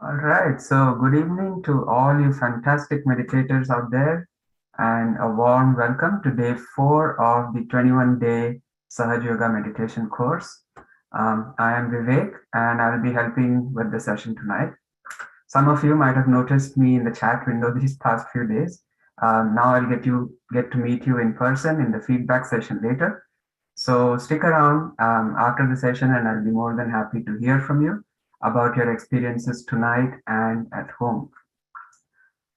All right, so good evening to all you fantastic meditators out there, and a warm welcome to day 4 of the 21-day Sahaja Yoga meditation course. I am Vivek, and I will be helping with the session tonight. Some of you might have noticed me in the chat window these past few days. Now I'll get to meet you in person in the feedback session later. So stick around after the session, and I'll be more than happy to hear from you about your experiences tonight and at home.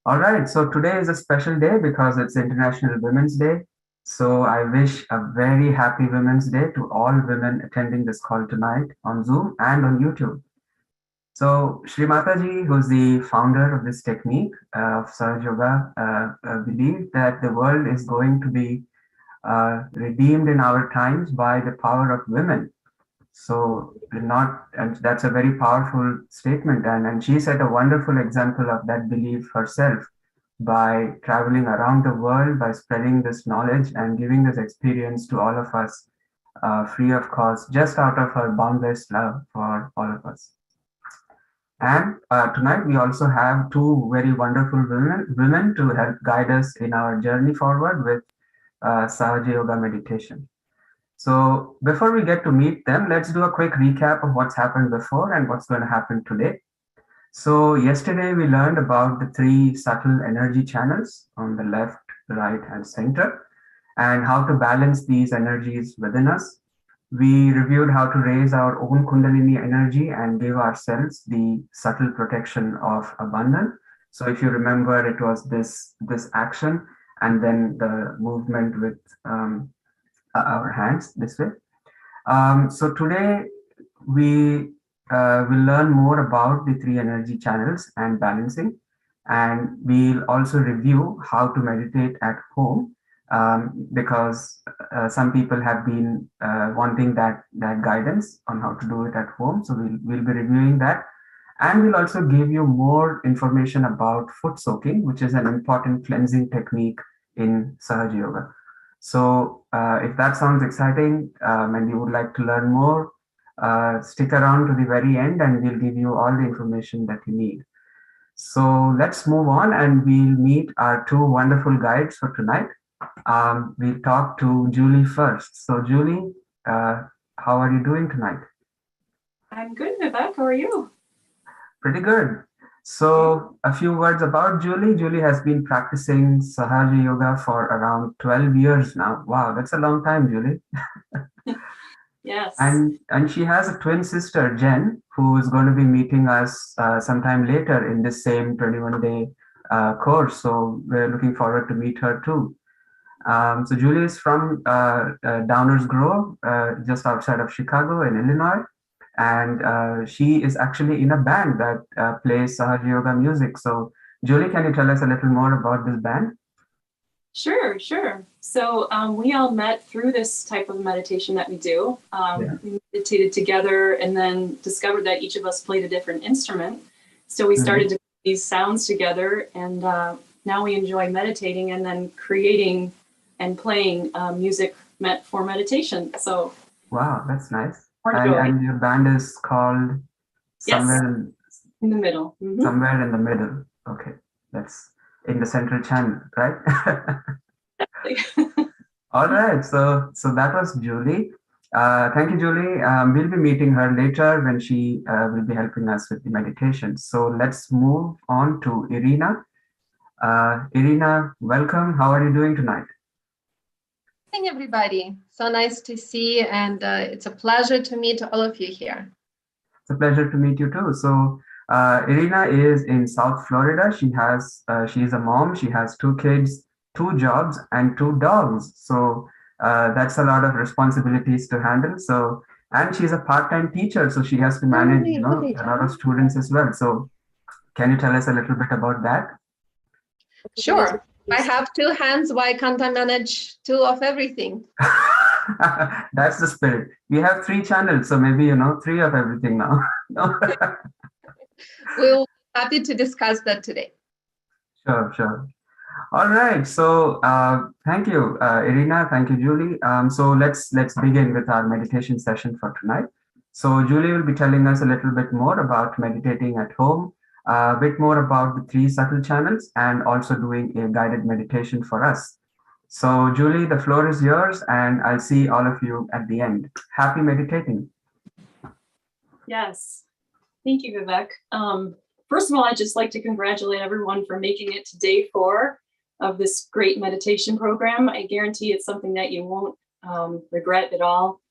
All right, so today is a special day because it's International Women's Day. So I wish a very happy Women's Day to all women attending this call tonight on Zoom and on YouTube. So Shri Mataji, who's the founder of this technique of Sahaja Yoga, believed that the world is going to be redeemed in our times by the power of women. So and that's a very powerful statement. And she set a wonderful example of that belief herself by traveling around the world, by spreading this knowledge and giving this experience to all of us free of cost, just out of her boundless love for all of us. And tonight we also have two very wonderful women to help guide us in our journey forward with Sahaja Yoga meditation. So before we get to meet them, let's do a quick recap of what's happened before and what's going to happen today. So yesterday we learned about the 3 subtle energy channels on the left, right, and center, and how to balance these energies within us. We reviewed how to raise our own Kundalini energy and give ourselves the subtle protection of abundance. So if you remember, it was this action and then the movement with our hands this way. So today we will learn more about the 3 energy channels and balancing, and we'll also review how to meditate at home, because some people have been wanting that guidance on how to do it at home. So we'll be reviewing that, and we'll also give you more information about foot soaking, which is an important cleansing technique in Sahaja Yoga. So if that sounds exciting and you would like to learn more, stick around to the very end and we'll give you all the information that you need. So let's move on and we'll meet our 2 wonderful guides for tonight. We'll talk to Julie first. So Julie, how are you doing tonight? I'm good, Vivek. How are you? Pretty good. So a few words about Julie. Julie has been practicing Sahaja Yoga for around 12 years now. Wow, that's a long time, Julie. Yes. And she has a twin sister, Jen, who is going to be meeting us sometime later in this same 21-day course. So we're looking forward to meet her too. So Julie is from Downers Grove, just outside of Chicago in Illinois. And she is actually in a band that plays Sahaja Yoga music. So Julie, can you tell us a little more about this band? Sure. So we all met through this type of meditation that we do. We meditated together and then discovered that each of us played a different instrument. So we started to put these sounds together, and now we enjoy meditating and then creating and playing music meant for meditation. So wow, that's nice. And your band is called Somewhere in the Middle. Mm-hmm. Somewhere in the Middle. Okay, that's in the central channel, right? All right, so that was Julie. Thank you, Julie. We'll be meeting her later when she will be helping us with the meditation. So let's move on to Irina. Irina, welcome. How are you doing tonight? Good evening, everybody. So nice to see, and it's a pleasure to meet all of you here. It's a pleasure to meet you too. So Irina is in South Florida. She's a mom. She has 2 kids, 2 jobs, and 2 dogs. So that's a lot of responsibilities to handle. So, and she's a part-time teacher, so she has to manage a lot of students as well. So can you tell us a little bit about that? Sure. I have 2 hands. Why can't I manage 2 of everything? That's the spirit. We have 3 channels, so maybe 3 of everything now. We'll be happy to discuss that today. Sure. All right. So thank you, Irina. Thank you, Julie. So let's begin with our meditation session for tonight. So Julie will be telling us a little bit more about meditating at home, a bit more about the three subtle channels and also doing a guided meditation for us. So, Julie, the floor is yours, and I'll see all of you at the end. Happy meditating. Yes. Thank you, Vivek. First of all, I'd just like to congratulate everyone for making it to day 4 of this great meditation program. I guarantee it's something that you won't regret at all.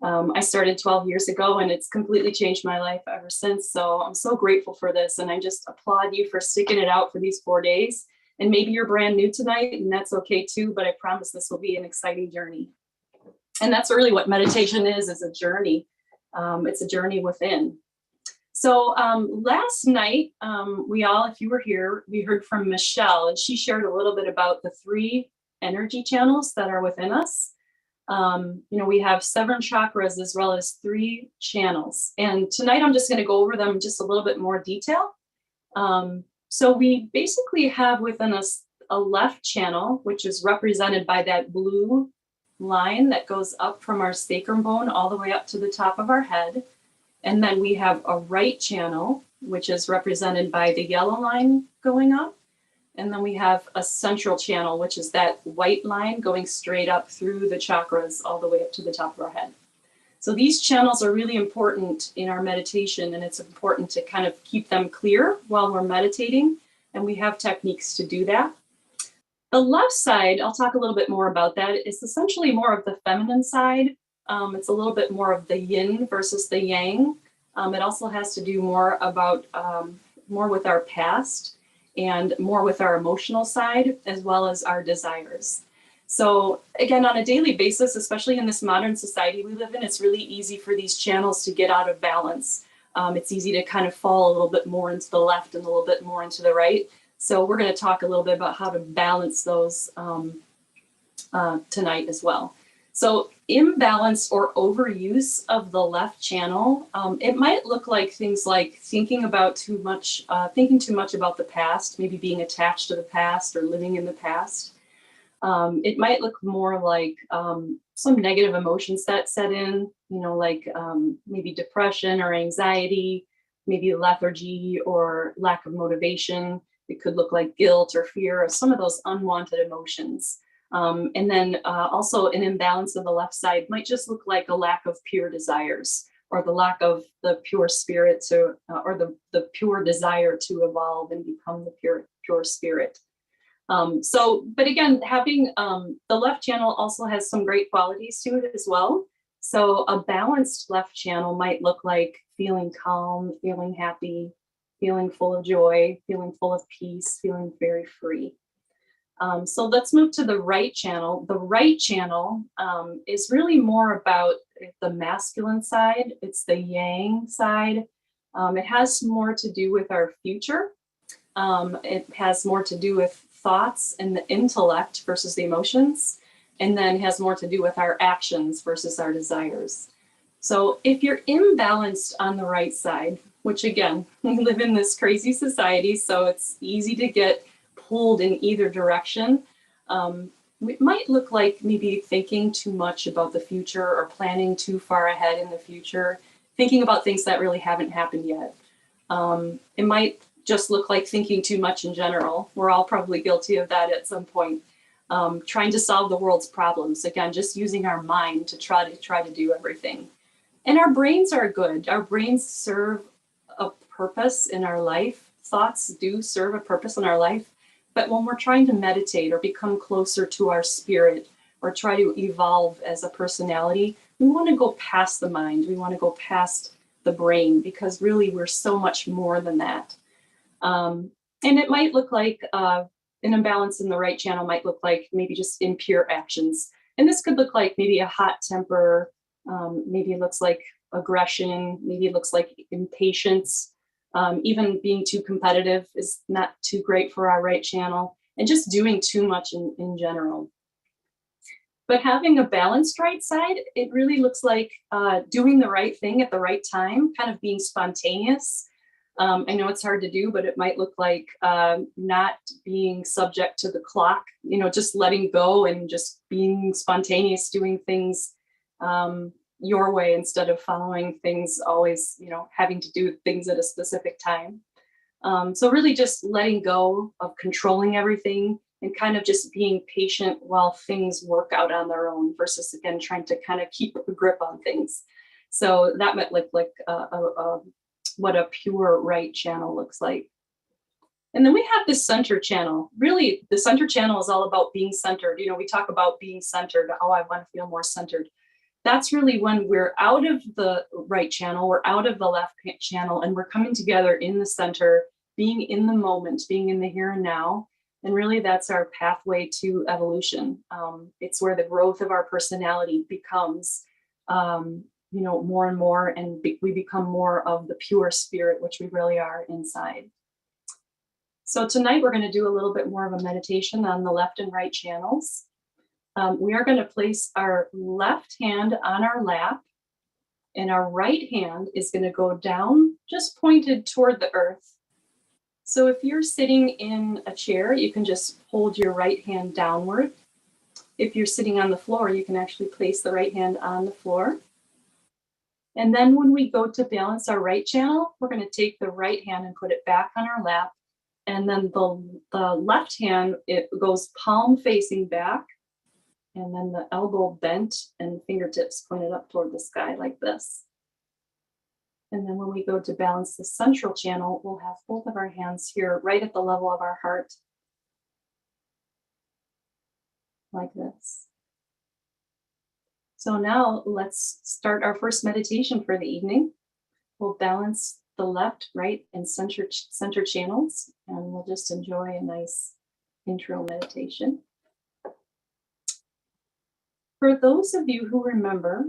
I started 12 years ago and it's completely changed my life ever since. So I'm so grateful for this. And I just applaud you for sticking it out for these 4 days. And maybe you're brand new tonight and that's okay too, but I promise this will be an exciting journey. And that's really what meditation is a journey. It's a journey within. So last night, we all, if you were here, we heard from Michelle, and she shared a little bit about the 3 energy channels that are within us. We have 7 chakras as well as 3 channels. And tonight I'm just going to go over them in just a little bit more detail. So we basically have within us a left channel, which is represented by that blue line that goes up from our sacrum bone all the way up to the top of our head. And then we have a right channel, which is represented by the yellow line going up. And then we have a central channel, which is that white line going straight up through the chakras all the way up to the top of our head. So these channels are really important in our meditation, and it's important to kind of keep them clear while we're meditating. And we have techniques to do that. The left side, I'll talk a little bit more about that. It's essentially more of the feminine side. It's a little bit more of the yin versus the yang. It also has to do more about more with our past and more with our emotional side, as well as our desires. So again, on a daily basis, especially in this modern society we live in, it's really easy for these channels to get out of balance. It's easy to kind of fall a little bit more into the left and a little bit more into the right. So we're going to talk a little bit about how to balance those tonight as well. So imbalance or overuse of the left channel, it might look like things like thinking too much about the past, maybe being attached to the past or living in the past. It might look more like some negative emotions that set in, like maybe depression or anxiety, maybe lethargy or lack of motivation. It could look like guilt or fear or some of those unwanted emotions. And then also an imbalance of the left side might just look like a lack of pure desires, or the lack of the pure spirit or the pure desire to evolve and become the pure spirit. But again, having the left channel also has some great qualities to it as well. So a balanced left channel might look like feeling calm, feeling happy, feeling full of joy, feeling full of peace, feeling very free. So let's move to the right channel. The right channel is really more about the masculine side. It's the yang side. It has more to do with our future. It has more to do with thoughts and the intellect versus the emotions, and then has more to do with our actions versus our desires. So if you're imbalanced on the right side, which again, we live in this crazy society, so it's easy to get pulled in either direction. It might look like maybe thinking too much about the future or planning too far ahead in the future, thinking about things that really haven't happened yet. It might just look like thinking too much in general. We're all probably guilty of that at some point. Trying to solve the world's problems. Again, just using our mind to try to do everything. And our brains are good. Our brains serve a purpose in our life. Thoughts do serve a purpose in our life. But when we're trying to meditate or become closer to our spirit or try to evolve as a personality, we want to go past the mind. We want to go past the brain, because really we're so much more than that. And it might look like an imbalance in the right channel might look like maybe just impure actions. And this could look like maybe a hot temper. Maybe it looks like aggression. Maybe it looks like impatience. Even being too competitive is not too great for our right channel, and just doing too much in general. But having a balanced right side, it really looks like doing the right thing at the right time, kind of being spontaneous. I know it's hard to do, but it might look like not being subject to the clock, just letting go and just being spontaneous, doing things your way instead of following things always, having to do things at a specific time. So really just letting go of controlling everything and kind of just being patient while things work out on their own versus, again, trying to kind of keep a grip on things. So that meant like what a pure right channel looks like. And then we have this center channel. Really, the center channel is all about being centered. You know, we talk about being centered. Oh, I want to feel more centered. That's really when we're out of the right channel, we're out of the left channel, and we're coming together in the center, being in the moment, being in the here and now. And really, that's our pathway to evolution. It's where the growth of our personality becomes, more and more, and we become more of the pure spirit, which we really are inside. So tonight, we're going to do a little bit more of a meditation on the left and right channels. We are going to place our left hand on our lap, and our right hand is going to go down, just pointed toward the earth. So if you're sitting in a chair, you can just hold your right hand downward. If you're sitting on the floor, you can actually place the right hand on the floor. And then when we go to balance our right channel, we're going to take the right hand and put it back on our lap. And then the left hand, it goes palm facing back. And then the elbow bent and fingertips pointed up toward the sky like this. And then when we go to balance the central channel, we'll have both of our hands here right at the level of our heart, like this. So now let's start our first meditation for the evening. We'll balance the left, right, and center channels, and we'll just enjoy a nice intro meditation. For those of you who remember,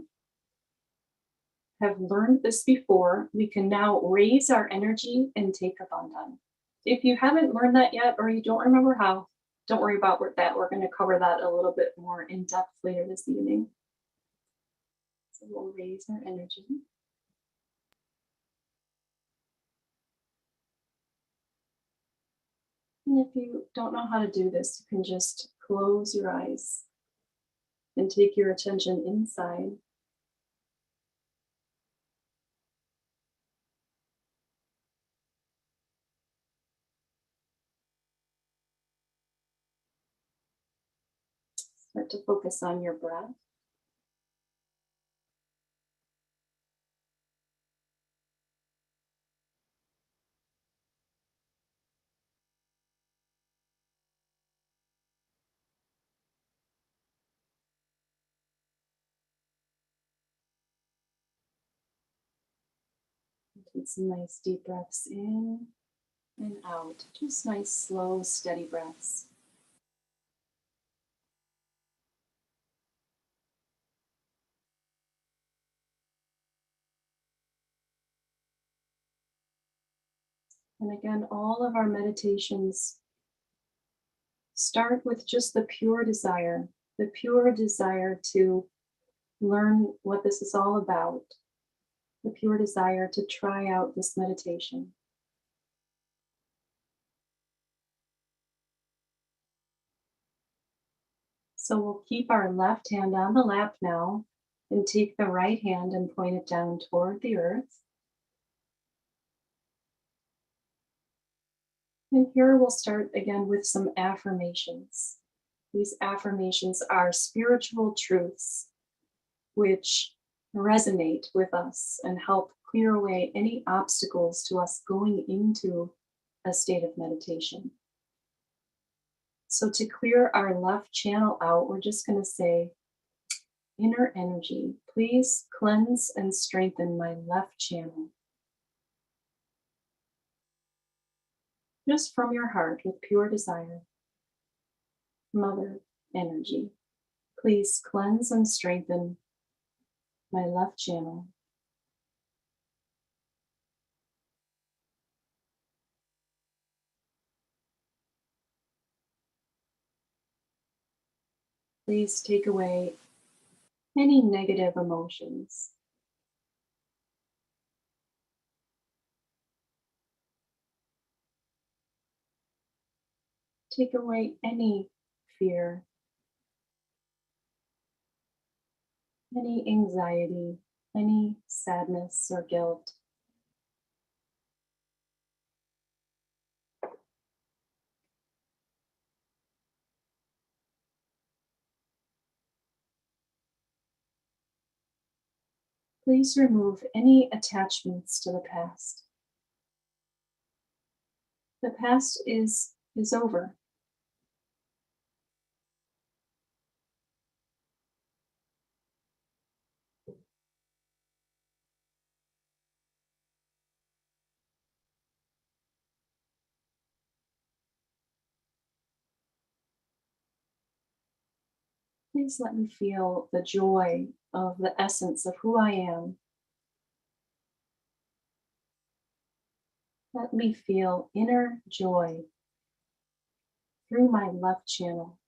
have learned this before, we can now raise our energy and take a bandhan. If you haven't learned that yet, or you don't remember how, don't worry about that. We're going to cover that a little bit more in depth later this evening. So we'll raise our energy. And if you don't know how to do this, you can just close your eyes and take your attention inside. Start to focus on your breath. Take some nice deep breaths in and out. Just nice, slow, steady breaths. And again, all of our meditations start with just the pure desire to learn what this is all about, the pure desire to try out this meditation. So we'll keep our left hand on the lap now and take the right hand and point it down toward the earth. And here we'll start again with some affirmations. These affirmations are spiritual truths which resonate with us and help clear away any obstacles to us going into a state of meditation. So to clear our left channel out, we're just going to say, inner energy, please cleanse and strengthen my left channel. Just from your heart with pure desire. Mother energy, please cleanse and strengthen my left channel. Please take away any negative emotions. Take away any fear, any anxiety, any sadness or guilt. Please remove any attachments to the past. The past is over. Please let me feel the joy of the essence of who I am. Let me feel inner joy through my left channel.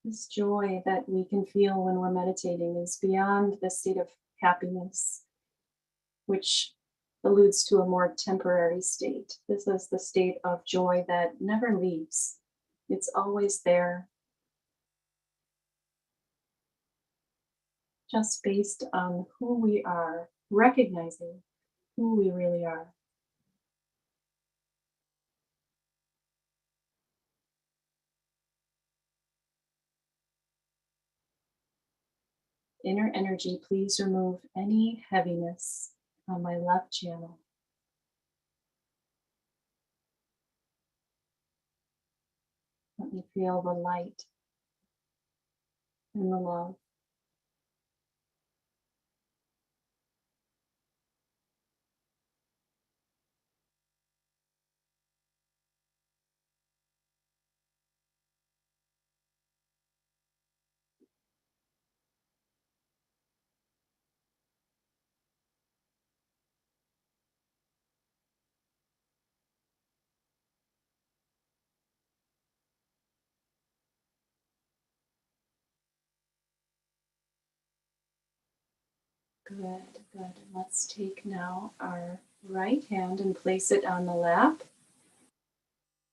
This joy that we can feel when we're meditating is beyond the state of happiness, which alludes to a more temporary state. This is the state of joy that never leaves. It's always there, just based on who we are, recognizing who we really are. Inner energy, please remove any heaviness on my left channel. Let me feel the light and the love. Good, good. Let's take now our right hand and place it on the lap.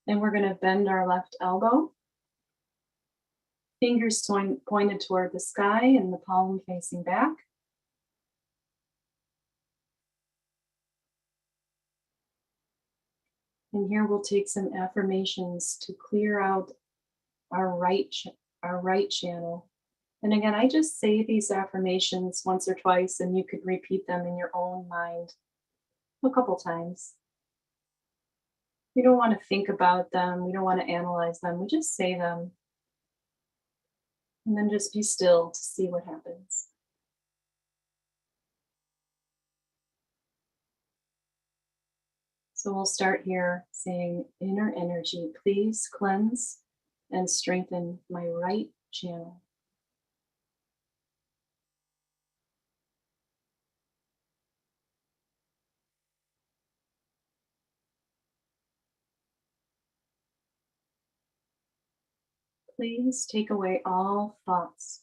And we're going to bend our left elbow. Fingers pointed toward the sky and the palm facing back. And here we'll take some affirmations to clear out our right channel. And again, I just say these affirmations once or twice, and you could repeat them in your own mind a couple times. We don't want to think about them. We don't want to analyze them. We just say them. And then just be still to see what happens. So we'll start here saying, inner energy, please cleanse and strengthen my right channel. Please take away all thoughts.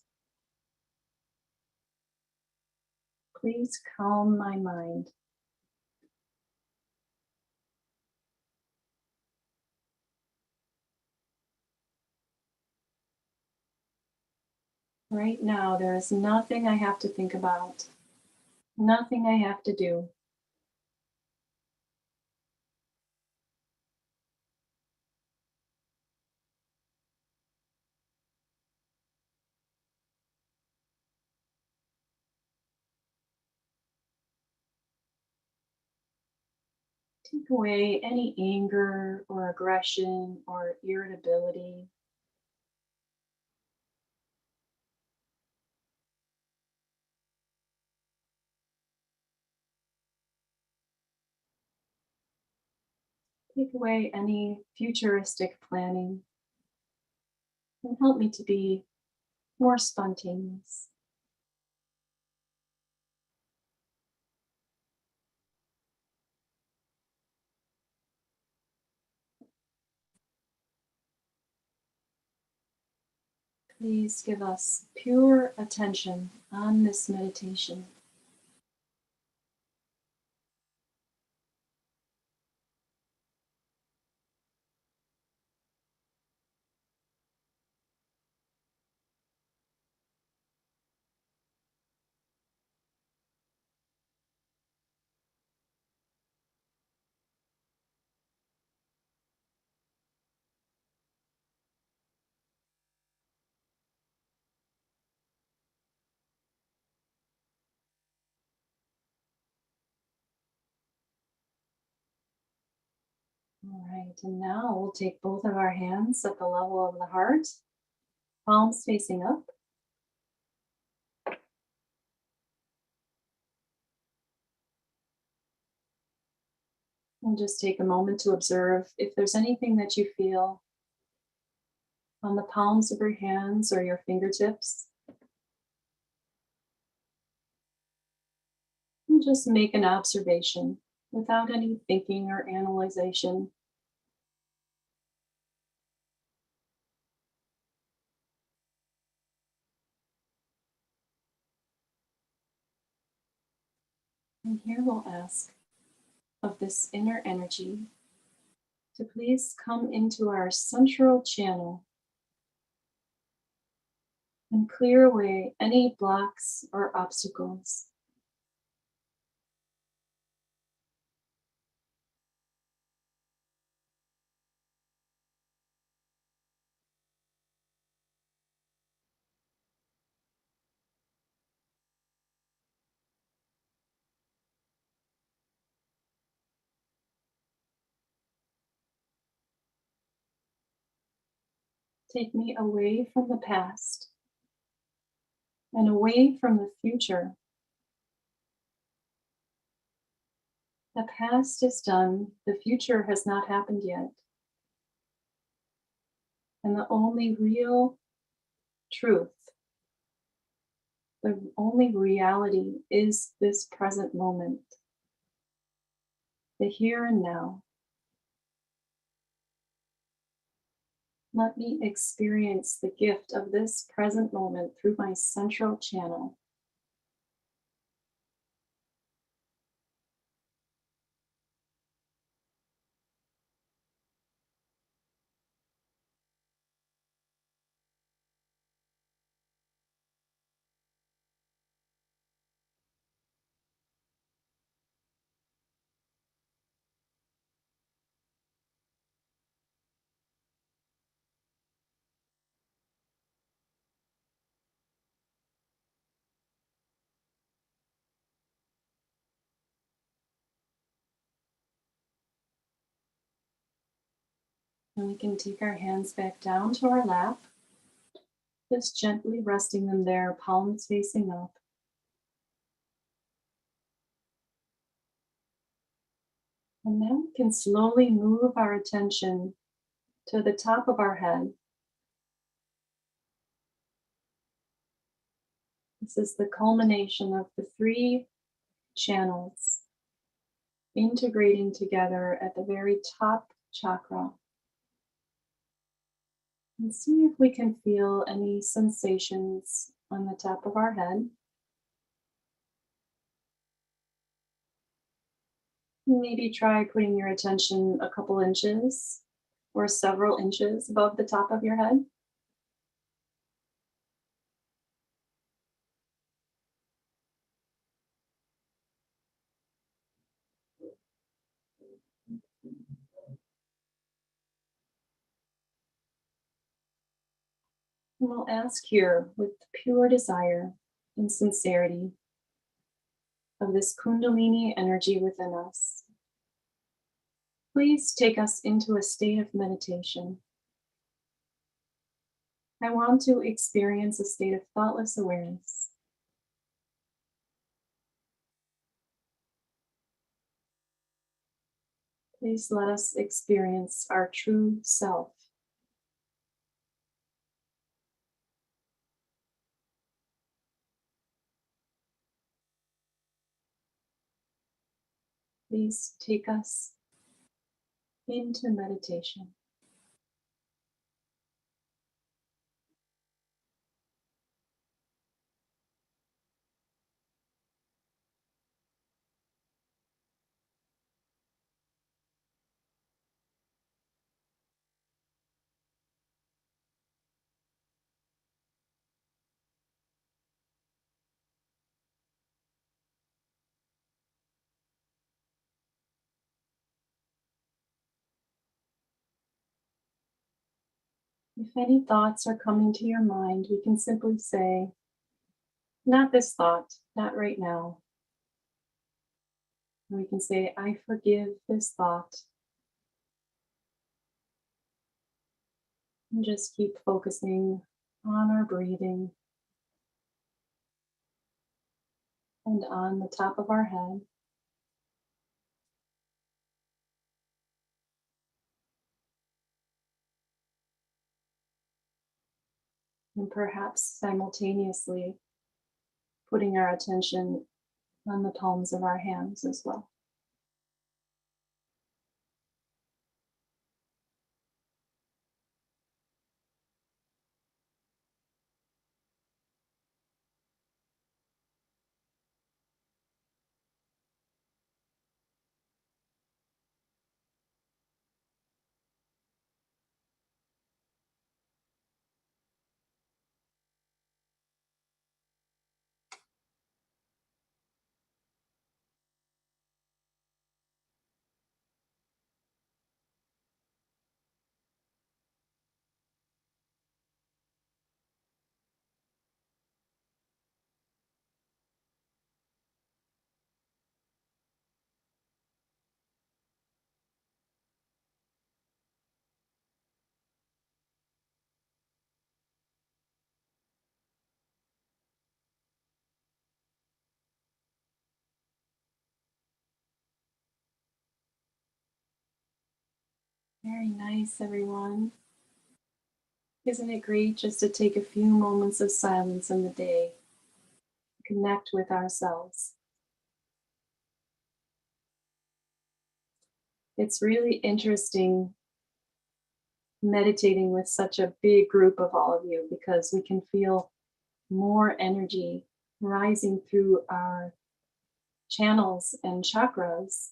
Please calm my mind. Right now, there is nothing I have to think about, nothing I have to do. Take away any anger or aggression or irritability. Take away any futuristic planning and help me to be more spontaneous. Please give us pure attention on this meditation. All right, and now we'll take both of our hands at the level of the heart, palms facing up. And just take a moment to observe if there's anything that you feel on the palms of your hands or your fingertips. And just make an observation without any thinking or analyzation. And here we'll ask of this inner energy to please come into our central channel and clear away any blocks or obstacles. Take me away from the past and away from the future. The past is done, the future has not happened yet. And the only real truth, the only reality is this present moment, the here and now. Let me experience the gift of this present moment through my central channel. And we can take our hands back down to our lap, just gently resting them there, palms facing up. And now we can slowly move our attention to the top of our head. This is the culmination of the 3 channels integrating together at the very top chakra. And see if we can feel any sensations on the top of our head. Maybe try putting your attention a couple inches or several inches above the top of your head. And we'll ask here with pure desire and sincerity of this Kundalini energy within us. Please take us into a state of meditation. I want to experience a state of thoughtless awareness. Please let us experience our true self. Please take us into meditation. If any thoughts are coming to your mind, we can simply say, not this thought, not right now. And we can say, I forgive this thought. And just keep focusing on our breathing and on the top of our head. And perhaps simultaneously putting our attention on the palms of our hands as well. Very nice, everyone. Isn't it great just to take a few moments of silence in the day, connect with ourselves? It's really interesting meditating with such a big group of all of you because we can feel more energy rising through our channels and chakras.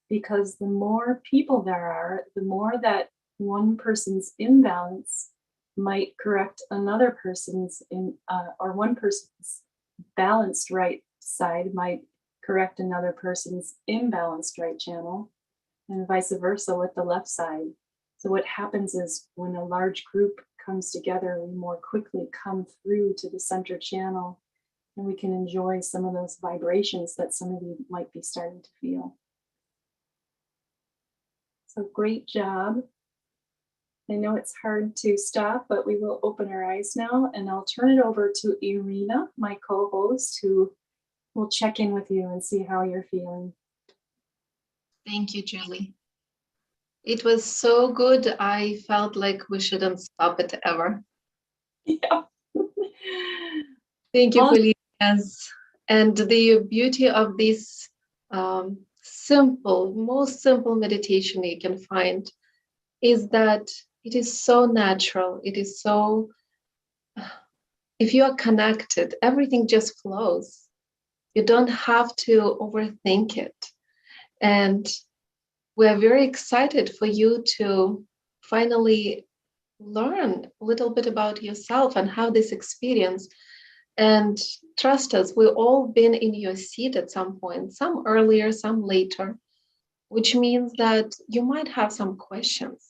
Because the more people there are, the more that one person's imbalance might correct another person's or one person's balanced right side might correct another person's imbalanced right channel, and vice versa with the left side. So what happens is when a large group comes together, we more quickly come through to the center channel, and we can enjoy some of those vibrations that some of you might be starting to feel. So great job. I know it's hard to stop, but we will open our eyes now, and I'll turn it over to Irina, my co-host, who will check in with you and see how you're feeling. Thank you, Julie. It was so good. I felt like we shouldn't stop it ever. Yeah. Thank you for leading us. And the beauty of this most simple meditation you can find is that it is so natural. It is so, if you are connected, everything just flows. You don't have to overthink it. And we're very excited for you to finally learn a little bit about yourself and have this experience. And trust us, we've all been in your seat at some point, some earlier, some later, which means that you might have some questions.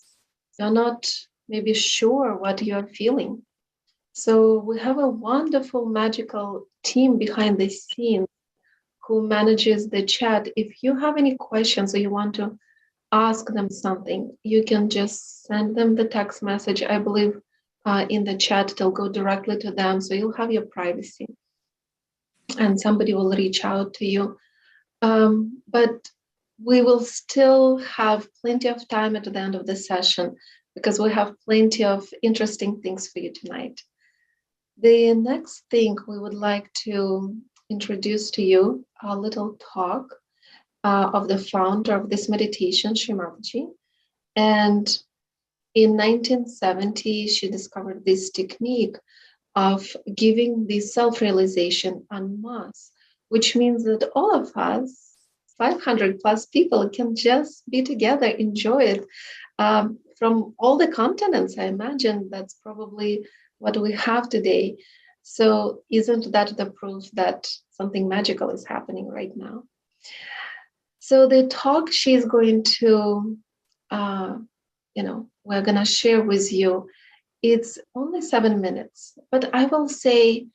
You're not maybe sure what you're feeling. So we have a wonderful, magical team behind the scenes who manages the chat. If you have any questions or you want to ask them something, you can just send them the text message. I believe in the chat, they'll go directly to them. So you'll have your privacy and somebody will reach out to you. But we will still have plenty of time at the end of the session because we have plenty of interesting things for you tonight. The next thing we would like to introduce to you a little talk of the founder of this meditation, Shri Mataji. And in 1970, she discovered this technique of giving the self-realization en masse, which means that all of us, 500 plus people, can just be together, enjoy it from all the continents. I imagine that's probably what we have today. So isn't that the proof that something magical is happening right now? So the talk she's going to, we're going to share with you, it's only 7 minutes, but I will say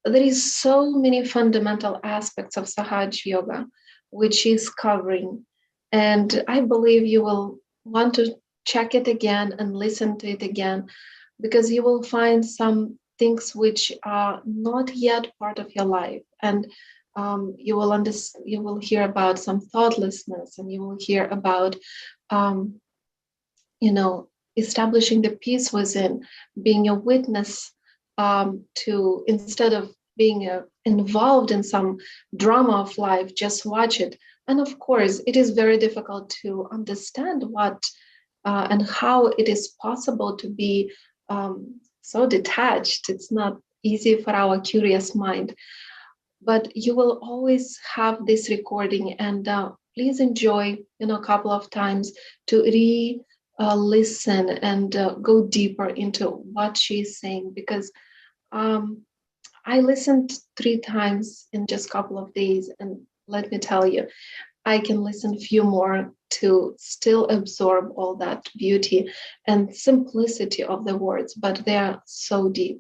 there is so many fundamental aspects of Sahaja Yoga, which is covering. And I believe you will want to check it again and listen to it again, because you will find some things which are not yet part of your life, and you will hear about some thoughtlessness, and you will hear about um, establishing the peace within, being a witness, to, instead of being involved in some drama of life, just watch it. And of course, it is very difficult to understand what and how it is possible to be so detached. It's not easy for our curious mind, but you will always have this recording, and please enjoy, a couple of times to listen and go deeper into what she's saying, because I listened 3 times in just a couple of days, and let me tell you, I can listen a few more to still absorb all that beauty and simplicity of the words, but they are so deep.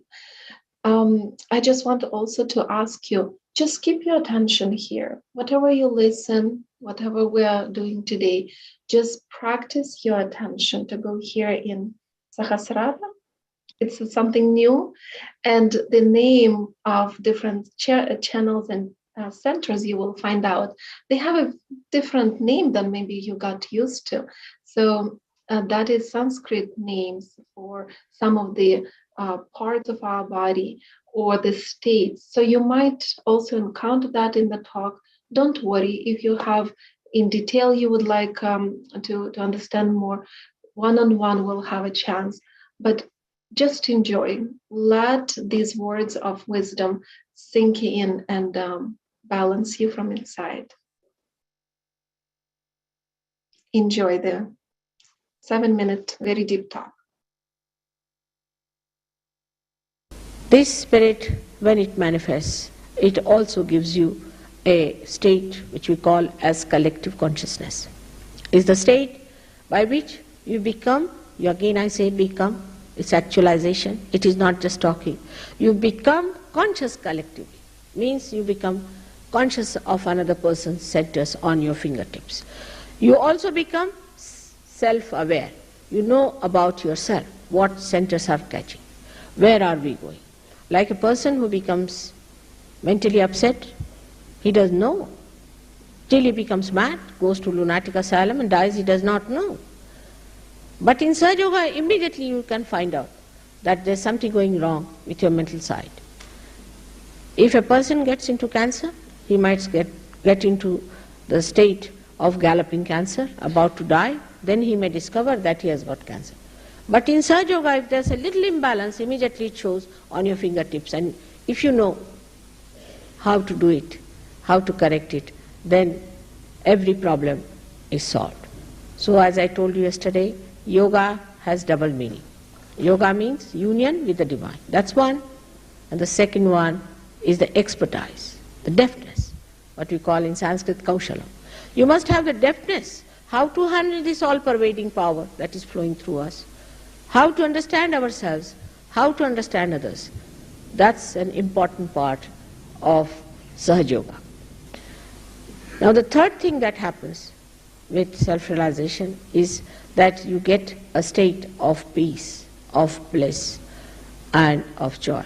I just want also to ask you, just keep your attention here. Whatever you listen, whatever we are doing today, just practice your attention to go here in Sahasrara. It's something new, and the name of different channels and centers, you will find out they have a different name than maybe you got used to. So that is Sanskrit names for some of the parts of our body or the states. So you might also encounter that in the talk. Don't worry if you have in detail you would like to understand more. One-on-one will have a chance, but just enjoy. Let these words of wisdom sink in and balance you from inside. Enjoy the 7-minute very deep talk. This spirit, when it manifests, it also gives you a state which we call as collective consciousness. It's the state by which you become, again I say become, it's actualization, it is not just talking. You become conscious collectively, means you become conscious of another person's centers on your fingertips. You also become self-aware. You know about yourself, what centers are catching, where are we going. Like a person who becomes mentally upset, he doesn't know. Till he becomes mad, goes to lunatic asylum and dies, he does not know. But in Sahaja Yoga, immediately you can find out that there's something going wrong with your mental side. If a person gets into cancer, he might get into the state of galloping cancer, about to die, then he may discover that he has got cancer. But in Sahaja Yoga, if there's a little imbalance, immediately it shows on your fingertips. And if you know how to do it, how to correct it, then every problem is solved. So as I told you yesterday, yoga has double meaning. Yoga means union with the divine. That's one. And the second one is the expertise, the deftness, what we call in Sanskrit kaushala. You must have the deftness, how to handle this all-pervading power that is flowing through us, how to understand ourselves, how to understand others. That's an important part of Sahaja Yoga. Now the third thing that happens with self-realization is that you get a state of peace, of bliss, and of joy.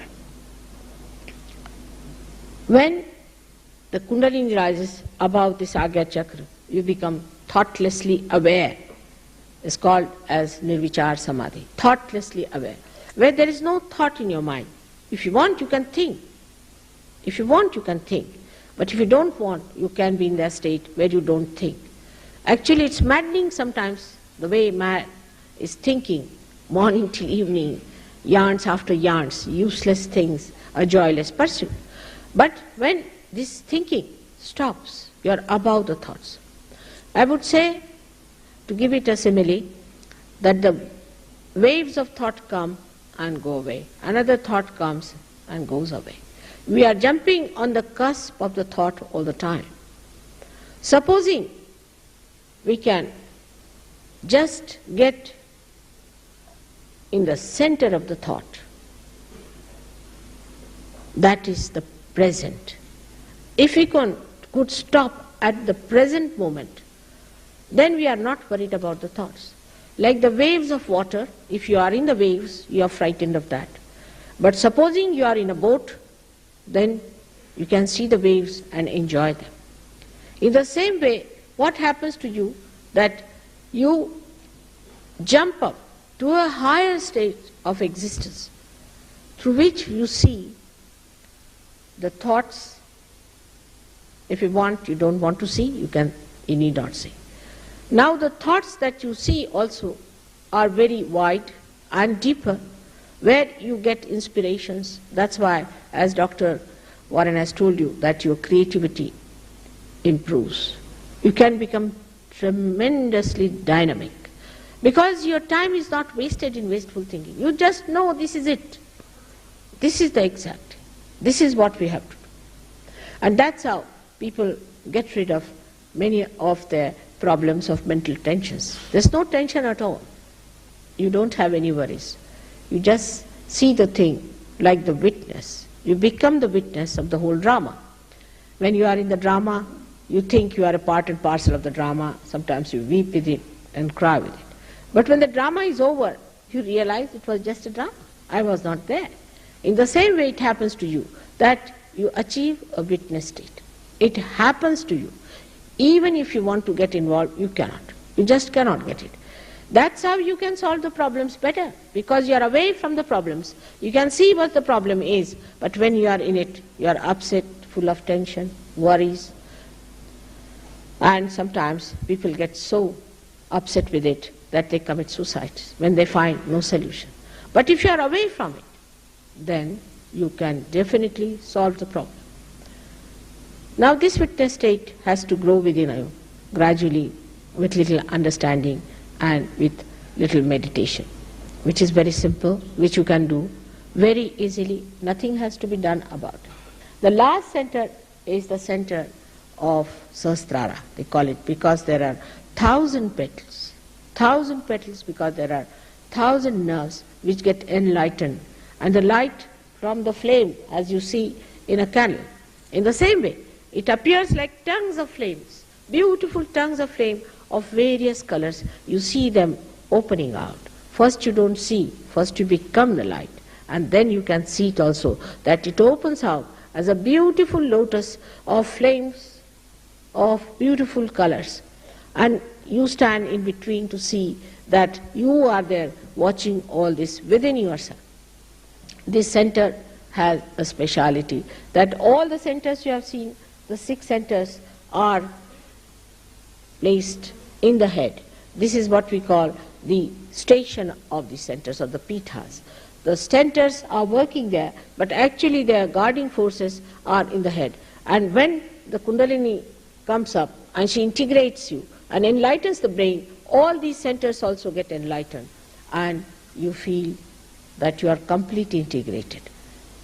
When the Kundalini rises above this Agya Chakra, you become thoughtlessly aware. It's called as Nirvichar Samadhi, thoughtlessly aware, where there is no thought in your mind. If you want, you can think. If you want, you can think. But if you don't want, you can be in that state where you don't think. Actually, it's maddening sometimes, the way man is thinking, morning till evening, yarns after yarns, useless things, a joyless pursuit. But when this thinking stops, you are above the thoughts. I would say, to give it a simile, that the waves of thought come and go away. Another thought comes and goes away. We are jumping on the cusp of the thought all the time. Supposing we can just get in the center of the thought, that is the present. If we could stop at the present moment, then we are not worried about the thoughts. Like the waves of water, if you are in the waves, you are frightened of that. But supposing you are in a boat, then you can see the waves and enjoy them. In the same way, what happens to you that you jump up to a higher state of existence through which you see the thoughts. If you want, you don't want to see, you need not see. Now the thoughts that you see also are very wide and deeper, where you get inspirations. That's why, as Dr. Warren has told you, that your creativity improves. You can become tremendously dynamic because your time is not wasted in wasteful thinking. You just know this is it. This is the exact. This is what we have to do. And that's how people get rid of many of their problems of mental tensions. There's no tension at all. You don't have any worries. You just see the thing like the witness. You become the witness of the whole drama. When you are in the drama, you think you are a part and parcel of the drama. Sometimes you weep with it and cry with it. But when the drama is over, you realize it was just a drama. I was not there. In the same way it happens to you, that you achieve a witness state. It happens to you. Even if you want to get involved, you cannot. You just cannot get it. That's how you can solve the problems better, because you are away from the problems. You can see what the problem is, but when you are in it, you are upset, full of tension, worries. And sometimes people get so upset with it that they commit suicide when they find no solution. But if you are away from it, then you can definitely solve the problem. Now this witness state has to grow within you gradually, with little understanding and with little meditation, which is very simple, which you can do very easily. Nothing has to be done about it. The last center is the center of Sahasrara, they call it, because there are 1,000 petals. 1,000 petals because there are 1,000 nerves which get enlightened. And the light from the flame, as you see in a candle, in the same way, it appears like tongues of flames, beautiful tongues of flame of various colors. You see them opening out. First you don't see, first you become the light, and then you can see it also, that it opens out as a beautiful lotus of flames of beautiful colors. And you stand in between to see that you are there watching all this within yourself. This center has a speciality, that all the centers you have seen, the 6 centers, are placed in the head. This is what we call the station of the centers, or the pithas. The centers are working there, but actually their guarding forces are in the head. And when the Kundalini comes up and she integrates you and enlightens the brain, all these centers also get enlightened, and you feel that you are completely integrated.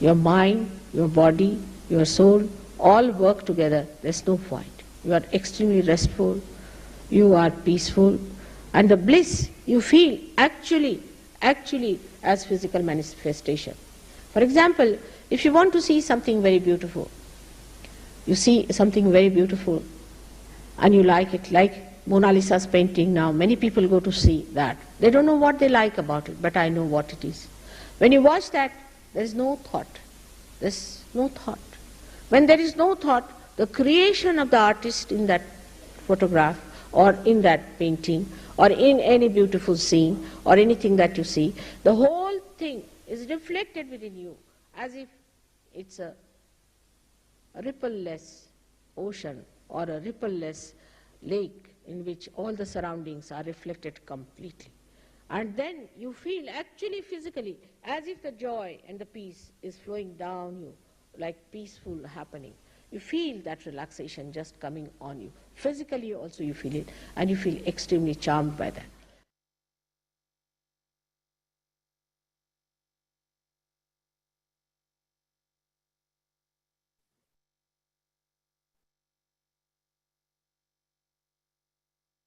Your mind, your body, your soul, all work together. There's no fight. You are extremely restful, you are peaceful, and the bliss you feel actually as physical manifestation. For example, if you want to see something very beautiful, you see something very beautiful and you like it, like Mona Lisa's painting now, many people go to see that. They don't know what they like about it, but I know what it is. When you watch that, there is no thought. There's no thought. When there is no thought, the creation of the artist in that photograph or in that painting or in any beautiful scene or anything that you see, the whole thing is reflected within you as if it's a ripple-less ocean or a ripple-less lake in which all the surroundings are reflected completely. And then you feel actually physically as if the joy and the peace is flowing down you, like peaceful happening. You feel that relaxation just coming on you. Physically also you feel it, and you feel extremely charmed by that.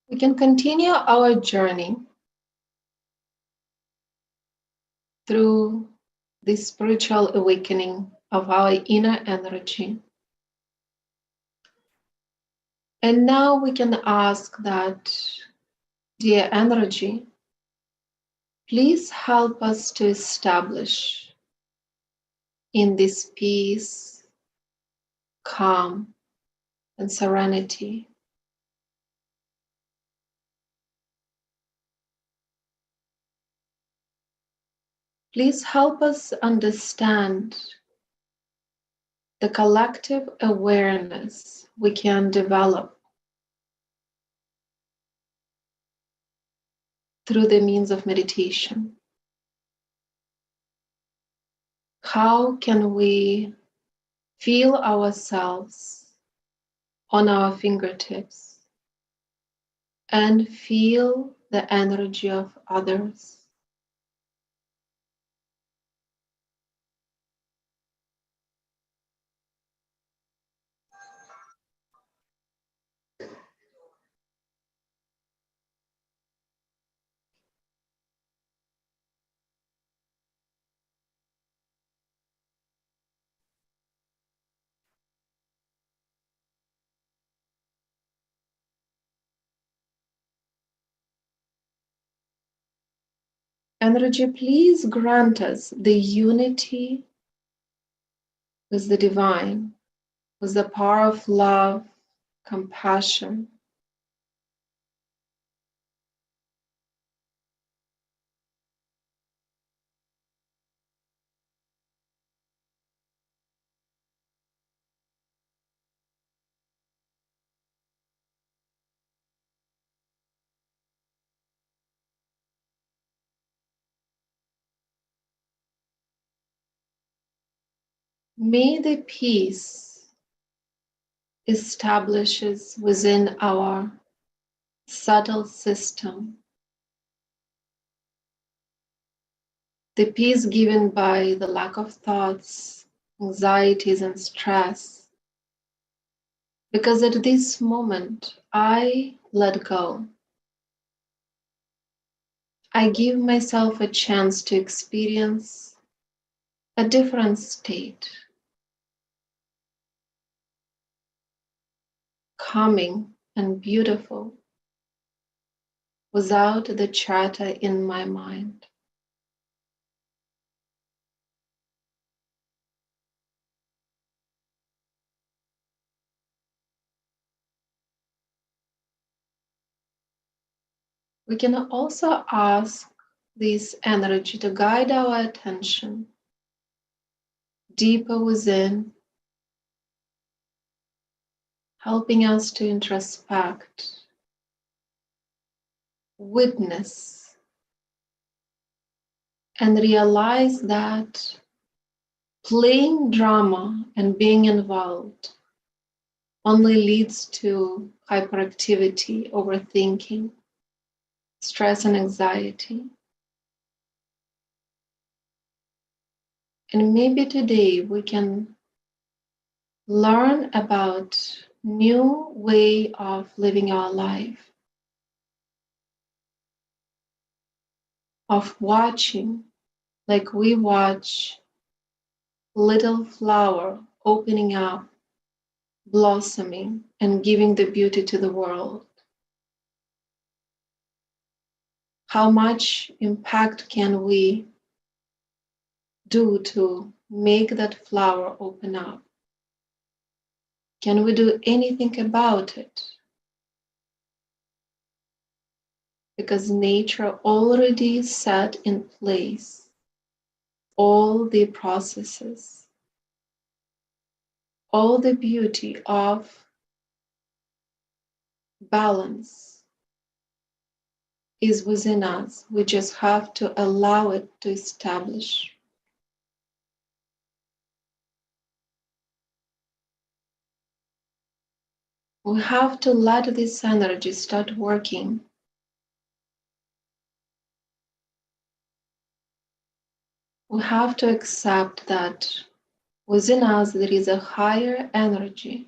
We can continue our journey through this spiritual awakening of our inner energy. And now we can ask that, dear energy, Please help us to establish in this peace, calm, and serenity. Please help us understand the collective awareness we can develop through the means of meditation. How can we feel ourselves on our fingertips and feel the energy of others? Energy, please grant us the unity with the divine, with the power of love, compassion. May the peace establishes within our subtle system, the peace given by the lack of thoughts, anxieties, and stress. Because at this moment, I let go. I give myself a chance to experience a different state, calming and beautiful, without the chatter in my mind. We can also ask this energy to guide our attention deeper within, helping us to introspect, witness, and realize that playing drama and being involved only leads to hyperactivity, overthinking, stress, and anxiety. And maybe today we can learn about new way of living our life, of watching like we watch little flower opening up, blossoming, and giving the beauty to the world. How much impact can we do to make that flower open up? Can we do anything about it? Because nature already set in place all the processes, all the beauty of balance is within us. We just have to allow it to establish. We have to let this energy start working. We have to accept that within us there is a higher energy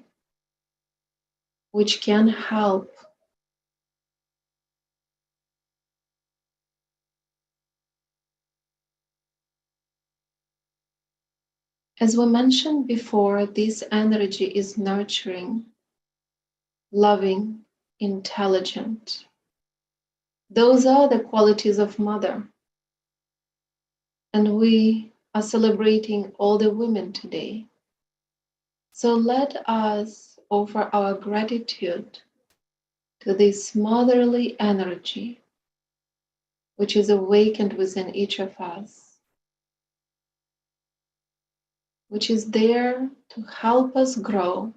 which can help as we mentioned before. This energy is nurturing, loving, intelligent. Those are the qualities of mother. And we are celebrating all the women today. So let us offer our gratitude to this motherly energy which is awakened within each of us, which is there to help us grow.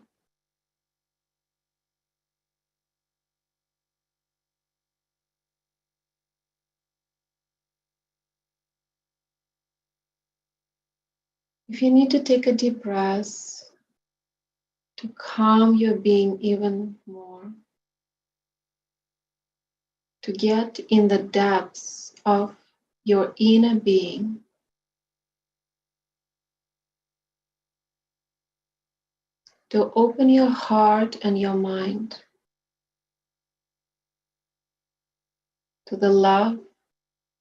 If you need to take a deep breath to calm your being even more, to get in the depths of your inner being, to open your heart and your mind to the love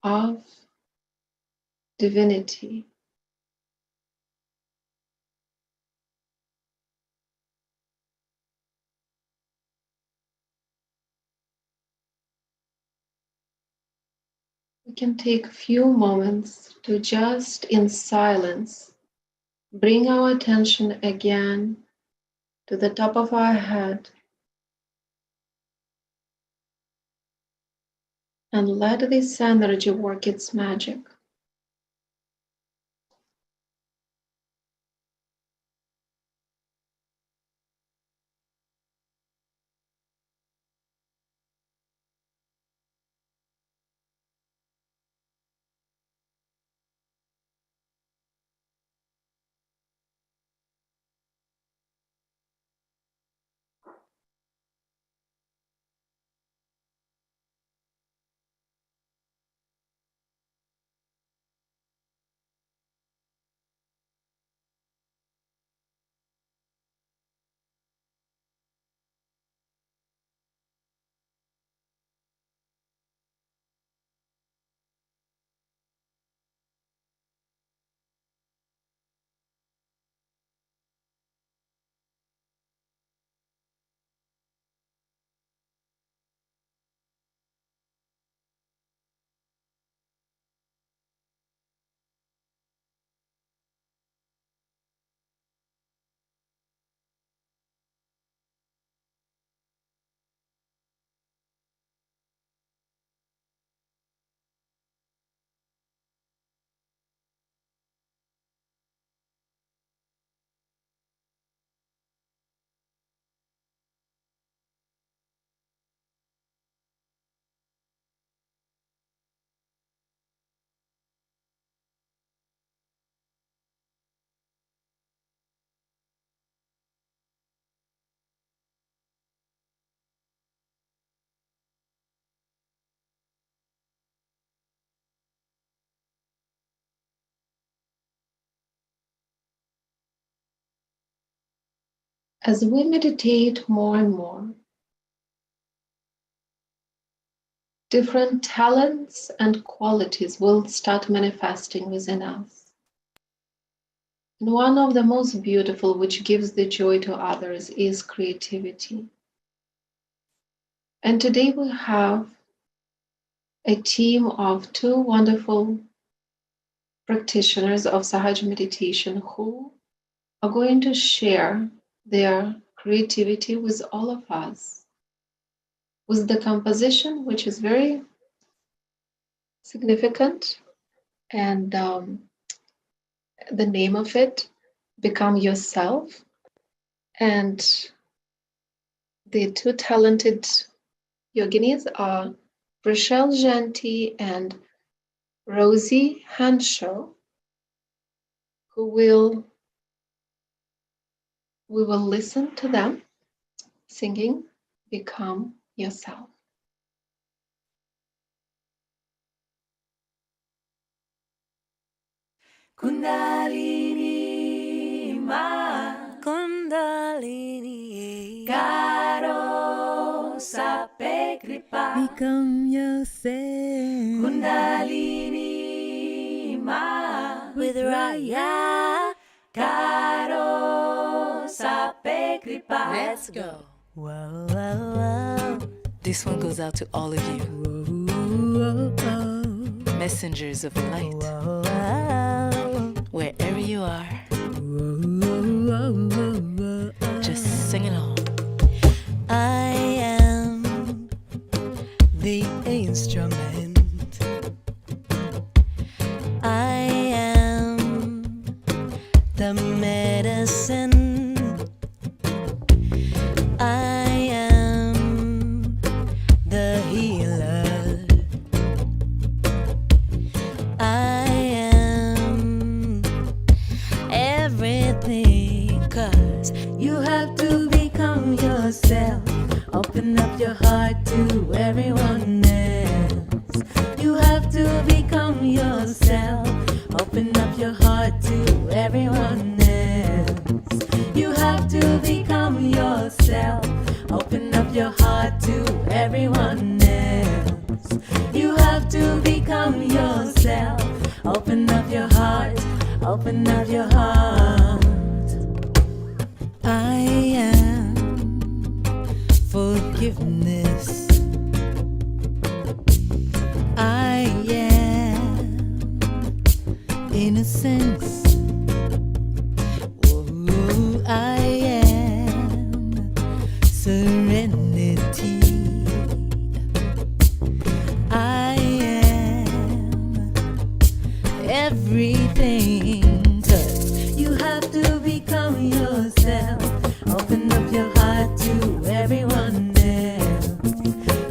of divinity. We can take a few moments to just in silence bring our attention again to the top of our head and let this energy work its magic. As we meditate more and more, different talents and qualities will start manifesting within us. And one of the most beautiful, which gives the joy to others, is creativity. And today we have a team of two wonderful practitioners of Sahaja meditation who are going to share their creativity with all of us, with the composition, which is very significant, and the name of it, Become Yourself. And the two talented yoginis are Rachelle Jeanty and Rosie who we will listen to them singing Become Yourself. Kundalini ma Kundalini Karo sape kripa Become yourself Kundalini ma with Rayah Karo sape kripa. Let's go. Whoa, whoa, whoa. This one goes out to all of you. Whoa, whoa, whoa. Messengers of light. Whoa, whoa. you are. Just sing along. I am the instrument. I am the medicine. I am the healer. I am everything, 'cause you have to become yourself. Open up your heart to everyone else. You have to become yourself. Open up your heart to everyone else. You have to become yourself. Open up your heart to everyone else. You have to become yourself. Open up your heart. Open up your heart. I am forgiveness. I am innocence. Oh, I am serenity. I am everything. 'Cause you have to become yourself. Open up your heart to everyone else.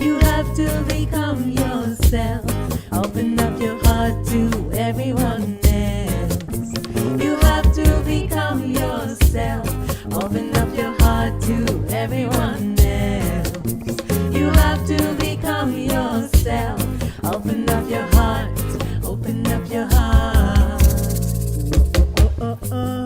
You have to become yourself. Open up your heart to everyone else. You have to become yourself. Open up your heart to everyone else. You have to become yourself. Open up your heart. Open up your heart. Oh, oh, oh.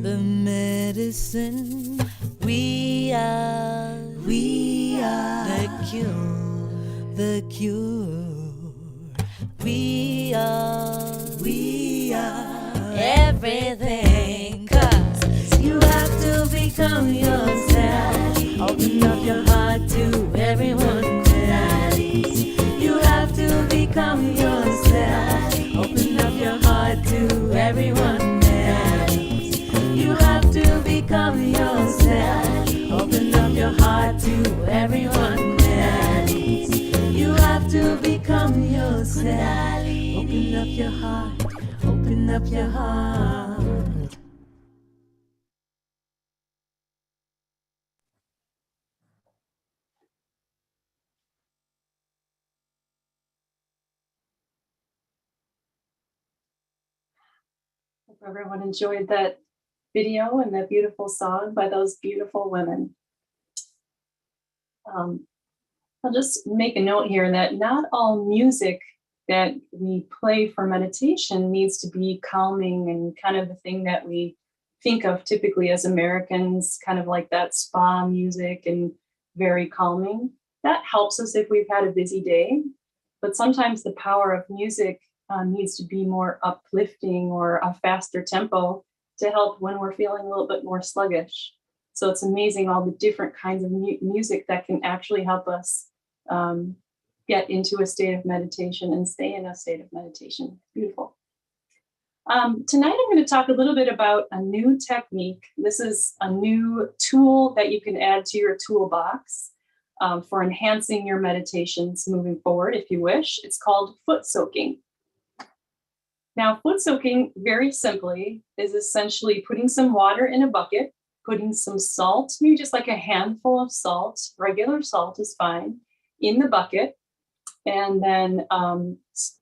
The medicine. We are the cure. We are everything. 'Cause you have to become yourself. Open up your heart to everyone else. You have to become yourself. Open up your heart to everyone else. You have to become yourself. Open up your heart to everyone else. You have to become yourself. Open up your heart. Open up your heart. Hope everyone enjoyed that video and that beautiful song by those beautiful women. I'll just make a note here that not all music that we play for meditation needs to be calming and kind of the thing that we think of typically as Americans, kind of like that spa music and very calming. That helps us if we've had a busy day, but sometimes the power of music needs to be more uplifting or a faster tempo to help when we're feeling a little bit more sluggish. So it's amazing all the different kinds of music that can actually help us get into a state of meditation and stay in a state of meditation. Beautiful. Tonight, I'm going to talk a little bit about a new technique. This is a new tool that you can add to your toolbox for enhancing your meditations moving forward, if you wish. It's called foot soaking. Now, foot soaking, very simply, is essentially putting some water in a bucket, putting some salt, maybe just like a handful of salt, regular salt is fine, in the bucket, and then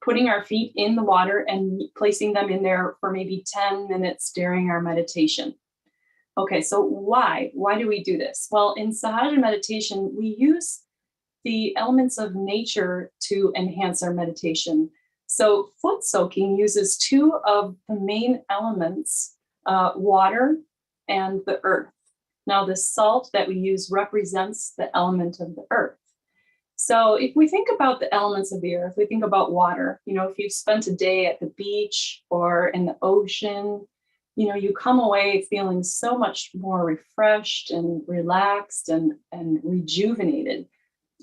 putting our feet in the water and placing them in there for maybe 10 minutes during our meditation. Okay, so why? Why do we do this? Well, in Sahaja meditation, we use the elements of nature to enhance our meditation. So foot soaking uses two of the main elements, water and the earth. Now, the salt that we use represents the element of the earth. So if we think about the elements of the earth, we think about water. You know, if you've spent a day at the beach or in the ocean, you know, you come away feeling so much more refreshed and relaxed and rejuvenated.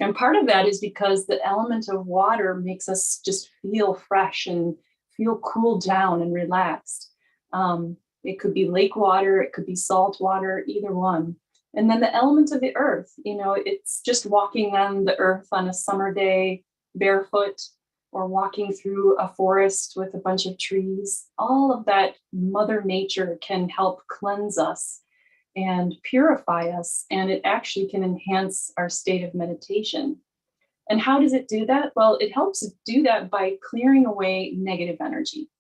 And part of that is because the element of water makes us just feel fresh and feel cooled down and relaxed. It could be lake water, it could be salt water, either one. And then the element of the earth, you know, it's just walking on the earth on a summer day, barefoot, or walking through a forest with a bunch of trees. All of that Mother Nature can help cleanse us and purify us, and it actually can enhance our state of meditation. And how does it do that? Well, it helps do that by clearing away negative energy.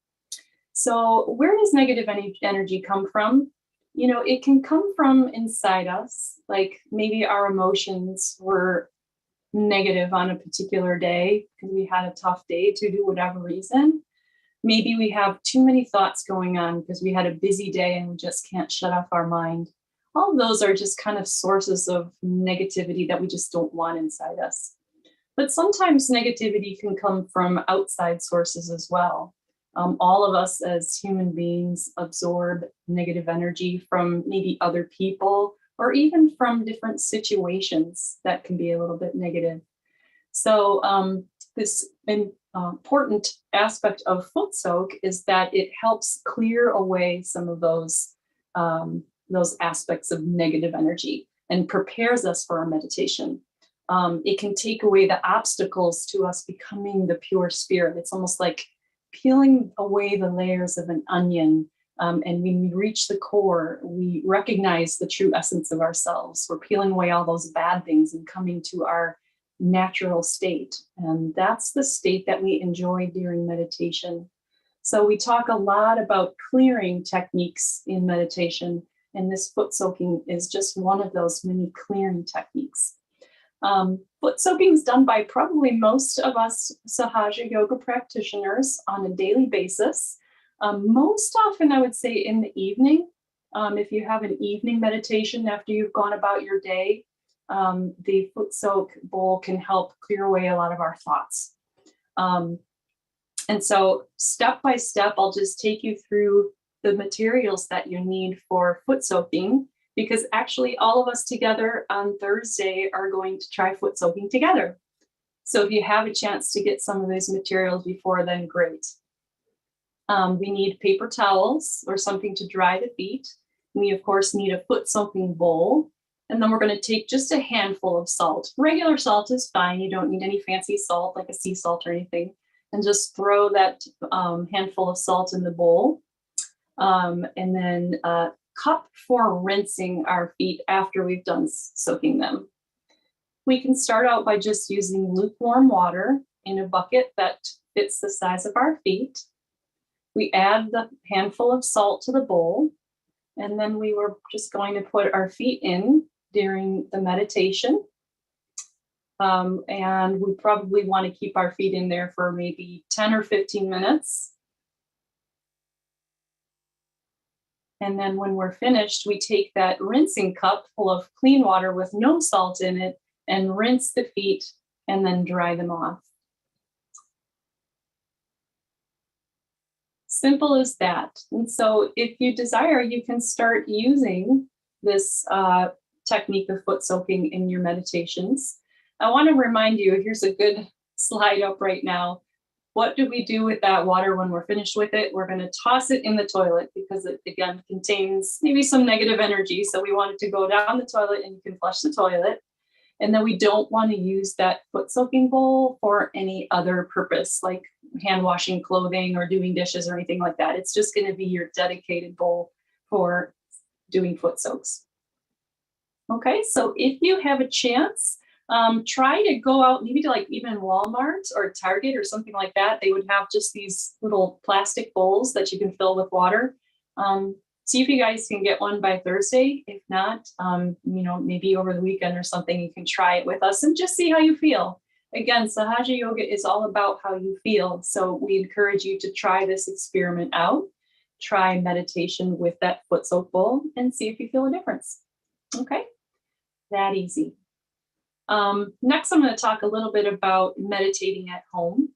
So where does negative energy come from? You know, it can come from inside us, like maybe our emotions were negative on a particular day because we had a tough day to do whatever reason. Maybe we have too many thoughts going on because we had a busy day and we just can't shut off our mind. All of those are just kind of sources of negativity that we just don't want inside us. But sometimes negativity can come from outside sources as well. All of us as human beings absorb negative energy from maybe other people or even from different situations that can be a little bit negative. So this important aspect of foot soak is that it helps clear away some of those aspects of negative energy and prepares us for our meditation. It can take away the obstacles to us becoming the pure spirit. It's almost like peeling away the layers of an onion. And when we reach the core, we recognize the true essence of ourselves. We're peeling away all those bad things and coming to our natural state. And that's the state that we enjoy during meditation. So we talk a lot about clearing techniques in meditation, and this foot soaking is just one of those many clearing techniques. Foot soaking is done by probably most of us Sahaja Yoga practitioners on a daily basis. Most often, I would say in the evening. If you have an evening meditation after you've gone about your day, the foot soak bowl can help clear away a lot of our thoughts. And so step by step, I'll just take you through the materials that you need for foot soaking, because actually all of us together on Thursday are going to try foot soaking together. So if you have a chance to get some of these materials before then, great. We need paper towels or something to dry the feet. We, of course, need a foot soaking bowl. And then we're going to take just a handful of salt. Regular salt is fine. You don't need any fancy salt like a sea salt or anything. And just throw that handful of salt in the bowl. And then a cup for rinsing our feet after we've done soaking them. We can start out by just using lukewarm water in a bucket that fits the size of our feet. We add the handful of salt to the bowl, and then we were just going to put our feet in during the meditation. And we probably want to keep our feet in there for maybe 10 or 15 minutes. And then when we're finished, we take that rinsing cup full of clean water with no salt in it and rinse the feet and then dry them off. Simple as that. And so if you desire, you can start using this technique of foot soaking in your meditations. I want to remind you, here's a good slide up right now. What do we do with that water when we're finished with it? We're going to toss it in the toilet because it, again, contains maybe some negative energy. So we want it to go down the toilet and you can flush the toilet. And then we don't want to use that foot soaking bowl for any other purpose, like hand washing clothing or doing dishes or anything like that. It's just going to be your dedicated bowl for doing foot soaks. Okay, so if you have a chance, try to go out maybe to like even Walmart or Target or something like that. They would have just these little plastic bowls that you can fill with water. See if you guys can get one by Thursday. If not, maybe over the weekend or something, you can try it with us and just see how you feel. Again, Sahaja Yoga is all about how you feel. So we encourage you to try this experiment out. Try meditation with that Footsoak bowl and see if you feel a difference. Okay, that easy. Next, I'm going to talk a little bit about meditating at home.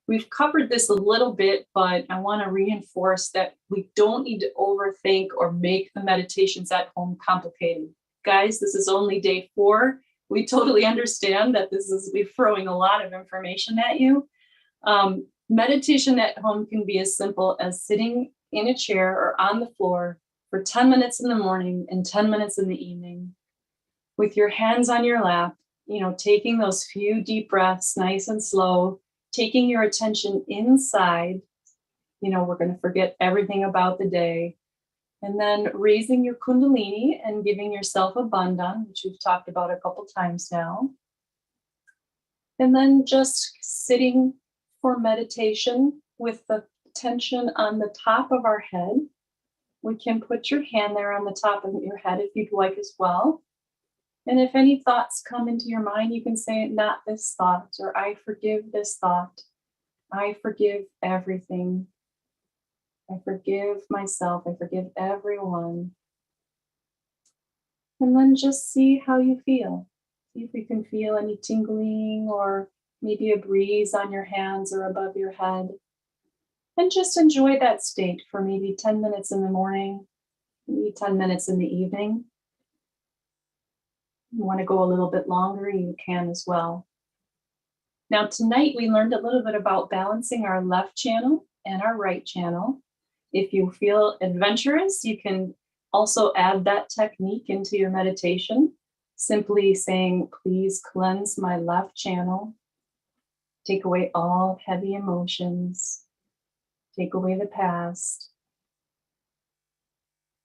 We've covered this a little bit, but I want to reinforce that we don't need to overthink or make the meditations at home complicated. Guys, this is only day 4. We totally understand that we're throwing a lot of information at you. Meditation at home can be as simple as sitting in a chair or on the floor for 10 minutes in the morning and 10 minutes in the evening with your hands on your lap, taking those few deep breaths, nice and slow, taking your attention inside. We're going to forget everything about the day. And then raising your kundalini and giving yourself a bandhan, which we've talked about a couple times now. And then just sitting for meditation with the tension on the top of our head. We can put your hand there on the top of your head if you'd like as well. And if any thoughts come into your mind, you can say, not this thought, or I forgive this thought. I forgive everything. I forgive myself. I forgive everyone. And then just see how you feel. See if you can feel any tingling or maybe a breeze on your hands or above your head. And just enjoy that state for maybe 10 minutes in the morning, maybe 10 minutes in the evening. You want to go a little bit longer, you can as well. Now tonight we learned a little bit about balancing our left channel and our right channel. If you feel adventurous, you can also add that technique into your meditation, simply saying, please cleanse my left channel, take away all heavy emotions, take away the past,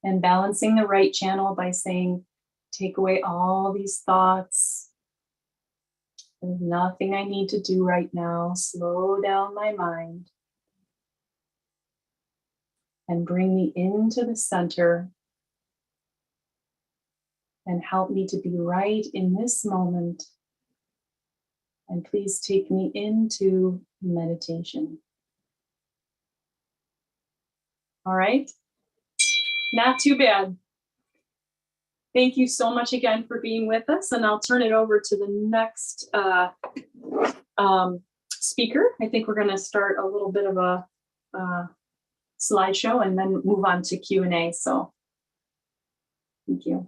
and balancing the right channel by saying, take away all these thoughts. There's nothing I need to do right now. Slow down my mind and bring me into the center and help me to be right in this moment. And please take me into meditation. All right? Not too bad. Thank you so much again for being with us, and I'll turn it over to the next speaker. I think we're going to start a little bit of a slideshow and then move on to Q&A. So thank you.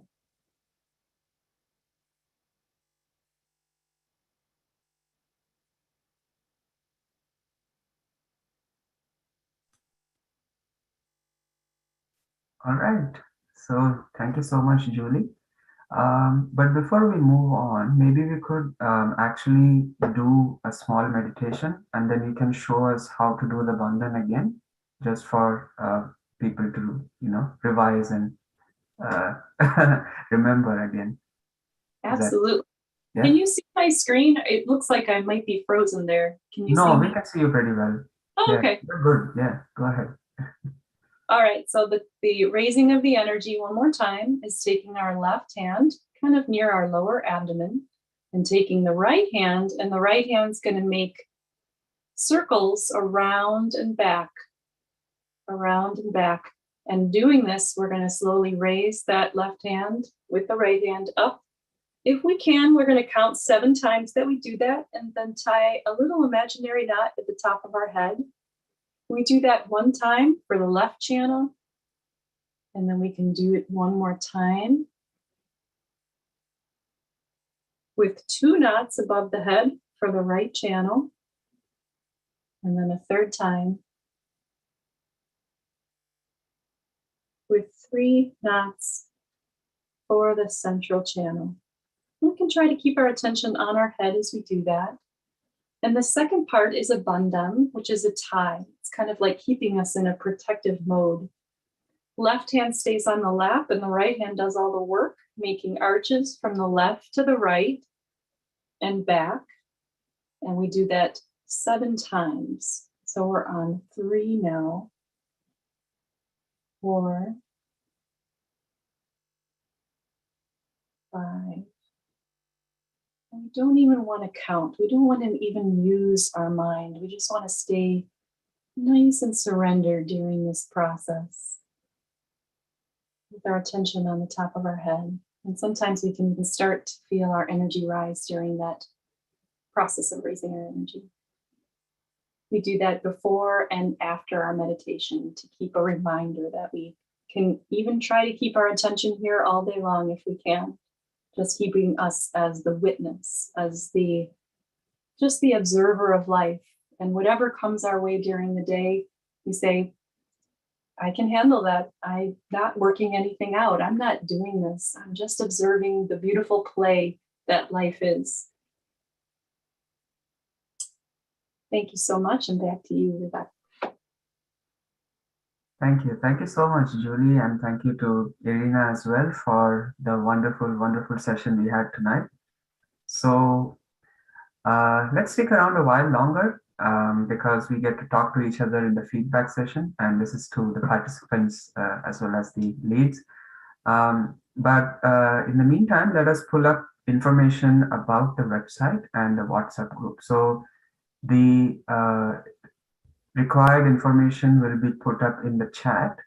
All right. So thank you so much, Julie. But before we move on, maybe we could actually do a small meditation, and then you can show us how to do the bandhan again, just for people to, revise and remember again. Absolutely. Yeah? Can you see my screen? It looks like I might be frozen there. Can you see No, me? we can see you pretty well. Oh, Yeah, okay. you're good. Yeah, go ahead. All right, so the raising of the energy one more time is taking our left hand kind of near our lower abdomen and taking the right hand, and the right hand's going to make circles around and back. And doing this, we're going to slowly raise that left hand with the right hand up. If we can, we're going to count 7 times that we do that, and then tie a little imaginary knot at the top of our head. We do that 1 time for the left channel, and then we can do it 1 more time with 2 knots above the head for the right channel, and then a 3rd time with 3 knots for the central channel. We can try to keep our attention on our head as we do that. And the second part is a bandhan, which is a tie. It's kind of like keeping us in a protective mode. Left hand stays on the lap and the right hand does all the work, making arches from the left to the right and back. And we do that 7 times. So we're on 3 now. 4, 5. And we don't even want to count. We don't want to even use our mind. We just want to stay nice and surrendered during this process with our attention on the top of our head. And sometimes we can even start to feel our energy rise during that process of raising our energy. We do that before and after our meditation to keep a reminder that we can even try to keep our attention here all day long if we can. Just keeping us as the witness, as just the observer of life. And whatever comes our way during the day, we say, I can handle that. I'm not working anything out. I'm not doing this. I'm just observing the beautiful play that life is. Thank you so much, and back to you, Vivek. Thank you. Thank you so much, Julie, and thank you to Irina as well for the wonderful, wonderful session we had tonight. So let's stick around a while longer because we get to talk to each other in the feedback session, and this is to the participants as well as the leads. But in the meantime, let us pull up information about the website and the WhatsApp group. So the required information will be put up in the chat.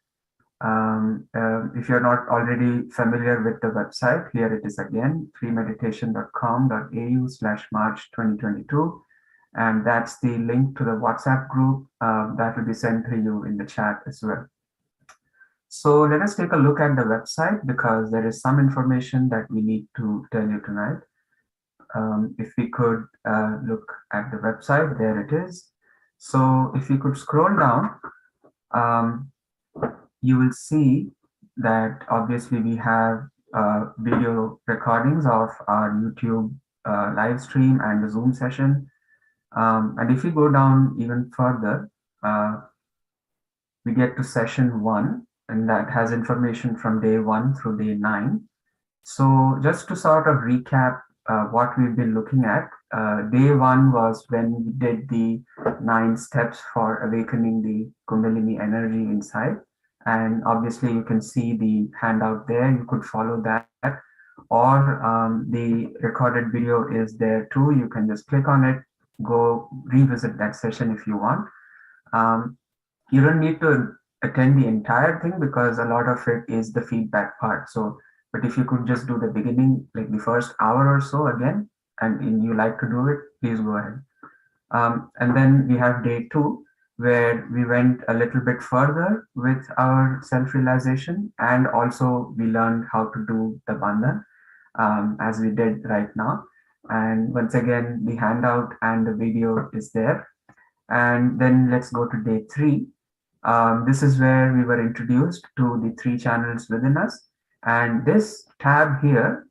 If you're not already familiar with the website, here it is again, freemeditation.com.au/March 2022. And that's the link to the WhatsApp group that will be sent to you in the chat as well. So let us take a look at the website because there is some information that we need to tell you tonight. If we could look at the website, there it is. So if you could scroll down, you will see that obviously we have video recordings of our YouTube live stream and the Zoom session. And if you go down even further, we get to session 1, and that has information from day 1 through day 9. So just to sort of recap what we've been looking at, day 1 was when we did the 9 steps for awakening the Kundalini energy inside. And obviously you can see the handout there. You could follow that, or the recorded video is there too. You can just click on it, go revisit that session if you want. You don't need to attend the entire thing because a lot of it is the feedback part. So, but if you could just do the beginning, like the first hour or so again, and you like to do it, please go ahead. And then we have day 2, where we went a little bit further with our self-realization, and also we learned how to do the bandhan as we did right now. And once again, the handout and the video is there. And then let's go to day 3. This is where we were introduced to the 3 channels within us. And this tab here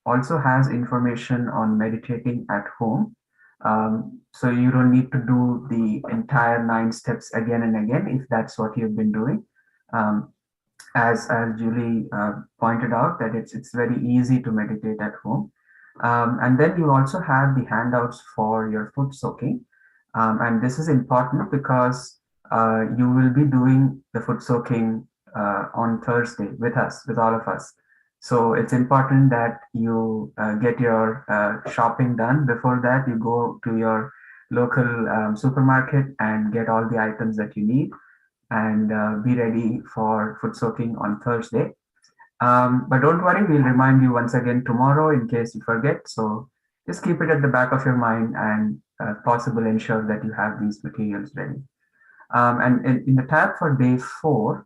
also has information on meditating at home. So you don't need to do the entire 9 steps again and again if that's what you've been doing. As Julie pointed out, that it's very easy to meditate at home. And then you also have the handouts for your foot soaking. And this is important because you will be doing the foot soaking on Thursday with us, with all of us. So it's important that you get your shopping done. Before that, you go to your local supermarket and get all the items that you need and be ready for foot soaking on Thursday. But don't worry, we'll remind you once again tomorrow in case you forget. So just keep it at the back of your mind and possibly ensure that you have these materials ready. And in the tab for day 4,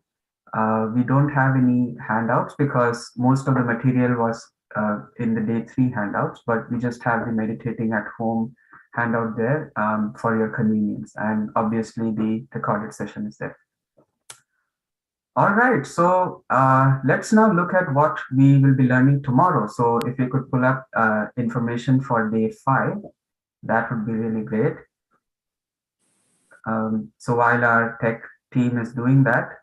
we don't have any handouts because most of the material was in the day 3 handouts, but we just have the meditating at home handout there for your convenience. And obviously the recorded session is there. All right, so let's now look at what we will be learning tomorrow. So if you could pull up information for day 5, that would be really great. So while our tech team is doing that,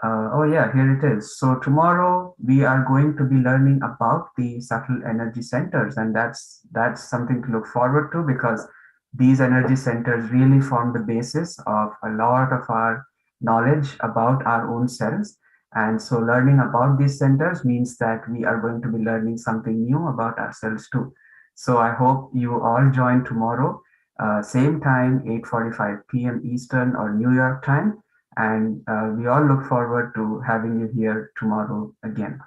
oh yeah, here it is. So tomorrow we are going to be learning about the subtle energy centers, and that's something to look forward to because these energy centers really form the basis of a lot of our knowledge about our own selves. And so learning about these centers means that we are going to be learning something new about ourselves too. So I hope you all join tomorrow, same time, 8:45 p.m. Eastern or New York time. And we all look forward to having you here tomorrow again.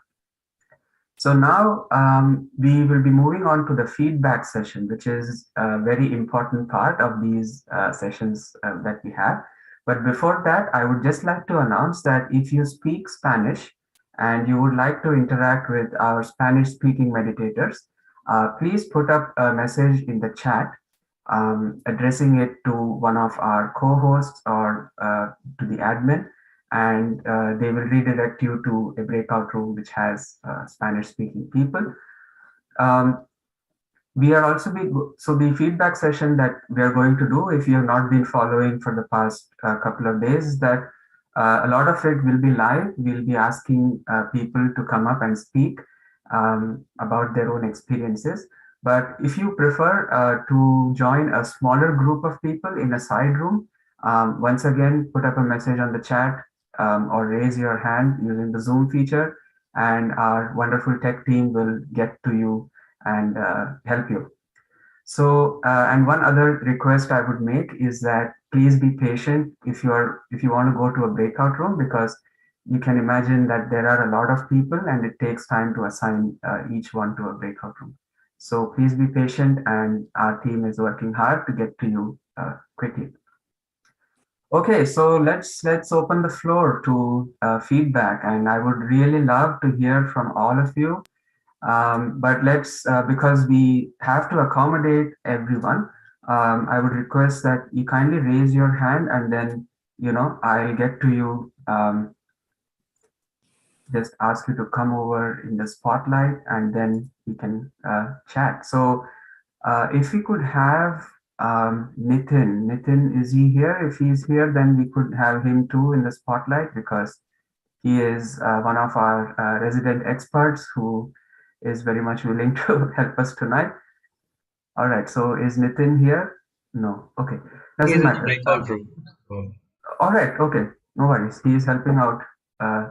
So now we will be moving on to the feedback session, which is a very important part of these sessions that we have. But before that, I would just like to announce that if you speak Spanish and you would like to interact with our Spanish speaking meditators, please put up a message in the chat addressing it to one of our co-hosts or to the admin, and they will redirect you to a breakout room which has Spanish speaking people. We are also so the feedback session that we are going to do, if you have not been following for the past couple of days, is that a lot of it will be live. We'll be asking people to come up and speak about their own experiences. But if you prefer to join a smaller group of people in a side room, once again, put up a message on the chat or raise your hand using the Zoom feature, and our wonderful tech team will get to you and help you. So, and one other request I would make is that please be patient if you want to go to a breakout room, because you can imagine that there are a lot of people and it takes time to assign each one to a breakout room. So please be patient, and our team is working hard to get to you quickly. Okay, so let's open the floor to feedback, and I would really love to hear from all of you. But let's, because we have to accommodate everyone, I would request that you kindly raise your hand, and then, I'll get to you, just ask you to come over in the spotlight, and then we can chat. So if we could have Nitin, is he here? If he's here, then we could have him too in the spotlight, because he is one of our resident experts who is very much willing to help us tonight. All right, so is Nitin here? No, okay, doesn't matter. Breakout room. All right, okay, no worries. He is helping out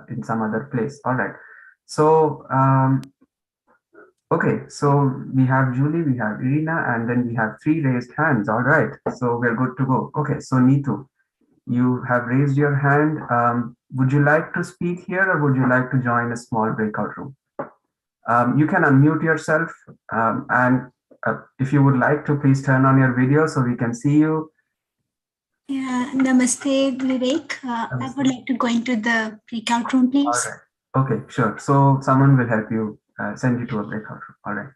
in some other place. All right, so okay, so we have Julie, we have Irina, and then we have 3 raised hands. All right, so we're good to go. Okay, so Neetu, you have raised your hand. Would you like to speak here, or would you like to join a small breakout room? You can unmute yourself, and if you would like to, please turn on your video so we can see you. Yeah, namaste, Vivek. I would like to go into the breakout room, please. All right. Okay, sure. So someone will help you, send you to a breakout room. All right.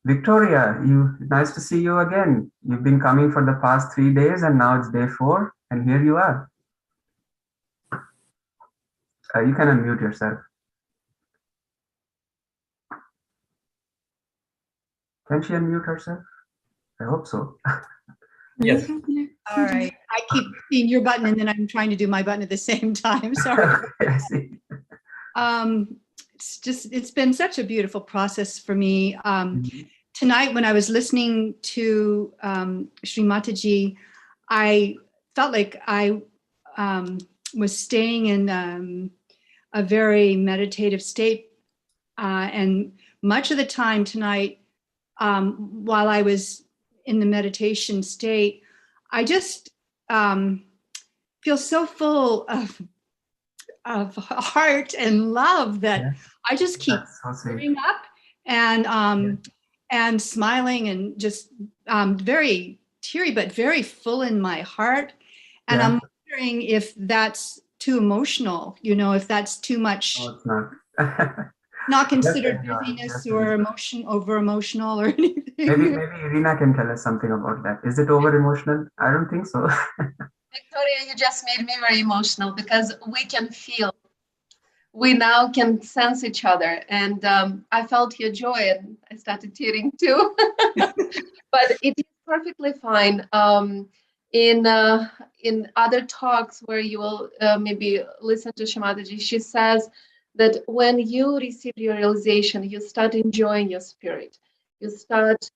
Victoria, nice to see you again. You've been coming for the past 3 days, and now it's day 4, and here you are. You can unmute yourself. Can she unmute herself? I hope so. Yes. All right. I keep seeing your button and then I'm trying to do my button at the same time. Sorry. I see. It's been such a beautiful process for me. Tonight, when I was listening to Shri Mataji, I felt like I was staying in a very meditative state. And much of the time tonight, while I was in the meditation state, I just feel so full of heart and love that I just keep sitting up and smiling and just very teary, but very full in my heart. And I'm wondering if that's too emotional, if that's too much. No, it's not. Not considered busyness or over emotional or anything. Maybe Irina can tell us something about that. Is it over emotional? I don't think so. Victoria, you just made me very emotional, because we can feel. We now can sense each other, and I felt your joy, and I started tearing too. But it is perfectly fine. In other talks where you will maybe listen to Shri Mataji, she says that when you receive your realization, you start enjoying your spirit. You start,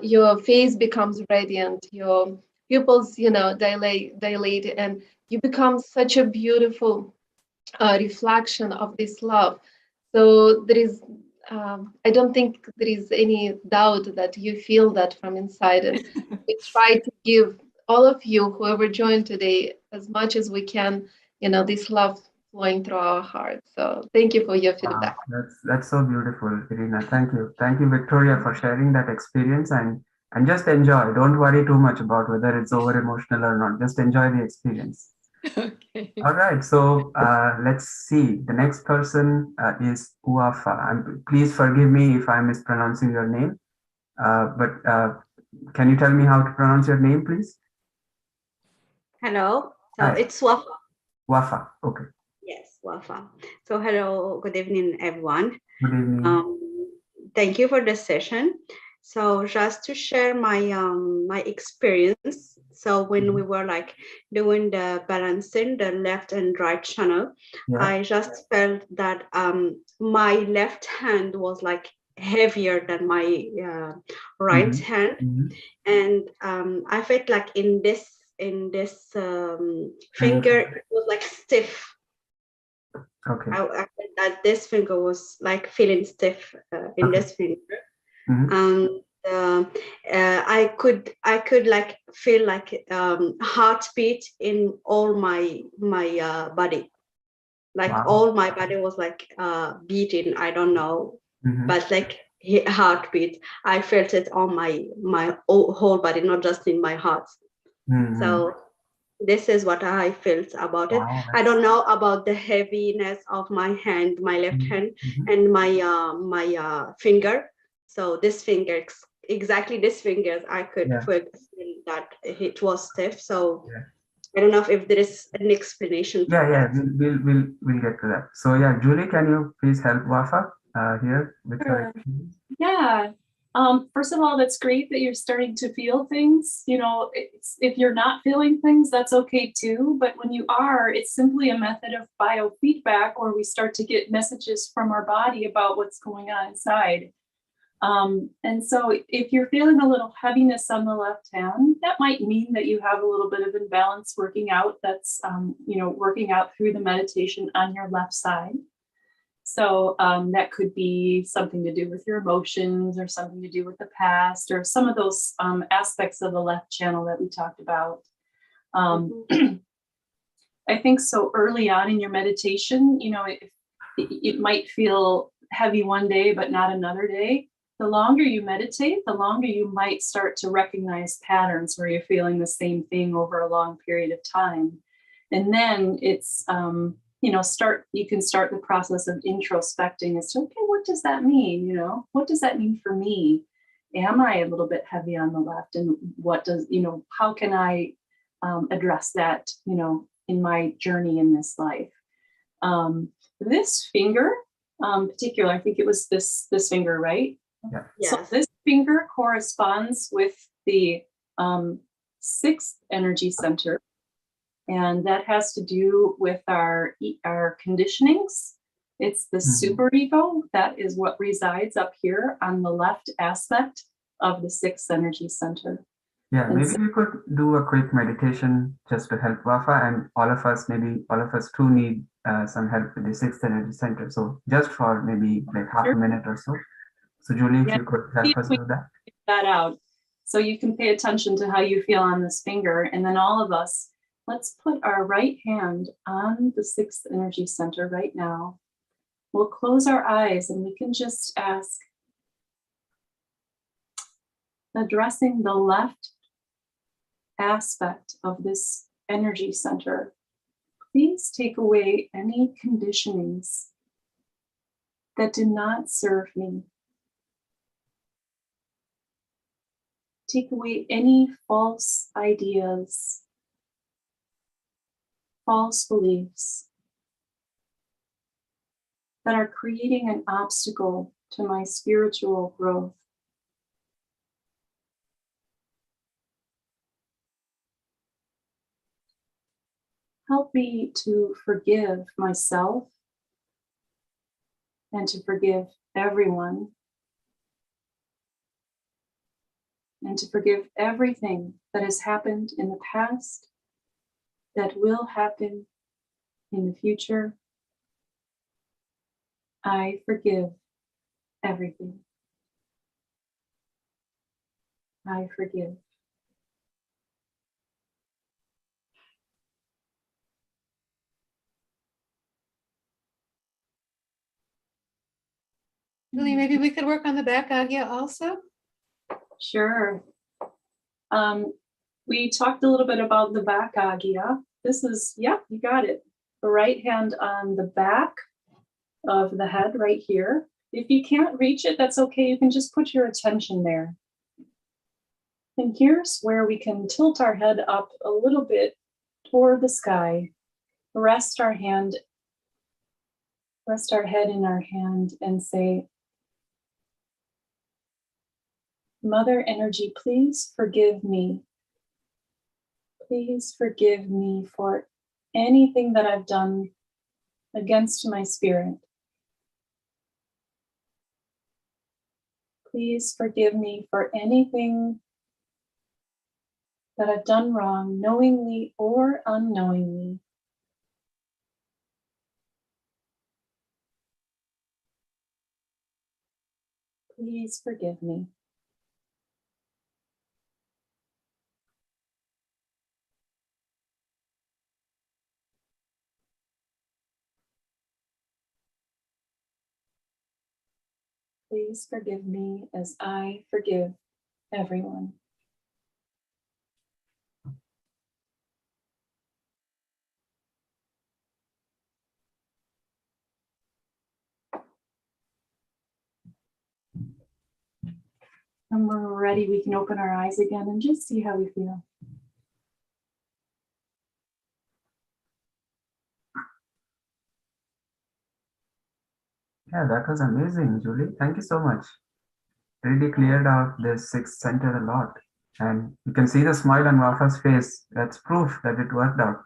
your face becomes radiant, your pupils, dilate, and you become such a beautiful reflection of this love. So there is, I don't think there is any doubt that you feel that from inside. And we try to give all of you, whoever joined today, as much as we can, this love flowing through our hearts. So thank you for your Wow, feedback. that's so beautiful, Irina. Thank you, Victoria, for sharing that experience, and just enjoy. Don't worry too much about whether it's over emotional or not. Just enjoy the experience. Okay. All right, so let's see. The next person is Uafa. Please forgive me if I'm mispronouncing your name, but can you tell me how to pronounce your name, please? Hello. So Hi. it's Wafa. Wafa. Okay. Yes, Wafa. So hello, good evening, everyone. Good evening. Thank you for this session. So just to share my my experience. So when we were like doing the balancing the left and right channel, I just felt that my left hand was like heavier than my right hand, and I felt like in this finger it was like stiff. Okay. I felt that this finger was like feeling stiff in this finger. And I could like feel like heartbeat in all my body, like all my body was like beating. I don't know, but like heartbeat. I felt it on my whole body, not just in my heart. So this is what I felt about it. I don't know about the heaviness of my hand, my left hand, and my finger. So this finger, exactly this finger, I could feel that it was stiff. So I don't know if there is an explanation. We'll get to that. So yeah, Julie, can you please help Wafa here with her experience? Yeah. First of all, that's great that you're starting to feel things. You know, if you're not feeling things, that's okay too. But when you are, it's simply a method of biofeedback where we start to get messages from our body about what's going on inside. And so if you're feeling a little heaviness on the left hand, that might mean that you have a little bit of imbalance working out. That's, working out through the meditation on your left side. So that could be something to do with your emotions or something to do with the past or some of those aspects of the left channel that we talked about. I think so early on in your meditation, it might feel heavy one day, but not another day. The longer you meditate, the longer you might start to recognize patterns where you're feeling the same thing over a long period of time. And then it's, you can start the process of introspecting as to, okay, what does that mean? What does that mean for me? Am I a little bit heavy on the left? And what does, how can I address that, in my journey in this life? This finger, particular, I think it was this finger, right? Yeah. So this finger corresponds with the sixth energy center. And that has to do with our conditionings. It's the superego. That is what resides up here on the left aspect of the sixth energy center. Yeah, maybe we could do a quick meditation just to help Wafa, and all of us too need some help with the sixth energy center. So just for maybe like half a minute or so. So Julie, if you could help us do that. That out. So you can pay attention to how you feel on this finger, and then all of us, let's put our right hand on the sixth energy center right now. We'll close our eyes and we can just ask, addressing the left aspect of this energy center, please take away any conditionings that do not serve me. Take away any false ideas, false beliefs that are creating an obstacle to my spiritual growth. Help me to forgive myself and to forgive everyone and to forgive everything that has happened in the past, that will happen in the future, I forgive everything. I forgive. Julie, maybe we could work on the back agya also. Sure. We talked a little bit about the back agya. This is, yeah, you got it. The right hand on the back of the head right here. If you can't reach it, that's okay. You can just put your attention there. And here's where we can tilt our head up a little bit toward the sky. Rest our head in our hand and say, Mother Energy, please forgive me. Please forgive me for anything that I've done against my spirit. Please forgive me for anything that I've done wrong, knowingly or unknowingly. Please forgive me. Please forgive me as I forgive everyone. When we're ready, we can open our eyes again and just see how we feel. Yeah, that was amazing, Julie. Thank you so much. Really cleared out this sixth center a lot. And you can see the smile on Wafa's face. That's proof that it worked out.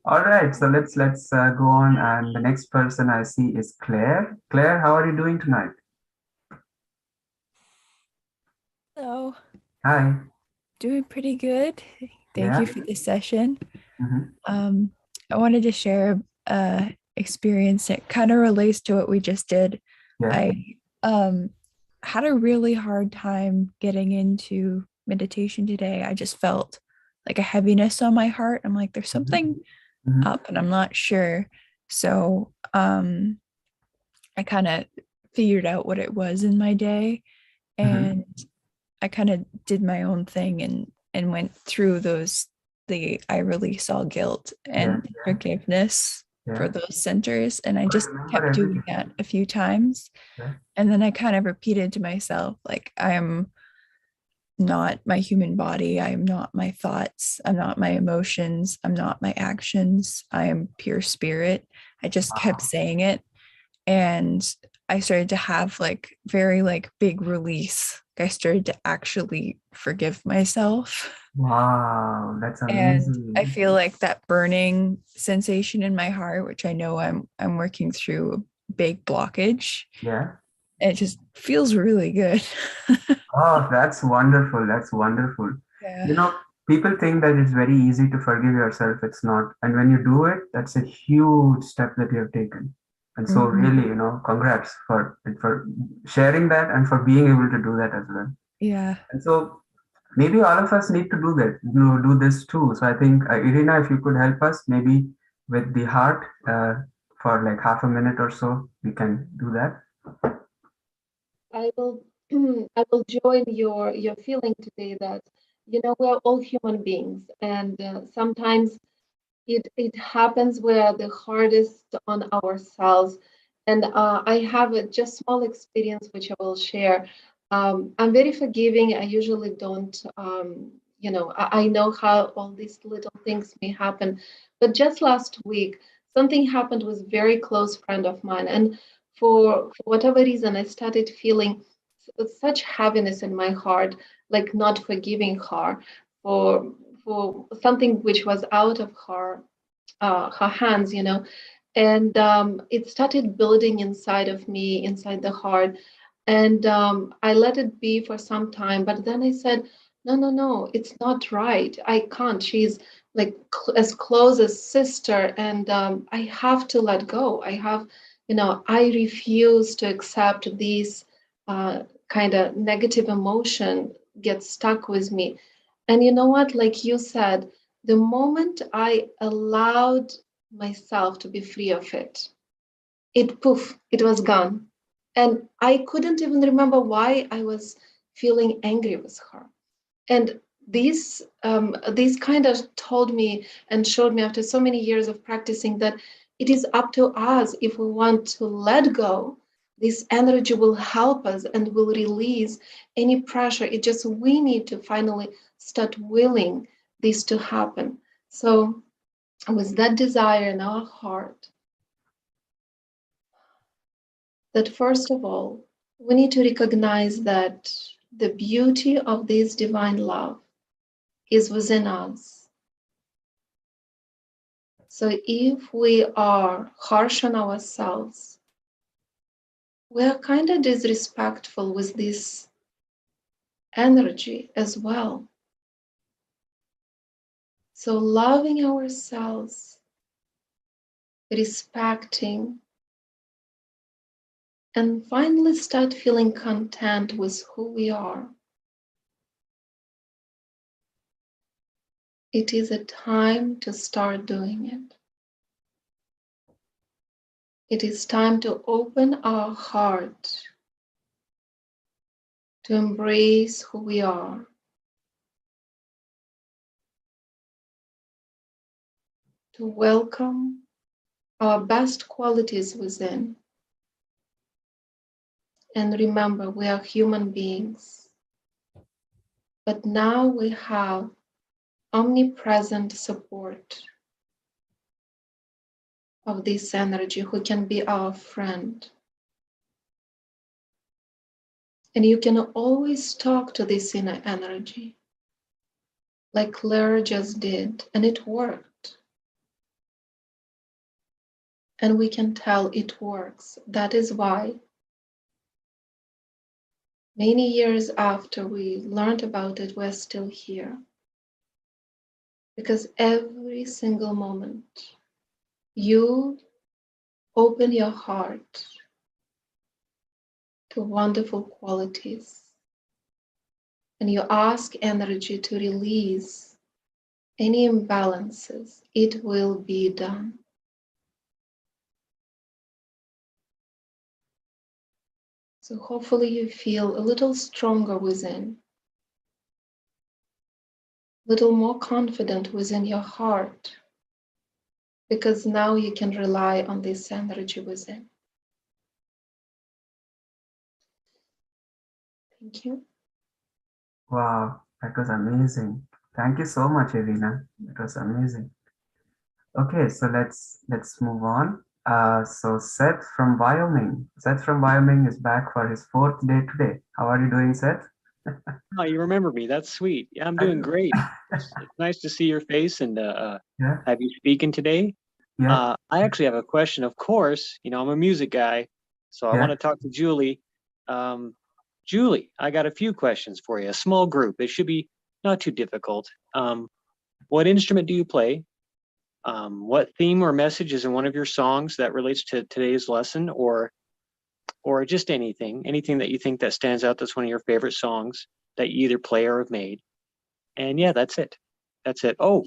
All right, so let's go on. And the next person I see is Claire. Claire, how are you doing tonight? Hello. Hi. Doing pretty good. Thank you for this session. Mm-hmm. I wanted to share experience that kind of relates to what we just did. Yeah. I had a really hard time getting into meditation today. I just felt like a heaviness on my heart. I'm like, there's something up and I'm not sure. So I kind of figured out what it was in my day, and I kind of did my own thing and went through I release all guilt and forgiveness for those centers. And I just kept doing that a few times. And then I kind of repeated to myself, like, I am not my human body. I am not my thoughts. I'm not my emotions. I'm not my actions. I am pure spirit. I just kept saying it. And I started to have very big release. I started to actually forgive myself. Wow, that's amazing. And I feel like that burning sensation in my heart, which I know I'm working through a big blockage. Yeah. It just feels really good. Oh, that's wonderful. That's wonderful. Yeah. You know, people think that it's very easy to forgive yourself. It's not. And when you do it, that's a huge step that you have taken. And so really, congrats for sharing that and for being able to do that as well. Yeah. And so maybe all of us need to do that, do this too. So I think, Irina, if you could help us maybe with the heart for half a minute or so, we can do that. I will join your feeling today that we're all human beings, and sometimes it happens we're the hardest on ourselves. And I have a just small experience which I will share. I'm very forgiving. I usually don't, I know how all these little things may happen. But just last week, something happened with a very close friend of mine. And for whatever reason, I started feeling such heaviness in my heart, like not forgiving her for something which was out of her hands, and it started building inside of me, inside the heart. And I let it be for some time, but then I said, no, it's not right. I can't. She's like as close as sister, and I have to let go. I refuse to accept these kind of negative emotion get stuck with me. And you know what, like you said, the moment I allowed myself to be free of it, it was gone. And I couldn't even remember why I was feeling angry with her. And these kind of told me and showed me after so many years of practicing that it is up to us. If we want to let go, this energy will help us and will release any pressure. It just, we need to finally start willing this to happen. So with that desire in our heart, that first of all, we need to recognize that the beauty of this divine love is within us. So if we are harsh on ourselves, we are kind of disrespectful with this energy as well. So loving ourselves, respecting, and finally start feeling content with who we are. It is a time to start doing it. It is time to open our heart to embrace who we are. To welcome our best qualities within. And remember, we are human beings. But now we have omnipresent support of this energy who can be our friend. And you can always talk to this inner energy, like Claire just did, and it worked. And we can tell it works. That is why many years after we learned about it, we're still here. Because every single moment you open your heart to wonderful qualities and you ask energy to release any imbalances, it will be done. So hopefully you feel a little stronger within, a little more confident within your heart, because now you can rely on this energy within. Thank you. Wow, that was amazing. Thank you so much, Irina. That was amazing. Okay, so let's move on. So Seth from Wyoming. Seth from Wyoming is back for his 4th day today. How are you doing, Seth? Oh, you remember me. That's sweet. Yeah, I'm doing great. It's nice to see your face and Yeah. have you speaking today. Yeah. I actually have a question. Of course, I'm a music guy, so I Yeah. want to talk to Julie. Julie, I got a few questions for you. A small group. It should be not too difficult. What instrument do you play? What theme or message is in one of your songs that relates to today's lesson, or just anything that you think that stands out that's one of your favorite songs that you either play or have made? And yeah, that's it. Oh,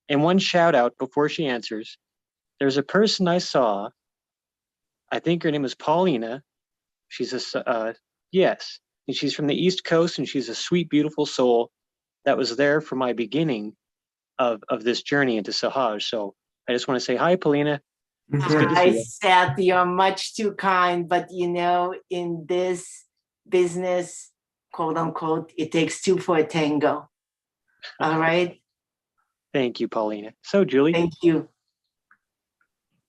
and one shout out before she answers. There's a person I saw, I think her name is Paulina. She's yes, and she's from the East Coast, and she's a sweet, beautiful soul that was there for my beginning of this journey into Sahaj. So I just want to say hi, Paulina. It's good to see you. Seth, you're much too kind, but in this business, quote unquote, it takes two for a tango. All right. Thank you, Paulina. So, Julie. Thank you.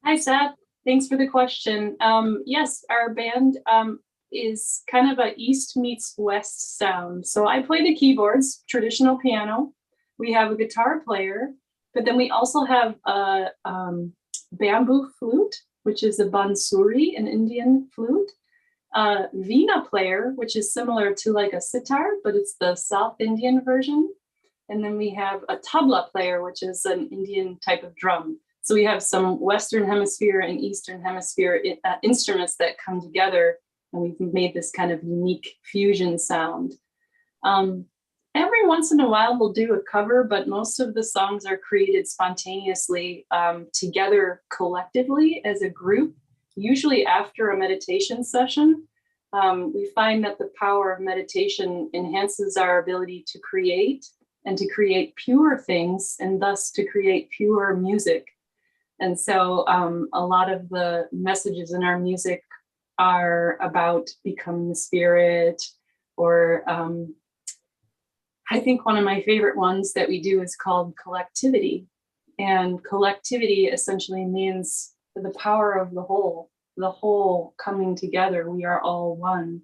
Hi, Seth. Thanks for the question. Yes, our band is kind of a East meets West sound. So I play the keyboards, traditional piano. We have a guitar player, but then we also have a bamboo flute, which is a bansuri, an Indian flute. Veena player, which is similar to like a sitar, but it's the South Indian version. And then we have a tabla player, which is an Indian type of drum. So we have some Western Hemisphere and Eastern Hemisphere instruments that come together, and we've made this kind of unique fusion sound. Every once in a while we'll do a cover, but most of the songs are created spontaneously together collectively as a group, usually after a meditation session. We find that the power of meditation enhances our ability to create and to create pure things, and thus to create pure music. And so a lot of the messages in our music are about becoming the spirit, or I think one of my favorite ones that we do is called collectivity. And collectivity essentially means the power of the whole coming together. We are all one.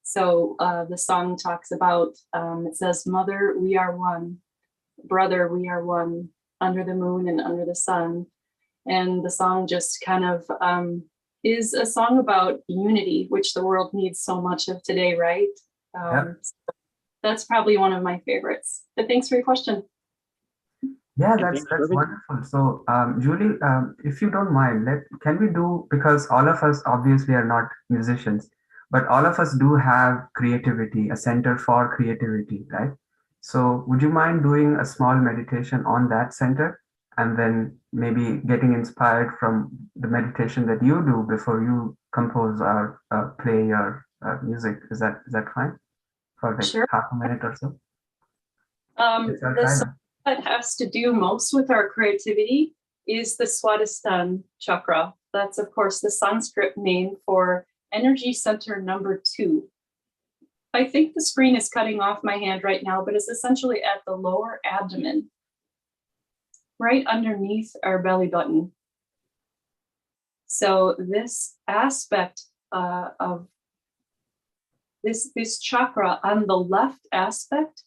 So the song talks about, it says, Mother, we are one. Brother, we are one, under the moon and under the sun. And the song just kind of is a song about unity, which the world needs so much of today, right? So that's probably one of my favorites. But thanks for your question. Yeah, that's wonderful. So, Julie, if you don't mind, can we do, because all of us obviously are not musicians, but all of us do have creativity, a center for creativity, right? So would you mind doing a small meditation on that center, and then maybe getting inspired from the meditation that you do before you compose or play your music? Is that fine? For like Sure. half a minute or so? The song that has to do most with our creativity is the Swadhisthana chakra. That's, of course, the Sanskrit name for energy center number 2. I think the screen is cutting off my hand right now, but it's essentially at the lower abdomen, right underneath our belly button. So this aspect of this chakra on the left aspect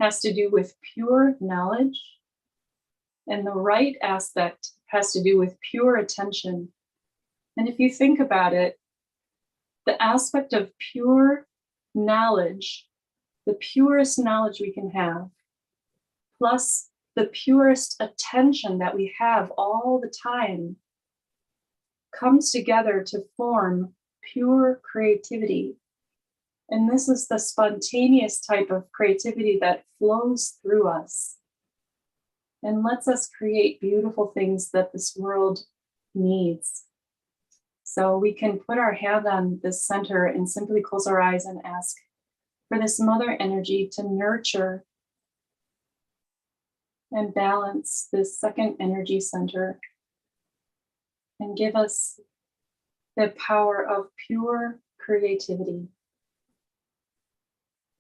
has to do with pure knowledge, and the right aspect has to do with pure attention. And if you think about it, the aspect of pure knowledge, the purest knowledge we can have, plus the purest attention that we have all the time, comes together to form pure creativity. And this is the spontaneous type of creativity that flows through us and lets us create beautiful things that this world needs. So we can put our hand on this center and simply close our eyes and ask for this mother energy to nurture and balance this second energy center and give us the power of pure creativity.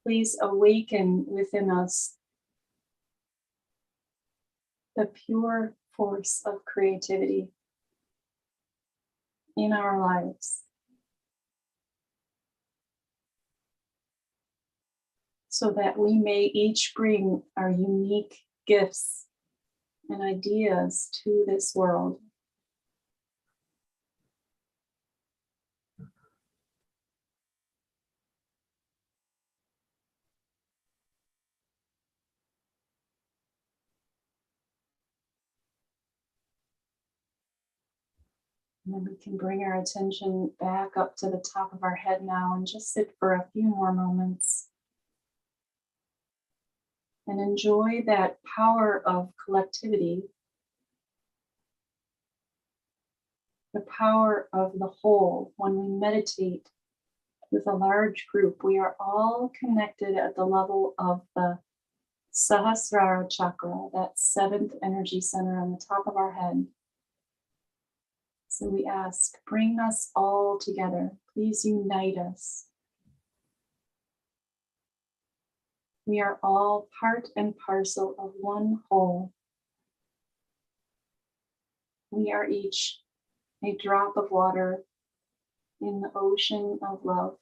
Please awaken within us the pure force of creativity in our lives, so that we may each bring our unique gifts and ideas to this world. And then we can bring our attention back up to the top of our head now and just sit for a few more moments and enjoy that power of collectivity, the power of the whole. When we meditate with a large group, we are all connected at the level of the Sahasrara chakra, that 7th energy center on the top of our head. So we ask, bring us all together. Please unite us. We are all part and parcel of one whole. We are each a drop of water in the ocean of love.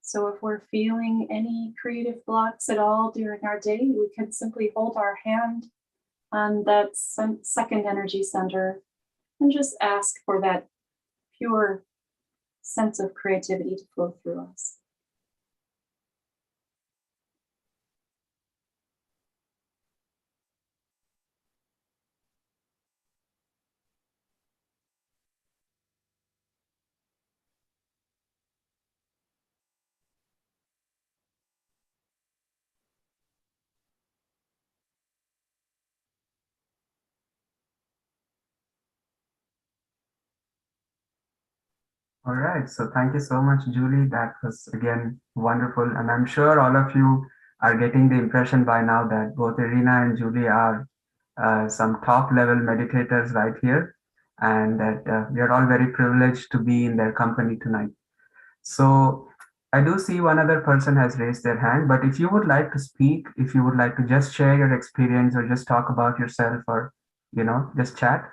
So if we're feeling any creative blocks at all during our day, we can simply hold our hand on that second energy center and just ask for that pure sense of creativity to flow through us. All right, so thank you so much, Julie. That was again wonderful. And I'm sure all of you are getting the impression by now that both Irina and Julie are some top level meditators right here, and that we are all very privileged to be in their company tonight. So I do see one other person has raised their hand, but if you would like to speak, if you would like to just share your experience or just talk about yourself or, just chat,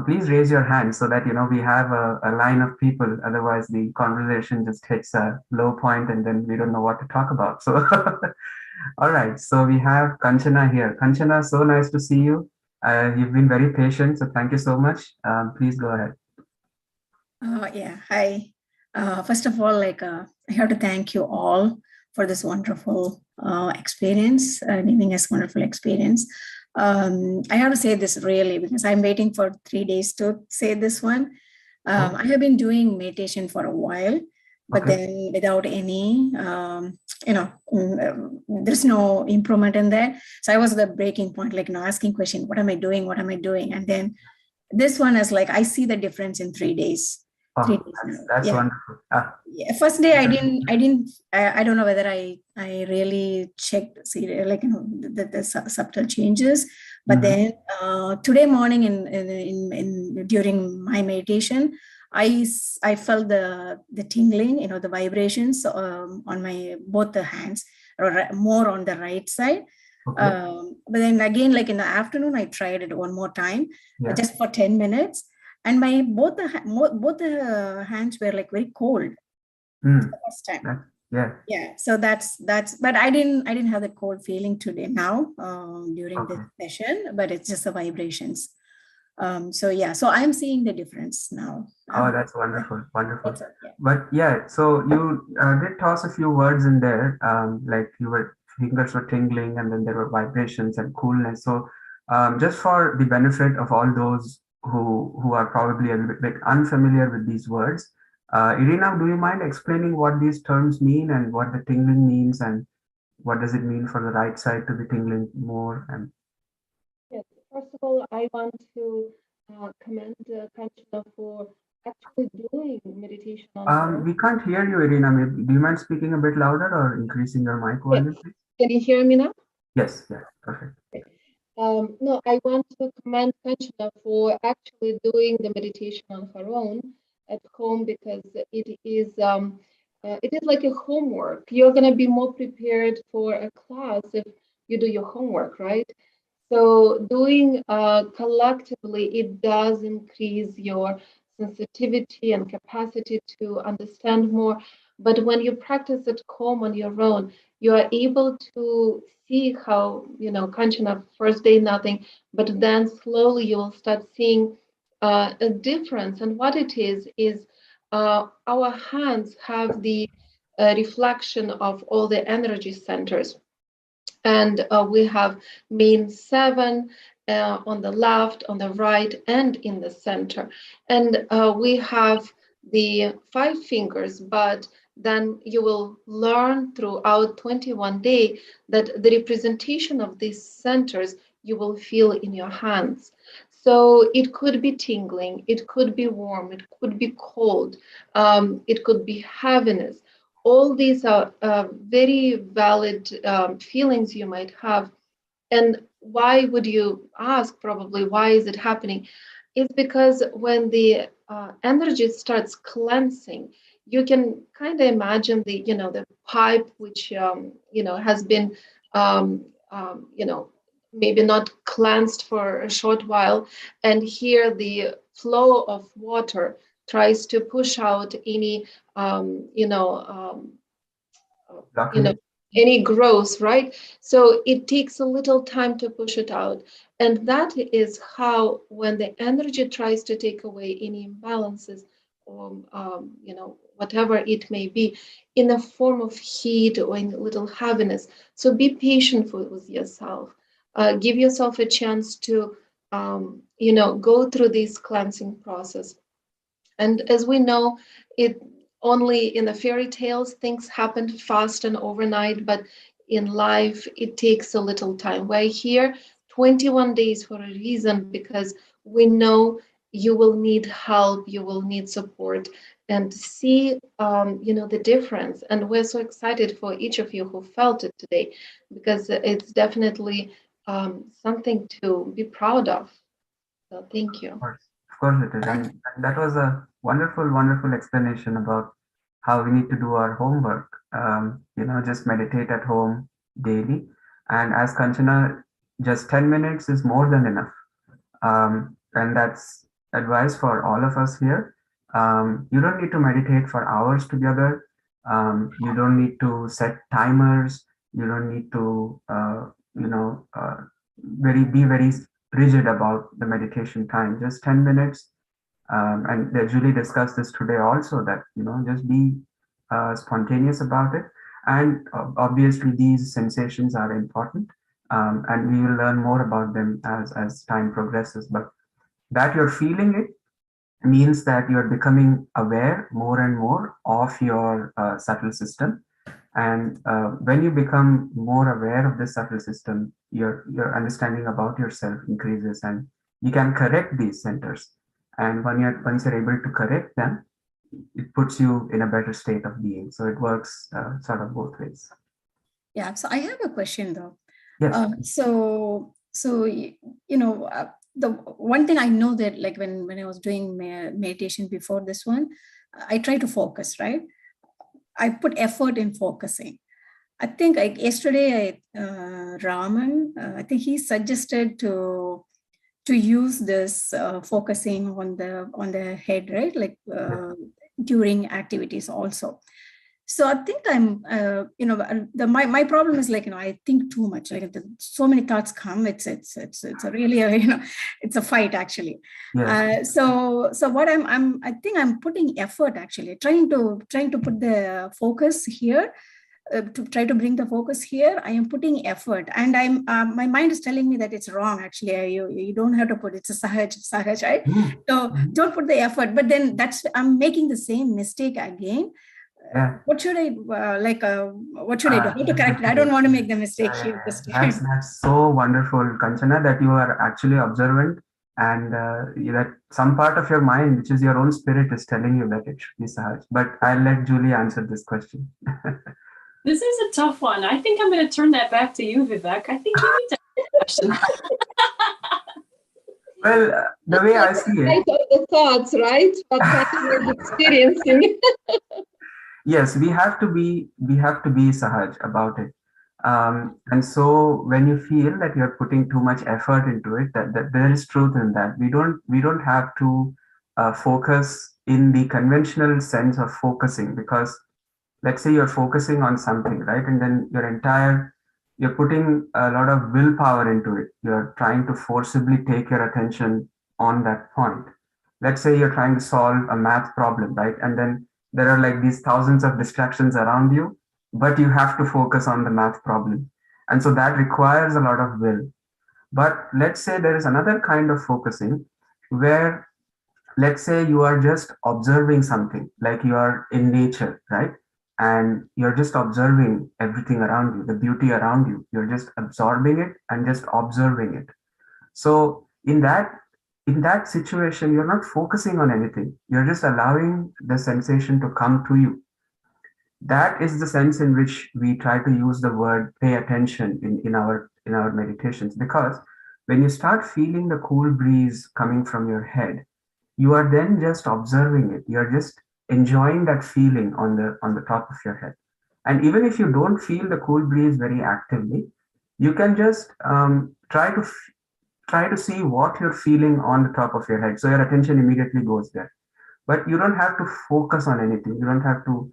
please raise your hand so that, we have a line of people. Otherwise, the conversation just hits a low point and then we don't know what to talk about. So, all right. So we have Kanchana here. Kanchana, so nice to see you. You've been very patient. So thank you so much. Please go ahead. Yeah, hi. First of all, I have to thank you all for this wonderful experience, giving us wonderful experience. I have to say this really because I'm waiting for 3 days to say this one. I have been doing meditation for a while, but then without any, there's no improvement in there. So I was at the breaking point, asking question, what am I doing? What am I doing? And then this one is I see the difference in 3 days. Oh, that's wonderful. Yeah, first day I don't know whether I really checked the subtle changes, but then today morning in during my meditation I felt the tingling, the vibrations on my both the hands, or more on the right side. But then again, in the afternoon I tried it one more time, just for 10 minutes. And my both the hands were very cold the first time. Yeah. So that's. But I didn't have the cold feeling today now during this session. But it's just the vibrations. So yeah. So I'm seeing the difference now. Oh, that's wonderful, wonderful. But yeah, so you did toss a few words in there, fingers were tingling, and then there were vibrations and coolness. So just for the benefit of all those who are probably a little bit unfamiliar with these words. Irina, do you mind explaining what these terms mean and what the tingling means and what does it mean for the right side to be tingling more? And yes, first of all, I want to commend Kanchana for actually doing meditation on we can't hear you, Irina. Do you mind speaking a bit louder or increasing your mic volume, please? Can you hear me now? Yes, perfect. No, I want to commend Kanchana for actually doing the meditation on her own at home, because it is like a homework. You're going to be more prepared for a class if you do your homework, right? So doing collectively, it does increase your sensitivity and capacity to understand more. But when you practice at home on your own, you are able to see how, Kanchana, first day nothing, but then slowly you will start seeing a difference. And what it is our hands have the reflection of all the energy centers. And we have main 7 on the left, on the right, and in the center. And we have the 5 fingers, but then you will learn throughout 21 days that the representation of these centers you will feel in your hands. So it could be tingling, it could be warm, it could be cold, it could be heaviness. All these are very valid feelings you might have. And why would you ask, probably, why is it happening? It's because when the energy starts cleansing, you can kind of imagine the pipe which has been maybe not cleansed for a short while, and here the flow of water tries to push out any any growth, right? So it takes a little time to push it out. And that is how, when the energy tries to take away any imbalances, or whatever it may be, in the form of heat or in little heaviness. So be patient with yourself. Give yourself a chance to go through this cleansing process. And as we know, it only in the fairy tales things happen fast and overnight, but in life it takes a little time. We're here 21 days for a reason, because we know you will need help, you will need support, and see the difference. And we're so excited for each of you who felt it today, because it's definitely something to be proud of. So thank you. Of course it is. And that was a wonderful, wonderful explanation about how we need to do our homework. Just meditate at home daily. And as Kanchana, just 10 minutes is more than enough. And that's advice for all of us here. You don't need to meditate for hours together. You don't need to set timers. You don't need to, be very rigid about the meditation time. Just 10 minutes. And Julie discussed this today also, that, just be spontaneous about it. And obviously these sensations are important. And we will learn more about them as time progresses. But that you're feeling it means that you're becoming aware more and more of your subtle system. And when you become more aware of the subtle system, your understanding about yourself increases, and you can correct these centers. And once you're able to correct them, it puts you in a better state of being. So it works sort of both ways. Yeah. So I have a question though. Yes. The one thing I know that, like when I was doing meditation before this one, I try to focus, right? I put effort in focusing. I think yesterday, Raman, I think he suggested to use this focusing on the head, right? Like during activities also. So I think I'm, my problem is like, I think too much. Like so many thoughts come. It's a really, it's a fight actually. Yeah. So what I think I'm putting effort actually, trying to put the focus here, to try to bring the focus here. I am putting effort, and my mind is telling me that it's wrong. Actually, you don't have to put it's a sahaj, right? So don't put the effort. But then I'm making the same mistake again. Yeah. What should I what should I do? How to correct it? I don't want to make the mistake here. That's so wonderful, Kanchana, that you are actually observant, and that some part of your mind, which is your own spirit, is telling you that it should be sahaj. But I'll let Julie answer this question. This is a tough one. I think I'm going to turn that back to you, Vivek. I think you need to answer the question. Well, the way I see it, the thoughts, right? But we're experiencing. Yes, we have to be sahaj about it. And so when you feel that you're putting too much effort into it, that there is truth in that. We don't have to focus in the conventional sense of focusing, because let's say you're focusing on something, right? And then you're putting a lot of willpower into it. You're trying to forcibly take your attention on that point. Let's say you're trying to solve a math problem, right? And then there are like these thousands of distractions around you, but you have to focus on the math problem. And so that requires a lot of will. But let's say there is another kind of focusing where, let's say you are just observing something, like you are in nature, right? And you're just observing everything around you, the beauty around you. You're just absorbing it and just observing it. So in that situation, you're not focusing on anything. You're just allowing the sensation to come to you. That is the sense in which we try to use the word pay attention in our meditations, because when you start feeling the cool breeze coming from your head, you are then just observing it. You're just enjoying that feeling on the top of your head. And even if you don't feel the cool breeze very actively, you can just try to see what you're feeling on the top of your head. So your attention immediately goes there. But you don't have to focus on anything. You don't have to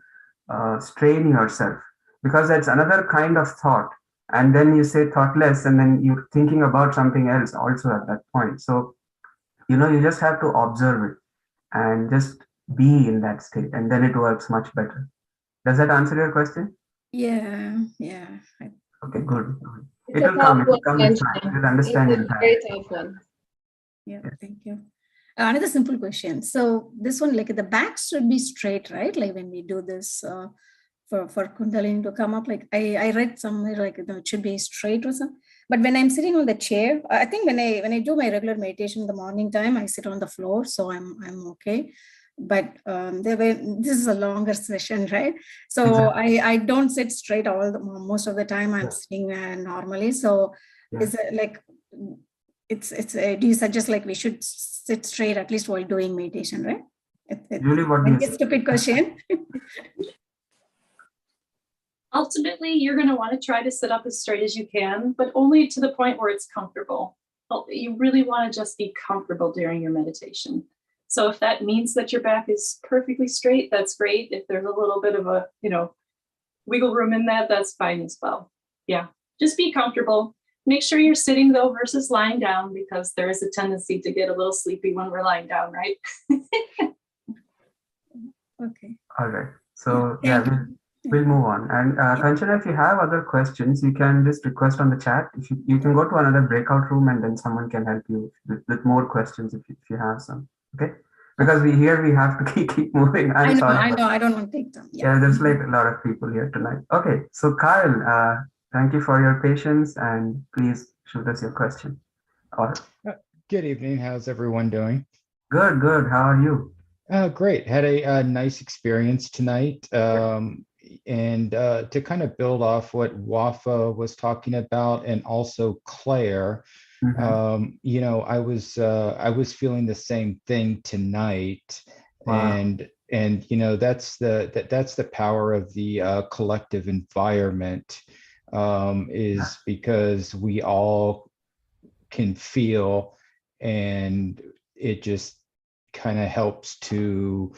strain yourself. because that's another kind of thought. And then you say thoughtless, and then you're thinking about something else also at that point. So, you just have to observe it and just be in that state, and then it works much better. Does that answer your question? Yeah. Okay, good. It's It a will come. tough It will one, come in time. You'll understand It's in a time. very tough one. Yeah, thank you. Another simple question. So this one, like the back should be straight, right? Like when we do this for Kundalini to come up, like I read somewhere like it should be straight or something. But when I'm sitting on the chair, I think when I do my regular meditation in the morning time, I sit on the floor, so I'm okay. But this is a longer session, right? So I don't sit straight most of the time. I'm sitting normally. So is it like do you suggest like we should sit straight at least while doing meditation, right? Really, what do you It's a stupid question. Ultimately, you're going to want to try to sit up as straight as you can, but only to the point where it's comfortable. You really want to just be comfortable during your meditation. So if that means that your back is perfectly straight, that's great. If there's a little bit of a, wiggle room in that, that's fine as well. Yeah, just be comfortable. Make sure you're sitting though versus lying down, because there is a tendency to get a little sleepy when we're lying down, right? Okay. All right. So we'll move on. And Kanchana, if you have other questions, you can just request on the chat. If you can go to another breakout room, and then someone can help you with more questions if you have some. Okay. Because we have to keep moving. I know. I don't want to take them. Yeah, there's like a lot of people here tonight. Okay. So Kyle, thank you for your patience, and please shoot us your question. Good evening. How's everyone doing? Good. How are you? Great. Had a nice experience tonight. And to kind of build off what Wafa was talking about, and also Claire, I was feeling the same thing tonight. Wow. And that's the power of the collective environment, is because we all can feel, and it just kind of helps to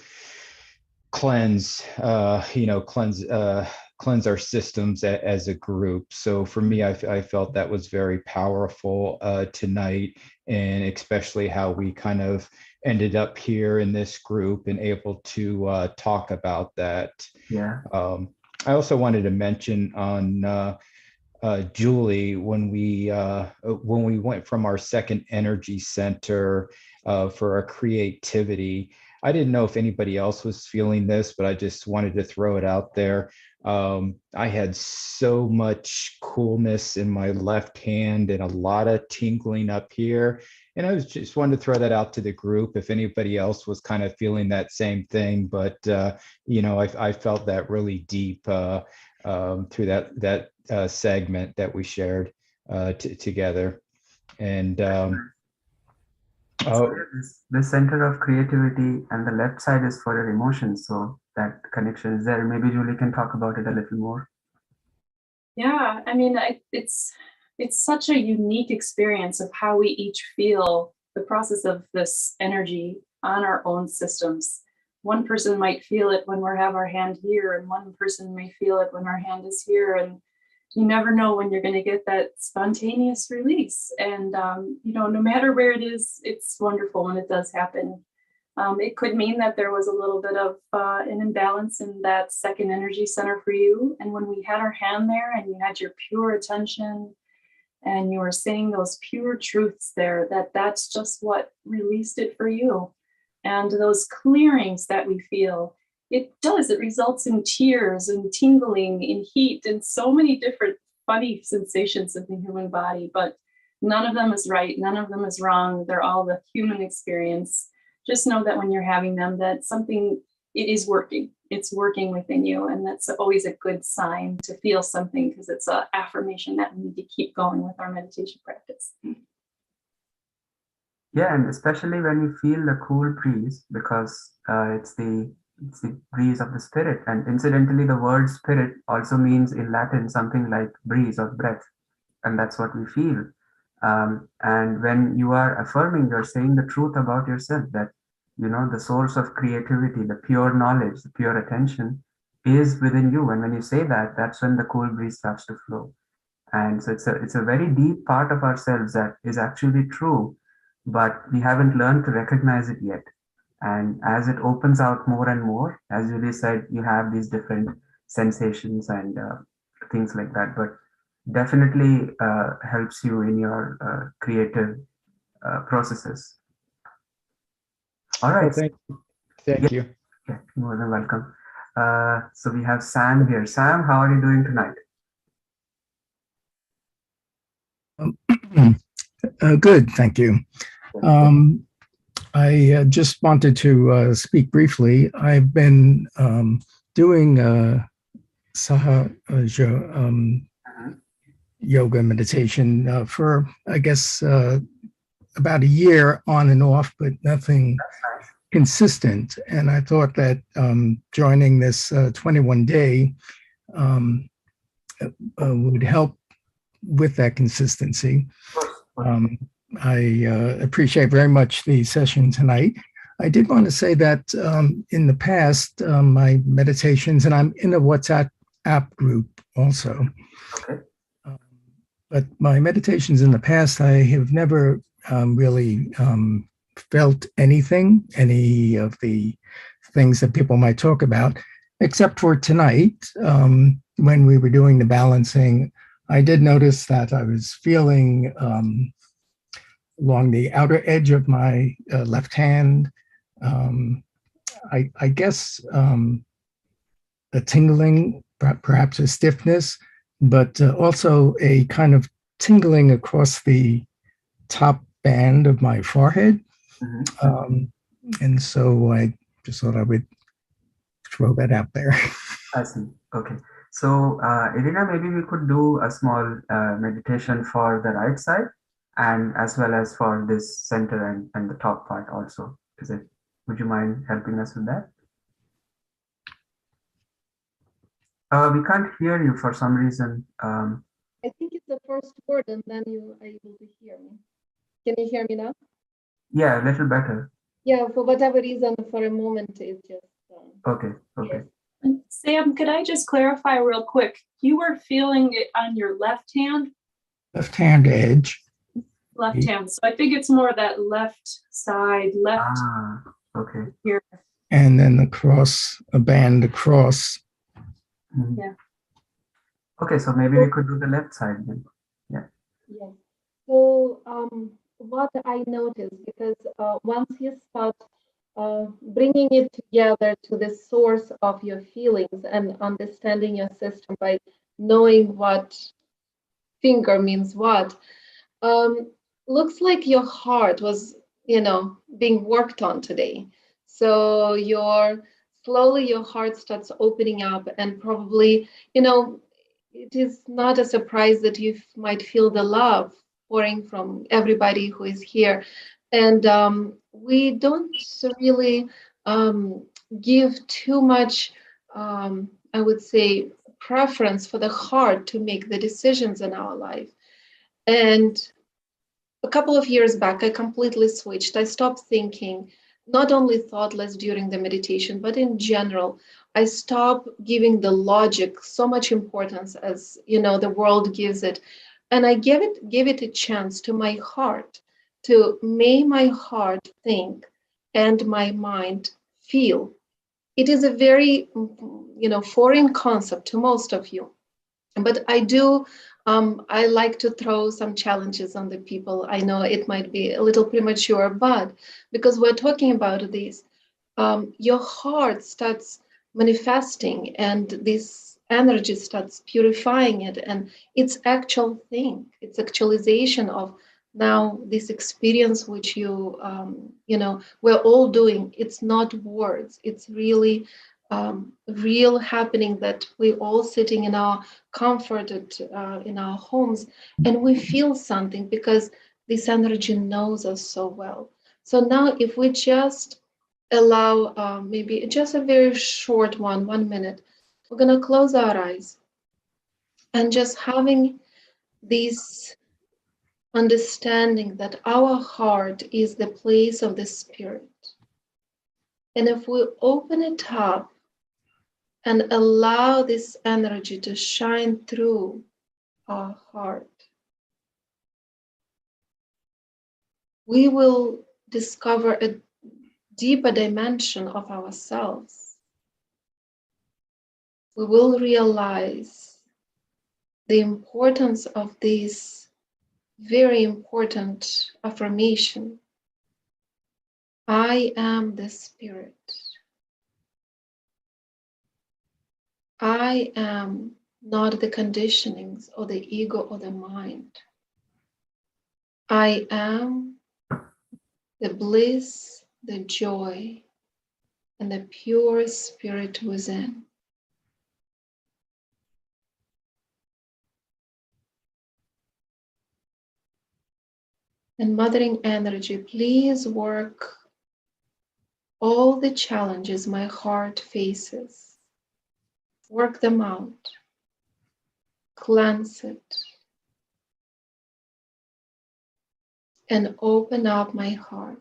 cleanse our systems as a group. So for me, I felt that was very powerful tonight, and especially how we kind of ended up here in this group and able to talk about that. Yeah. I also wanted to mention on Julie, when we went from our second energy center for our creativity, I didn't know if anybody else was feeling this, but I just wanted to throw it out there. I had so much coolness in my left hand and a lot of tingling up here. And I just wanted to throw that out to the group if anybody else was kind of feeling that same thing. But, I felt that really deep through that segment that we shared together. And the center of creativity, and the left side is for your emotions. So that connection is there. Maybe Julie can talk about it a little more. Yeah, I mean, it's such a unique experience of how we each feel the process of this energy on our own systems. One person might feel it when we have our hand here, and one person may feel it when our hand is here. And you never know when you're going to get that spontaneous release. And, no matter where it is, it's wonderful when it does happen. It could mean that there was a little bit of an imbalance in that second energy center for you. And when we had our hand there and you had your pure attention and you were saying those pure truths there, that's just what released it for you. And those clearings that we feel, it results in tears and tingling, in heat, and so many different funny sensations of the human body. But none of them is right. None of them is wrong. They're all the human experience. Just know that when you're having them, that something, it is working. It's working within you. And that's always a good sign to feel something, because it's an affirmation that we need to keep going with our meditation practice. Yeah, and especially when you feel the cool breeze, because it's the breeze of the spirit. And incidentally, the word spirit also means in Latin something like breeze or breath. And that's what we feel. And when you are affirming, you're saying the truth about yourself, that, the source of creativity, the pure knowledge, the pure attention is within you. And when you say that, that's when the cool breeze starts to flow. And so it's a very deep part of ourselves that is actually true, but we haven't learned to recognize it yet. And as it opens out more and more, as Julie said, you have these different sensations and things like that, but definitely helps you in your creative processes. All right. Well, thank you. Yeah, more than welcome. So we have Sam here. Sam, how are you doing tonight? Good, thank you. I just wanted to speak briefly. I've been doing Sahaja Yoga meditation for, I guess, about a year on and off, but nothing consistent. And I thought that joining this 21-day would help with that consistency. I appreciate very much the session tonight. I did want to say that in the past, my meditations, and I'm in a WhatsApp app group also, but my meditations in the past, I have never really felt anything, any of the things that people might talk about, except for tonight, when we were doing the balancing. I did notice that I was feeling along the outer edge of my left hand, I guess a tingling, perhaps a stiffness, but also a kind of tingling across the top band of my forehead. And so I just thought I would throw that out there. I see. Okay. So, Irina, maybe we could do a small meditation for the right side, and as well as for this center and the top part also. Would you mind helping us with that? We can't hear you for some reason. I think it's the first word and then you are able to hear me. Can you hear me now? Yeah, a little better. Yeah, for whatever reason, for a moment, it just... Okay, okay. Sam, could I just clarify real quick? You were feeling it on your left hand? Left hand edge. Left hand. So I think it's more that left side, left. Okay. Here. And then a band across. Yeah. Okay, so maybe we could do the left side then. Yeah. Yeah. So what I noticed, because once you start bringing it together to the source of your feelings and understanding your system by knowing what finger means what, looks like your heart was, being worked on today. So slowly your heart starts opening up, and probably, it is not a surprise that you might feel the love pouring from everybody who is here. And we don't really give too much, I would say, preference for the heart to make the decisions in our life. And a couple of years back, I completely switched. I stopped thinking, not only thoughtless during the meditation, but in general. I stopped giving the logic so much importance as the world gives it. And I gave it a chance to my heart, to make my heart think and my mind feel. It is a very, foreign concept to most of you. But I like to throw some challenges on the people. I know it might be a little premature, but because we're talking about this, your heart starts manifesting and this energy starts purifying it, and it's actual thing. It's actualization of now this experience which we're all doing. It's not words. It's really real happening that we all sitting in our comforted in our homes, and we feel something because this energy knows us so well. So now if we just allow maybe just a very short 1 minute, we're going to close our eyes and just having this understanding that our heart is the place of the spirit. And if we open it up and allow this energy to shine through our heart, we will discover a deeper dimension of ourselves. We will realize the importance of this very important affirmation. I am the spirit. I am not the conditionings or the ego or the mind. I am the bliss, the joy, and the pure spirit within. And mothering energy, please work all the challenges my heart faces. Work them out. Cleanse it. And open up my heart.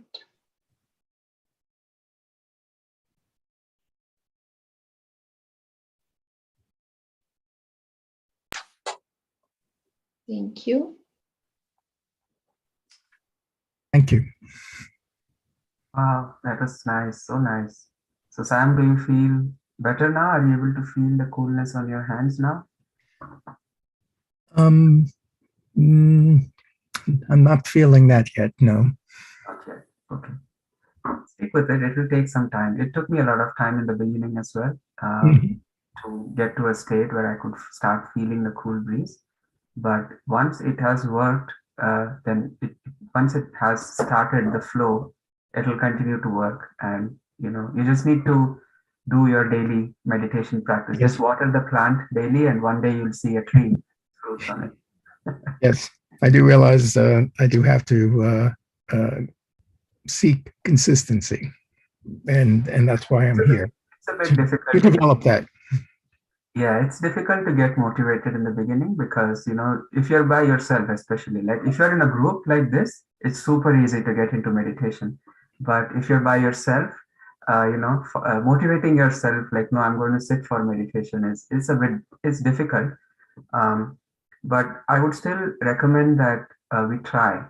Thank you. Thank you. Wow, that was nice, so nice. So Sam, do you feel better now? Are you able to feel the coolness on your hands now? I'm not feeling that yet, no. Okay, okay. Stick with it. It will take some time. It took me a lot of time in the beginning as well to get to a state where I could start feeling the cool breeze. But once it has worked, once it has started the flow, it will continue to work. And you just need to do your daily meditation practice. Yes. Just water the plant daily, and one day you'll see a tree fruits on it. Yes, I do realize I do have to seek consistency, and that's why I'm here. It's a bit difficult to develop that. Yeah, it's difficult to get motivated in the beginning because, if you're by yourself, especially like if you're in a group like this, it's super easy to get into meditation. But if you're by yourself, motivating yourself, like, no, I'm going to sit for meditation it's difficult. But I would still recommend that we try.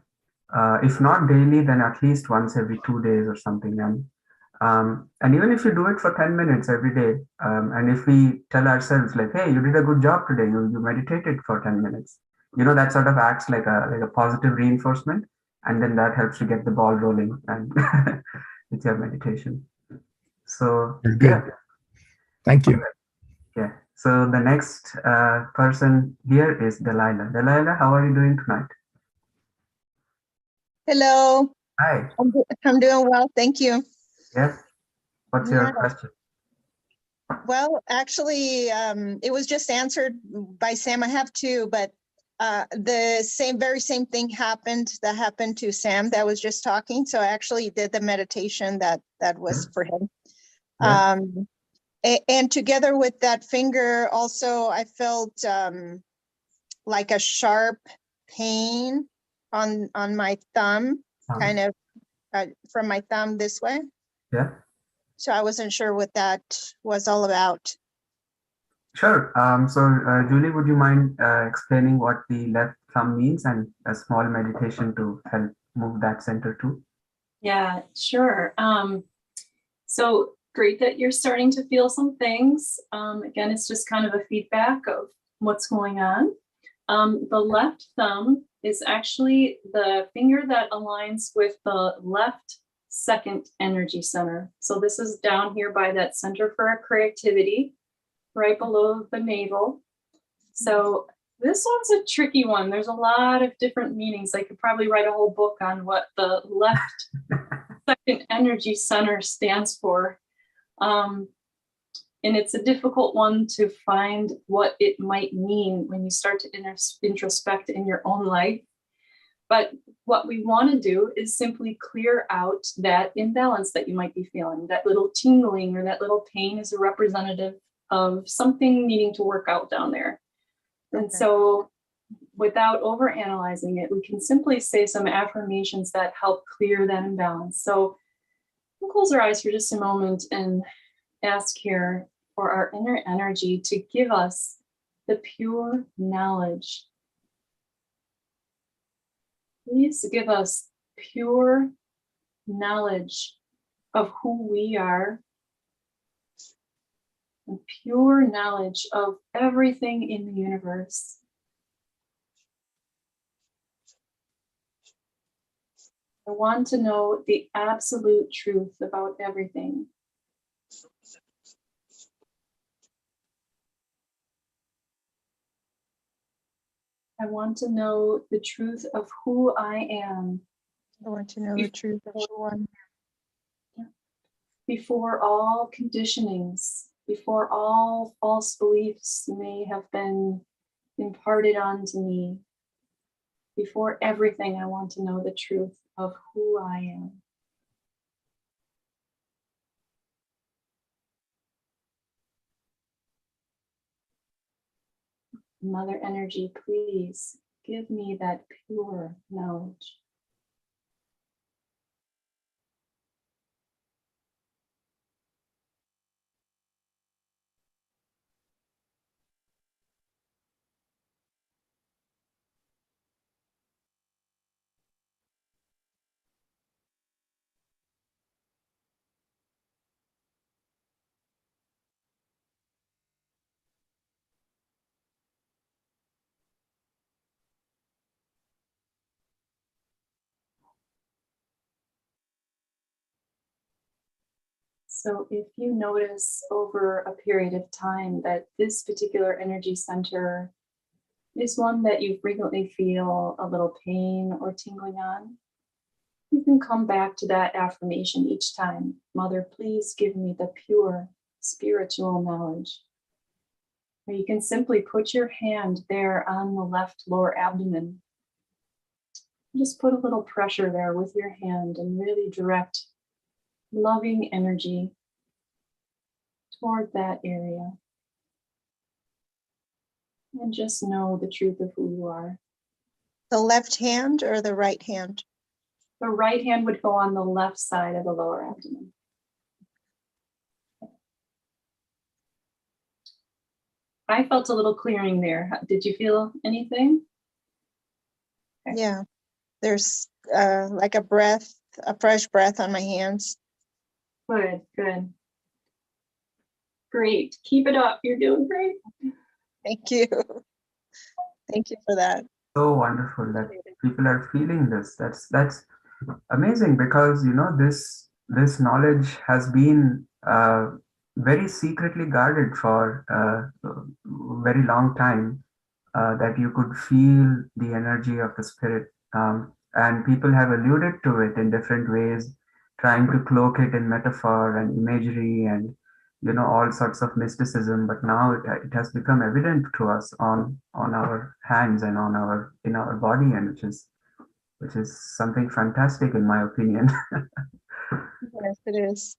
If not daily, then at least once every 2 days or something. And even if you do it for 10 minutes every day, and if we tell ourselves like, hey, you did a good job today, you meditated for 10 minutes, that sort of acts like a positive reinforcement. And then that helps to get the ball rolling and with your meditation. So, You're good. Yeah. Thank you. Yeah. So the next person here is Delilah. Delilah, how are you doing tonight? Hello. Hi. I'm doing well, thank you. Yes. What's your question? Well, actually, it was just answered by Sam. I have two, but the very same thing happened to Sam that was just talking. So I actually did the meditation that was for him. Yeah. And together with that finger, also I felt like a sharp pain on my thumb, kind of from my thumb this way. Yeah. So I wasn't sure what that was all about. Sure. So Julie, would you mind explaining what the left thumb means and a small meditation to help move that center too? Yeah, sure. So great that you're starting to feel some things. Again, it's just kind of a feedback of what's going on. The left thumb is actually the finger that aligns with the left second energy center. So this is down here by that center for our creativity, right below the navel. So this one's a tricky one. There's a lot of different meanings. I could probably write a whole book on what the left second energy center stands for. And it's a difficult one to find what it might mean when you start to introspect in your own life. But what we want to do is simply clear out that imbalance that you might be feeling. That little tingling or that little pain is a representative of something needing to work out down there. And so without overanalyzing it, we can simply say some affirmations that help clear that imbalance. So we'll close our eyes for just a moment and ask here, for our inner energy to give us the pure knowledge. Please give us pure knowledge of who we are and pure knowledge of everything in the universe. I want to know the absolute truth about everything. I want to know the truth of who I am. I want to know the truth of who I am. Before all conditionings, before all false beliefs may have been imparted onto me, before everything, I want to know the truth of who I am. Mother Energy, please give me that pure knowledge. So if you notice over a period of time that this particular energy center is one that you frequently feel a little pain or tingling on, you can come back to that affirmation each time. Mother, please give me the pure spiritual knowledge. Or you can simply put your hand there on the left lower abdomen. Just put a little pressure there with your hand and really direct loving energy toward that area. And just know the truth of who you are. The left hand or the right hand? The right hand would go on the left side of the lower abdomen. I felt a little clearing there. Did you feel anything? Okay. Yeah, there's like a fresh breath on my hands. Good, good. Great, keep it up, you're doing great. Thank you. Thank you for that. So wonderful that people are feeling this. That's amazing, because this knowledge has been very secretly guarded for a very long time, that you could feel the energy of the spirit, and people have alluded to it in different ways, trying to cloak it in metaphor and imagery and all sorts of mysticism. But now it has become evident to us on our hands and in our body, and which is something fantastic in my opinion. Yes, it is.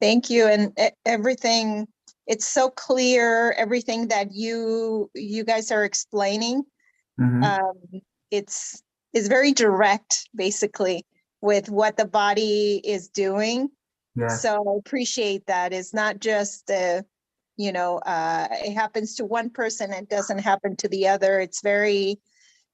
Thank you. And everything, it's so clear, everything that you guys are explaining. Mm-hmm. It's very direct, basically, with what the body is doing. Yeah. So I appreciate that. It's not just it happens to one person, it doesn't happen to the other. It's very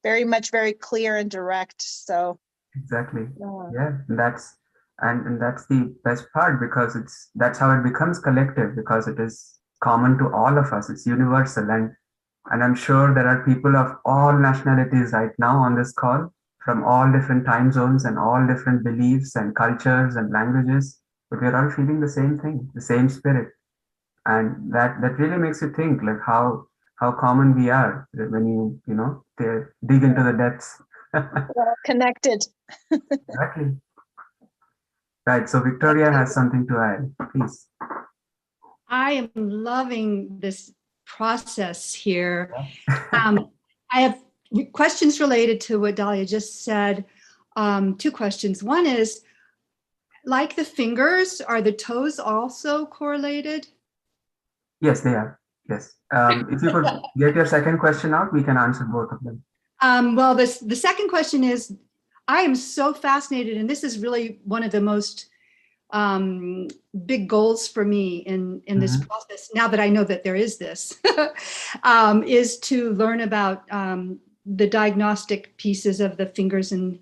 much very clear and direct. So exactly. Yeah, that's the best part, because that's how it becomes collective, because it is common to all of us. It's universal, and I'm sure there are people of all nationalities right now on this call, from all different time zones and all different beliefs and cultures and languages, but we're all feeling the same thing, the same spirit. And that really makes you think, like how common we are when you dig into the depths. We're all connected. Exactly. Right. So Victoria has something to add, please. I am loving this process here. I have questions related to what Dahlia just said. 2 questions. One is, like the fingers, are the toes also correlated? Yes, they are. Yes. If you could get your second question out, we can answer both of them. Well, the second question is, I am so fascinated, and this is really one of the most big goals for me in this process, now that I know that there is this, is to learn about the diagnostic pieces of the fingers and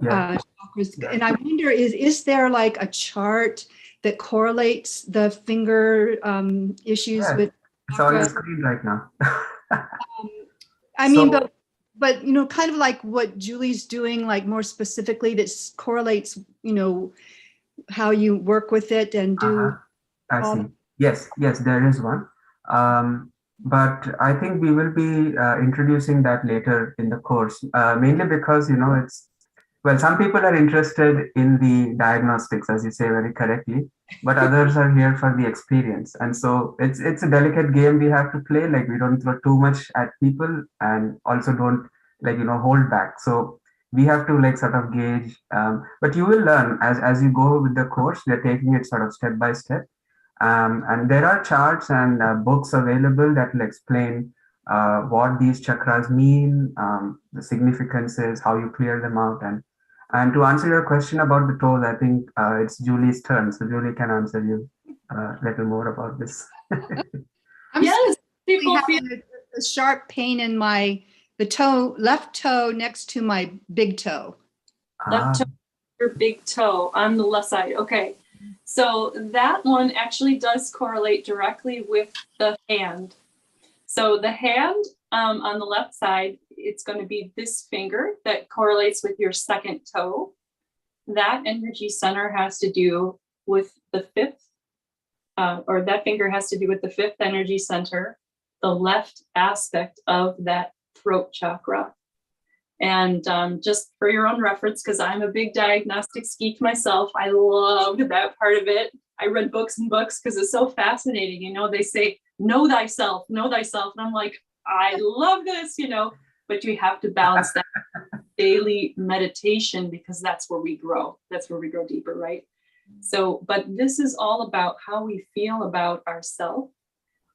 chakras. And I wonder, is there like a chart that correlates the finger issues with it's on your screen right now. I mean, but you know, kind of like what Julie's doing, like more specifically, that correlates, you know, how you work with it and do. I see. Yes, there is one. But I think we will be introducing that later in the course, mainly because, you know, well, some people are interested in the diagnostics, as you say very correctly, but others are here for the experience. And so it's a delicate game we have to play. Like, we don't throw too much at people and also don't, like, you know, hold back. So we have to, like, sort of gauge, but you will learn as you go with the course. We are taking it sort of step by step. And there are charts and books available that will explain what these chakras mean, the significances, how you clear them out. And to answer your question about the toes, I think it's Julie's turn. So Julie can answer you a little more about this. Yes, people feel a sharp pain in the left toe next to my big toe. Left toe, your big toe on the left side. Okay. So that one actually does correlate directly with the hand. So the hand on the left side, it's going to be this finger that correlates with your second toe. That energy center has to do with the fifth, or that finger has to do with the fifth energy center, the left aspect of that throat chakra. And just for your own reference, because I'm a big diagnostics geek myself, I loved that part of it. I read books and books because it's so fascinating. You know, they say, know thyself, know thyself. And I'm like, I love this, you know, but you have to balance that daily meditation, because that's where we grow. That's where we grow deeper, right? So, but this is all about how we feel about ourselves.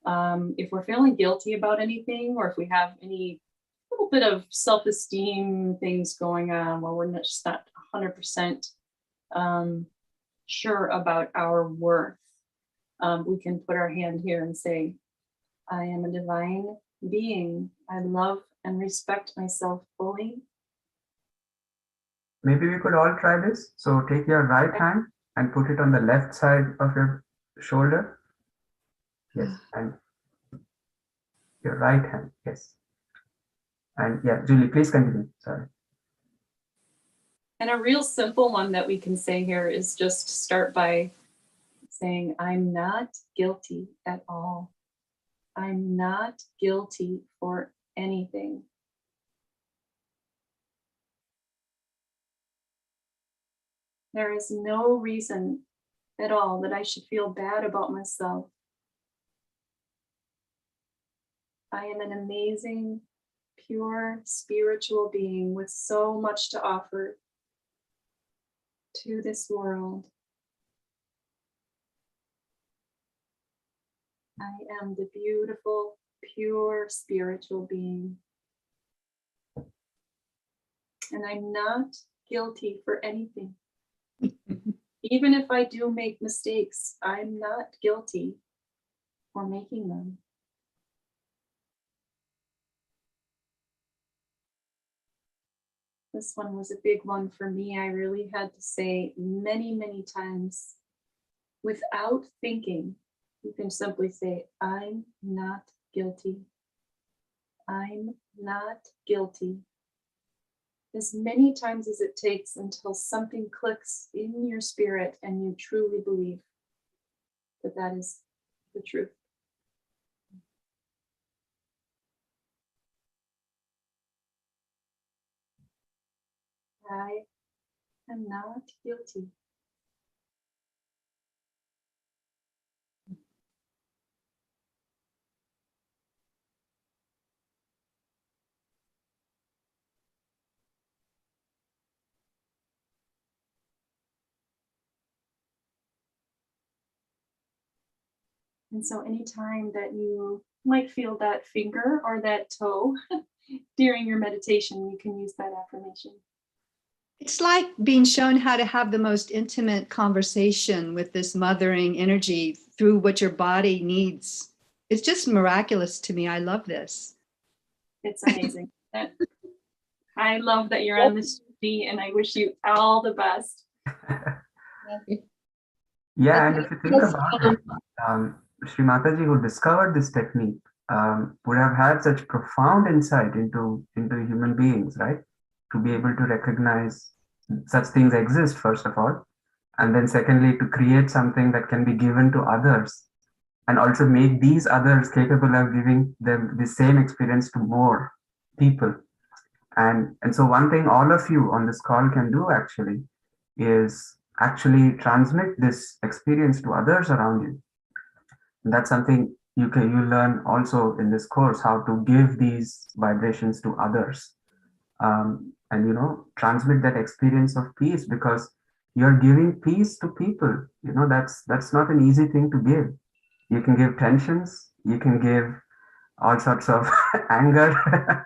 If we're feeling guilty about anything, or if we have any little bit of self-esteem things going on where we're just not 100% sure about our worth, we can put our hand here and say, I am a divine being. I love and respect myself fully. Maybe we could all try this. So take your right hand and put it on the left side of your shoulder. Yes, and your right hand. Yes. And yeah, Julie, please continue. Sorry. And a real simple one that we can say here is just start by saying, I'm not guilty at all. I'm not guilty for anything. There is no reason at all that I should feel bad about myself. I am an amazing, pure spiritual being with so much to offer to this world. I am the beautiful, pure spiritual being. And I'm not guilty for anything. Even if I do make mistakes, I'm not guilty for making them. This one was a big one for me. I really had to say many, many times without thinking. You can simply say, I'm not guilty. I'm not guilty. As many times as it takes until something clicks in your spirit and you truly believe that that is the truth. I am not guilty. And so anytime that you might feel that finger or that toe during your meditation, you can use that affirmation. It's like being shown how to have the most intimate conversation with this mothering energy through what your body needs. It's just miraculous to me. I love this. It's amazing. I love that you're on this journey, and I wish you all the best. Yeah, and if you think about it, Shri Mataji, who discovered this technique, would have had such profound insight into human beings, right? To be able to recognize such things exist, first of all, and then secondly, to create something that can be given to others, and also make these others capable of giving them the same experience to more people. And so one thing all of you on this call can do actually is actually transmit this experience to others around you. And that's something you learn also in this course, how to give these vibrations to others, and transmit that experience of peace, because you're giving peace to people. That's not an easy thing to give. You can give tensions, you can give all sorts of anger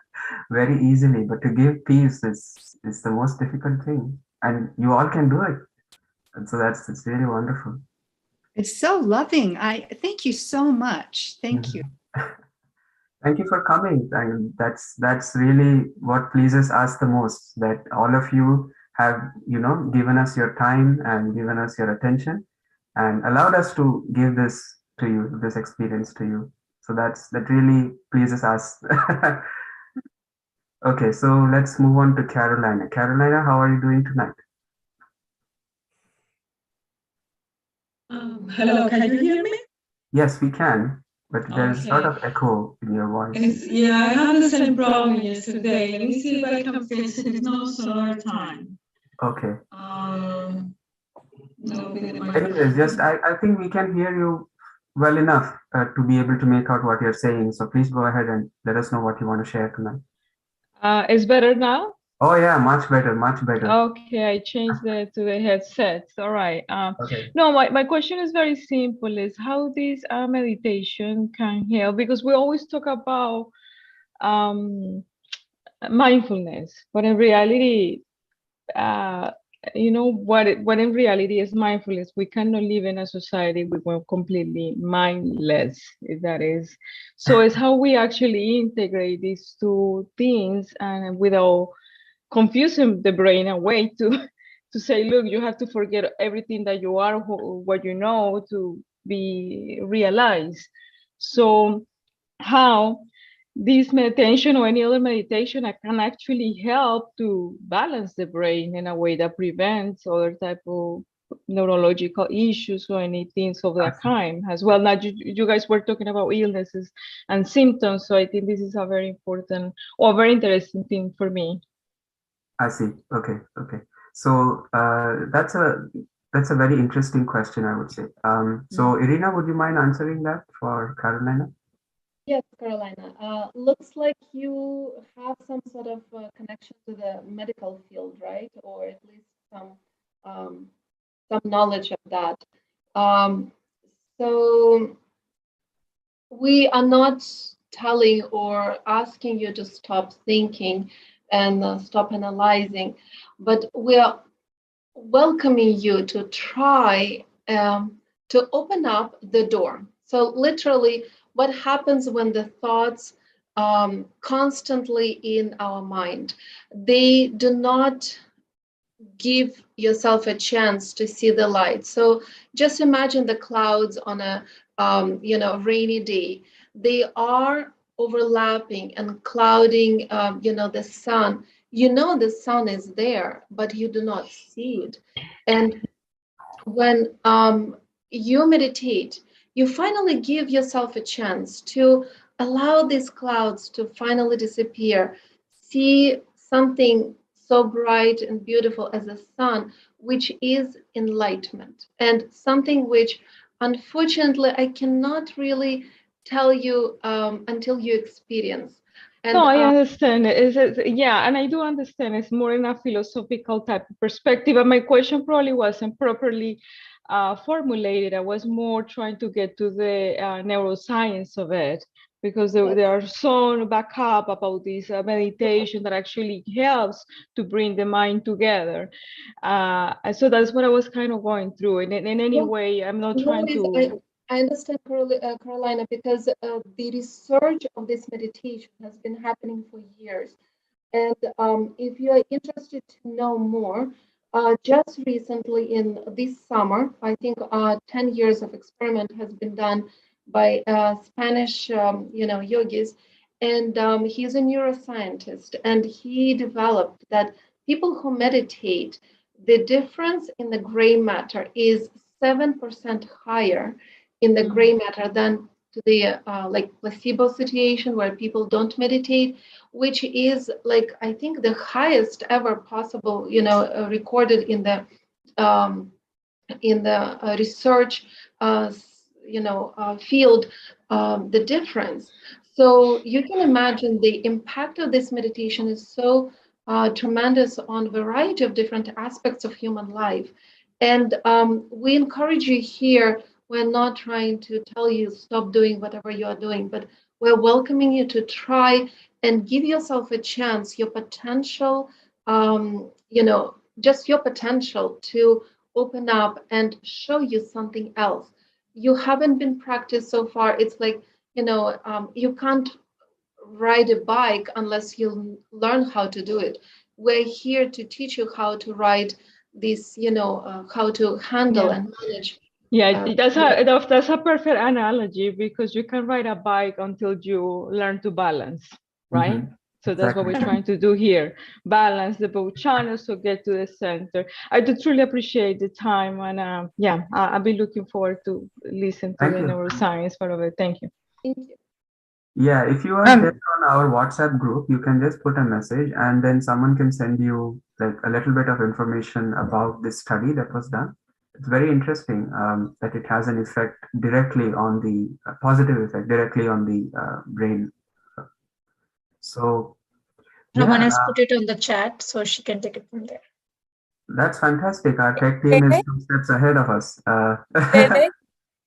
very easily, but to give peace is the most difficult thing, and you all can do it. And so it's really wonderful. It's so loving. I thank you so much. Thank you. Thank you for coming. And that's really what pleases us the most, that all of you have given us your time and given us your attention and allowed us to give this to you, this experience to you. So that really pleases us. Okay, so let's move on to Carolina. Carolina, how are you doing tonight? Hello, can you hear me? Yes, we can, but there's a lot of echo in your voice. Yeah, I had the same problem yesterday. Let me see if I can fix it. It's not solar time. Okay. No, Anyways, I think we can hear you well enough to be able to make out what you're saying. So please go ahead and let us know what you want to share tonight. It's better now? Oh yeah, much better, much better. Okay, I changed to the headset. All right. Okay. No, my question is very simple: is how this meditation can help? Because we always talk about mindfulness, but in reality, what in reality is mindfulness. We cannot live in a society we're completely mindless, if that is. So it's how we actually integrate these two things and without confusing the brain away to say, look, you have to forget everything that you are, what you know, to be realized. So how this meditation or any other meditation can actually help to balance the brain in a way that prevents other type of neurological issues or anything of that kind as well. Now you guys were talking about illnesses and symptoms, so I think this is a very important or very interesting thing for me. I see. Okay. So that's a very interesting question, I would say. So Irina, would you mind answering that for Carolina? Yes, Carolina. Looks like you have some sort of connection to the medical field, right? Or at least some knowledge of that. So we are not telling or asking you to stop thinking and stop analyzing, but we are welcoming you to try to open up the door. So literally, what happens when the thoughts constantly in our mind, they do not give yourself a chance to see the light. So just imagine the clouds on a rainy day. They are overlapping and clouding the sun. The sun is there, but you do not see it. And when you meditate, you finally give yourself a chance to allow these clouds to finally disappear, see something so bright and beautiful as the sun, which is enlightenment, and something which unfortunately I cannot really tell you until you experience. And, no, I understand. Yeah, and I do understand. It's more in a philosophical type of perspective. And my question probably wasn't properly formulated. I was more trying to get to the neuroscience of it. because they are so back up about this meditation that actually helps to bring the mind together. So that's what I was kind of going through. And in any way, I'm not trying to. I understand, Carolina, because the research of this meditation has been happening for years. And if you are interested to know more, just recently in this summer, I think 10 years of experiment has been done by Spanish, yogis, and he's a neuroscientist, and he developed that people who meditate, the difference in the gray matter is 7% higher in the gray matter than to the like placebo situation where people don't meditate, which is like I think the highest ever possible, recorded in the research, field, the difference. So you can imagine the impact of this meditation is so tremendous on a variety of different aspects of human life. And we encourage you here. We're not trying to tell you stop doing whatever you are doing, but we're welcoming you to try and give yourself a chance, your potential, just your potential to open up and show you something else. You haven't been practiced so far. It's like, you can't ride a bike unless you learn how to do it. We're here to teach you how to ride this, how to handle and manage. Yeah, that's a perfect analogy, because you can ride a bike until you learn to balance, right? Mm-hmm. So that's what we're trying to do here. Balance the both channels to get to the center. I do truly appreciate the time, and I'll be looking forward to listen to the neuroscience part of it. Thank you. Thank you. Yeah, if you are there on our WhatsApp group, you can just put a message and then someone can send you like a little bit of information about this study that was done. It's very interesting that it has an effect directly on the positive effect directly on the brain. So Someone has put it on the chat, so she can take it from there. That's fantastic. Our tech team is 2 steps ahead of us.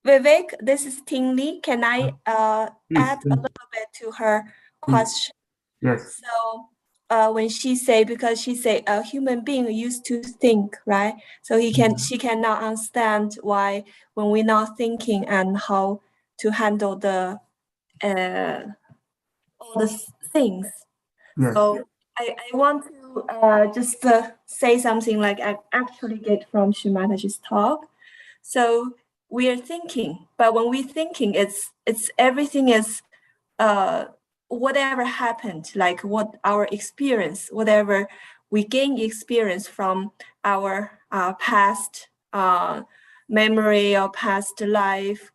Vivek, this is Ting Li. Can I add a little bit to her question? Yes. So when she say, because she say a human being used to think, right? So she cannot understand why when we're not thinking and how to handle the all the things. Yes. So I want to just say something like I actually get from Shri Mataji's talk. So we are thinking, but when we're thinking, it's everything is whatever happened, like what our experience, whatever we gain experience from our past memory or past life.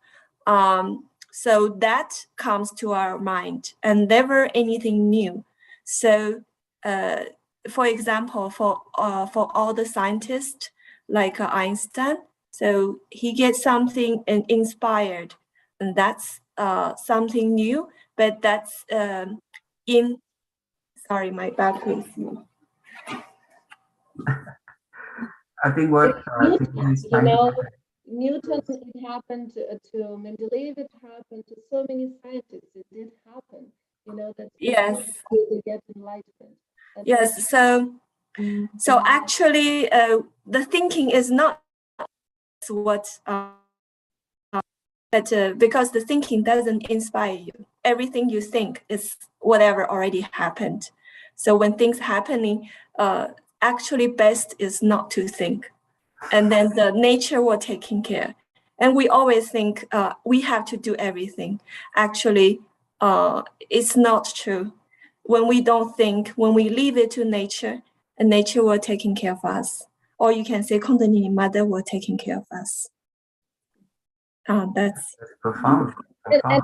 So that comes to our mind and never anything new. So for example, for all the scientists like Einstein, so he gets something inspired, and that's something new, but that's sorry, my battery is low. I think what Newton, it happened to Mendeleev, it happened to so many scientists. It did happen, that they get enlightenment. Yes, so actually the thinking is not what because the thinking doesn't inspire you. Everything you think is whatever already happened. So when things happening, actually best is not to think, and then the nature will taking care. And we always think we have to do everything. Actually, it's not true. When we don't think, when we leave it to nature, and nature will taking care of us. Or you can say Kundalini Mother will taking care of us. That's profound. And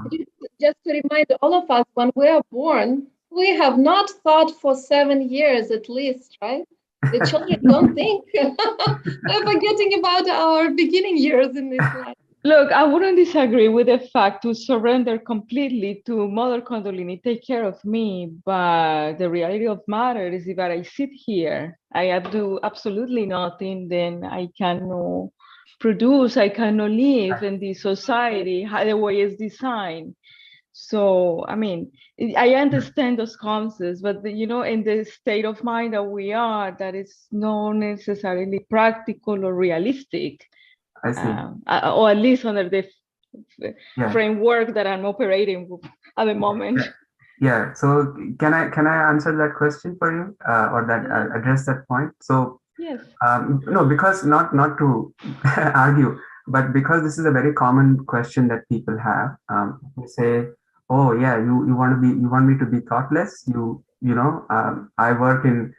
just to remind all of us, when we are born, we have not thought for 7 years at least, right? The children don't think. We're forgetting about our beginning years in this life. Look, I wouldn't disagree with the fact to surrender completely to Mother Kundalini, take care of me. But the reality of matter is if I sit here, I do absolutely nothing, then I cannot produce, I cannot live in this society, the way it's designed. So, I mean, I understand those concepts, but you know, in the state of mind that we are, that is not necessarily practical or realistic, I see. Or at least under the framework that I'm operating with at the moment. Yeah. So can I answer that question for you, or that address that point? So yes. No, because not to argue, but because this is a very common question that people have. They say, "Oh yeah, you want me to be thoughtless? I work in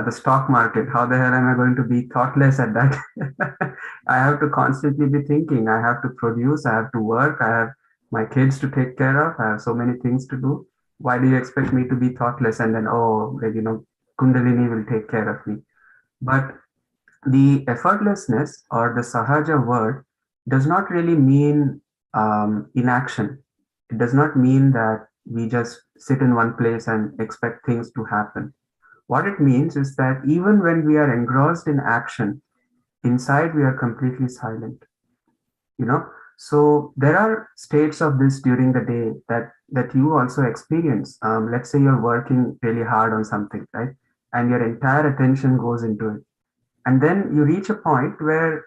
the stock market. How the hell am I going to be thoughtless at that? I have to constantly be thinking. I have to produce. I have to work. I have my kids to take care of. I have so many things to do. Why do you expect me to be thoughtless? And then, Kundalini will take care of me." But the effortlessness or the Sahaja word does not really mean inaction. It does not mean that we just sit in one place and expect things to happen. What it means is that even when we are engrossed in action, inside we are completely silent. So there are states of this during the day that you also experience. Let's say you're working really hard on something, right? And your entire attention goes into it. And then you reach a point where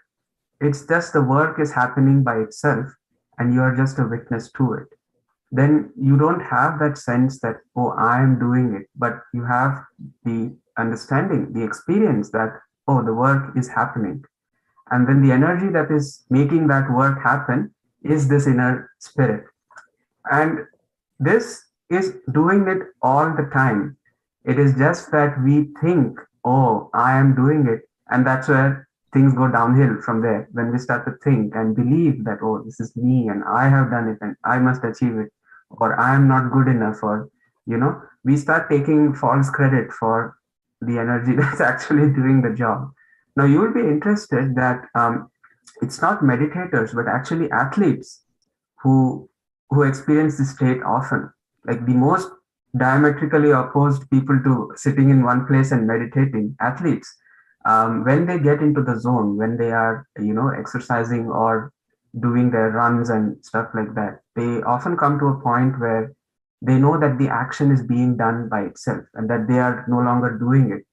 it's just the work is happening by itself and you are just a witness to it. Then you don't have that sense that, oh, I am doing it, but you have the understanding, the experience that, oh, the work is happening. And then the energy that is making that work happen is this inner spirit. And this is doing it all the time. It is just that we think, oh, I am doing it. And that's where things go downhill from there. When we start to think and believe that, oh, this is me and I have done it and I must achieve it, or I am not good enough, or, we start taking false credit for the energy that's actually doing the job. Now, you will be interested that it's not meditators, but actually athletes who experience this state often. Like the most diametrically opposed people to sitting in one place and meditating, athletes. When they get into the zone, when they are, exercising or doing their runs and stuff like that, they often come to a point where they know that the action is being done by itself and that they are no longer doing it.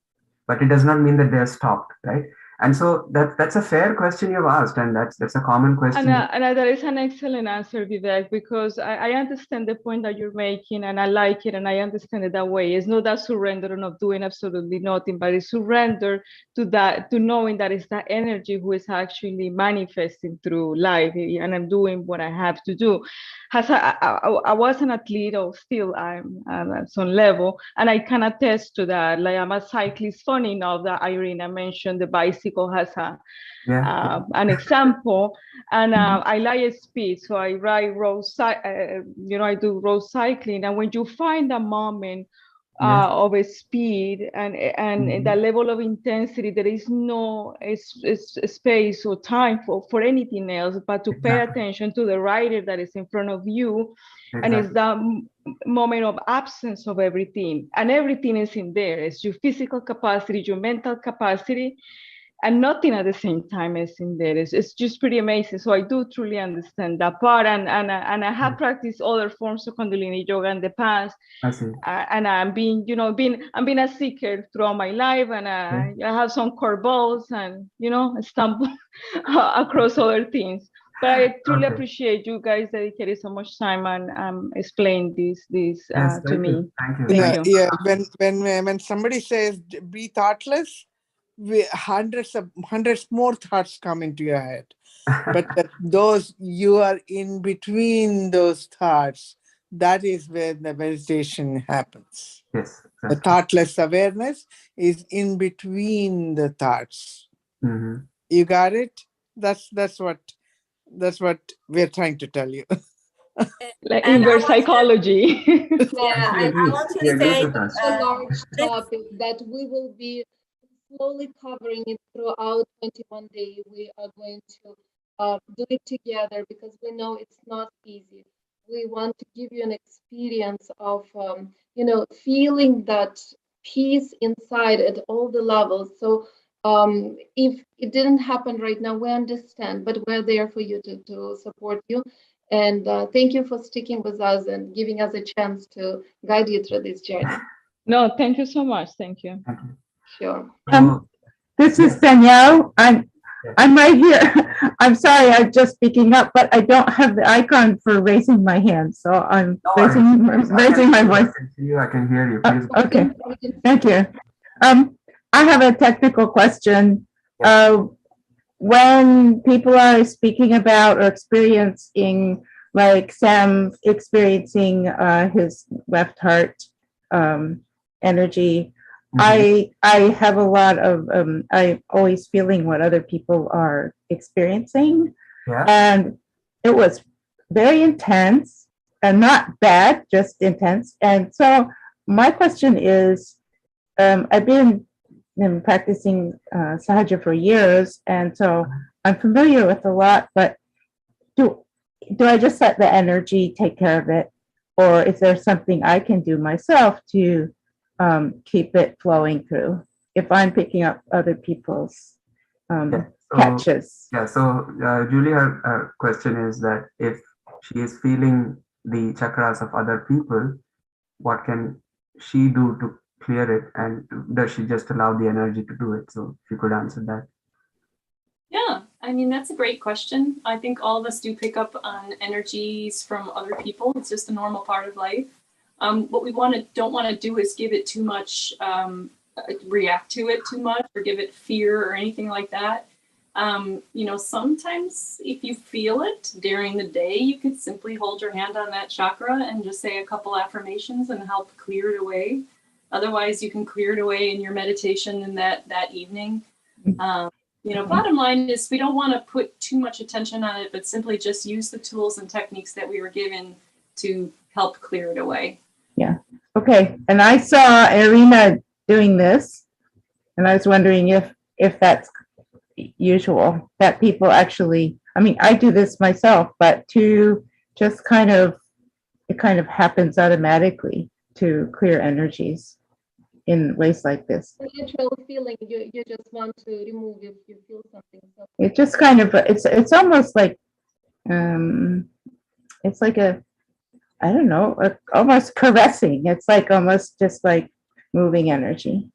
But it does not mean that they're stopped, right? And so that's a fair question you've asked, and that's a common question. And that is an excellent answer, Vivek, because I understand the point that you're making, and I like it, and I understand it that way. It's not that surrender of doing absolutely nothing, but it's surrender to that, to knowing that it's that energy who is actually manifesting through life, and I'm doing what I have to do. I was an athlete, or still I'm at some level, and I can attest to that. Like, I'm a cyclist. Funny enough that Irina mentioned the bicycle has an example, and I like speed, so I ride I do road cycling, and when you find a moment of a speed and that level of intensity, there is no space or time for anything else but to pay attention to the rider that is in front of you. And it's that moment of absence of everything, and everything is in there. It's your physical capacity, your mental capacity, and nothing at the same time is in there. It's just pretty amazing. So I do truly understand that part, and I have practiced other forms of Kundalini yoga in the past. I see. And I'm being a seeker throughout my life, and I have some curveballs and stumble across other things. But I truly appreciate you guys dedicated so much time and explain this to me. Thank you. Yeah. When somebody says be thoughtless, hundreds more thoughts come into your head. But those you are in between those thoughts, that is where the meditation happens. Yes. Exactly. The thoughtless awareness is in between the thoughts. Mm-hmm. You got it? That's what we're trying to tell you. Like inverse psychology. I want to say it's a large topic that we will be slowly covering it throughout 21 days. We are going to do it together because we know it's not easy. We want to give you an experience of, feeling that peace inside at all the levels. So if it didn't happen right now, we understand, but we're there for you to support you. And thank you for sticking with us and giving us a chance to guide you through this journey. No, thank you so much. Thank you. Sure. This is Danielle. I'm right here. I'm sorry, I'm just speaking up, but I don't have the icon for raising my hand, so I'm raising my voice. I can hear you. Please. Okay, thank you. I have a technical question. When people are speaking about or experiencing, like Sam experiencing his left heart energy, I have a lot of I'm always feeling what other people are experiencing, and it was very intense and not bad, just intense. And so my question is, I've been practicing Sahaja for years, and so I'm familiar with a lot, but do I just let the energy take care of it, or is there something I can do myself to keep it flowing through if I'm picking up other people's catches? Yeah, so Julie, her question is that if she is feeling the chakras of other people, what can she do to clear it, and does she just allow the energy to do it? So if you could answer that. Yeah, I mean, that's a great question. I think all of us do pick up on energies from other people. It's just a normal part of life. What we don't want to do is give it too much, react to it too much, or give it fear or anything like that. Sometimes if you feel it during the day, you could simply hold your hand on that chakra and just say a couple affirmations and help clear it away. Otherwise, you can clear it away in your meditation in that evening. Bottom line is we don't want to put too much attention on it, but simply just use the tools and techniques that we were given to help clear it away. Yeah. Okay. And I saw Irina doing this, and I was wondering if that's usual, that people actually, I mean, I do this myself, but to just it kind of happens automatically to clear energies in ways like this. Natural feeling, you just want to remove if you feel something. So. It just kind of, it's almost like, it's like I don't know, almost caressing. It's like almost just like moving energy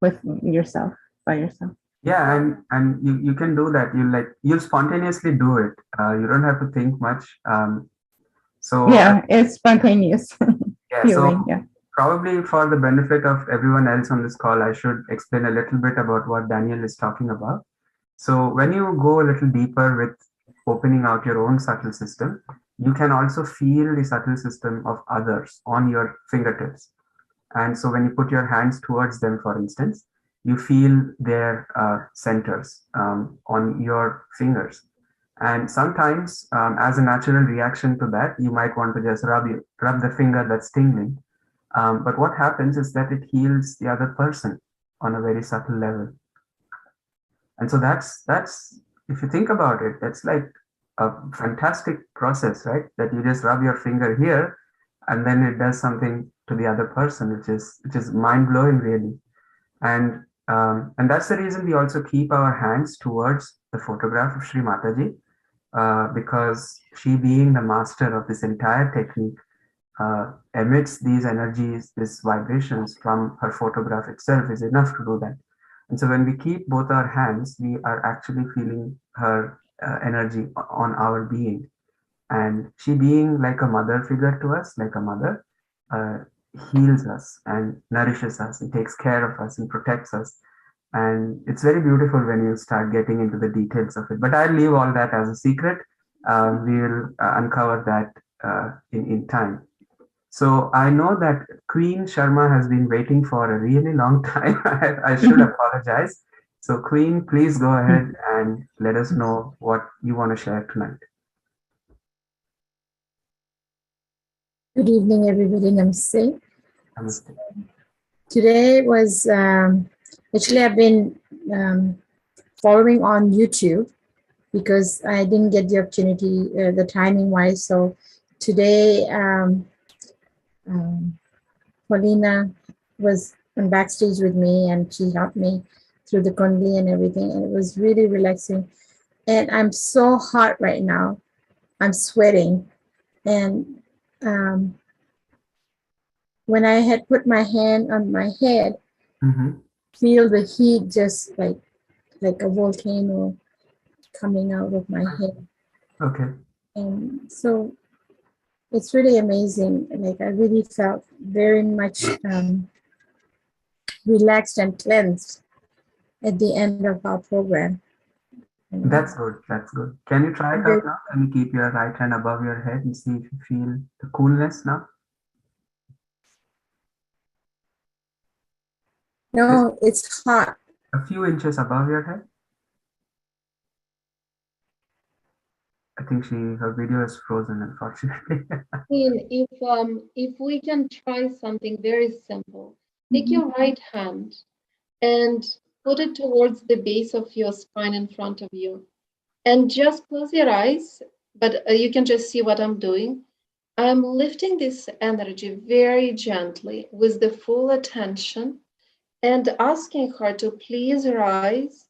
with yourself, by yourself. Yeah, and you can do that. You'll spontaneously do it. You don't have to think much. So yeah, it's spontaneous. Yeah, feeling, so probably for the benefit of everyone else on this call, I should explain a little bit about what Daniel is talking about. So when you go a little deeper with opening out your own subtle system, you can also feel the subtle system of others on your fingertips. And so when you put your hands towards them, for instance, you feel their centers on your fingers. And sometimes, as a natural reaction to that, you might want to just rub the finger that's tingling. But what happens is that it heals the other person on a very subtle level. And so that's if you think about it, that's like a fantastic process, right? That you just rub your finger here, and then it does something to the other person, which is mind blowing, really. And that's the reason we also keep our hands towards the photograph of Shri Mataji, because she, being the master of this entire technique, emits these energies, these vibrations from her photograph itself is enough to do that. And so when we keep both our hands, we are actually feeling her energy on our being. And she, being like a mother figure to us, like a mother, heals us and nourishes us and takes care of us and protects us. And it's very beautiful when you start getting into the details of it. But I'll leave all that as a secret. We will uncover that in time. So I know that Queen Sharma has been waiting for a really long time. I should apologize. So Queen, please go ahead and let us know what you want to share tonight. Good evening, everybody. Namaste. Namaste. Today was, actually I've been following on YouTube because I didn't get the opportunity, the timing wise. So today, Paulina was on backstage with me and she helped me through the Kundalini and everything. And it was really relaxing. And I'm so hot right now. I'm sweating. And when I had put my hand on my head, feel the heat just like a volcano coming out of my head. Okay. And so it's really amazing. Like I really felt very much relaxed and cleansed at the end of our program. That's good. That's good. Can you try it out now? Can you keep your right hand above your head and see if you feel the coolness now? No, it's hot. A few inches above your head. I think her video is frozen, unfortunately. If we can try something very simple, take your right hand and put it towards the base of your spine in front of you, and just close your eyes. But you can just see what I'm doing. I'm lifting this energy very gently with the full attention and asking her to please rise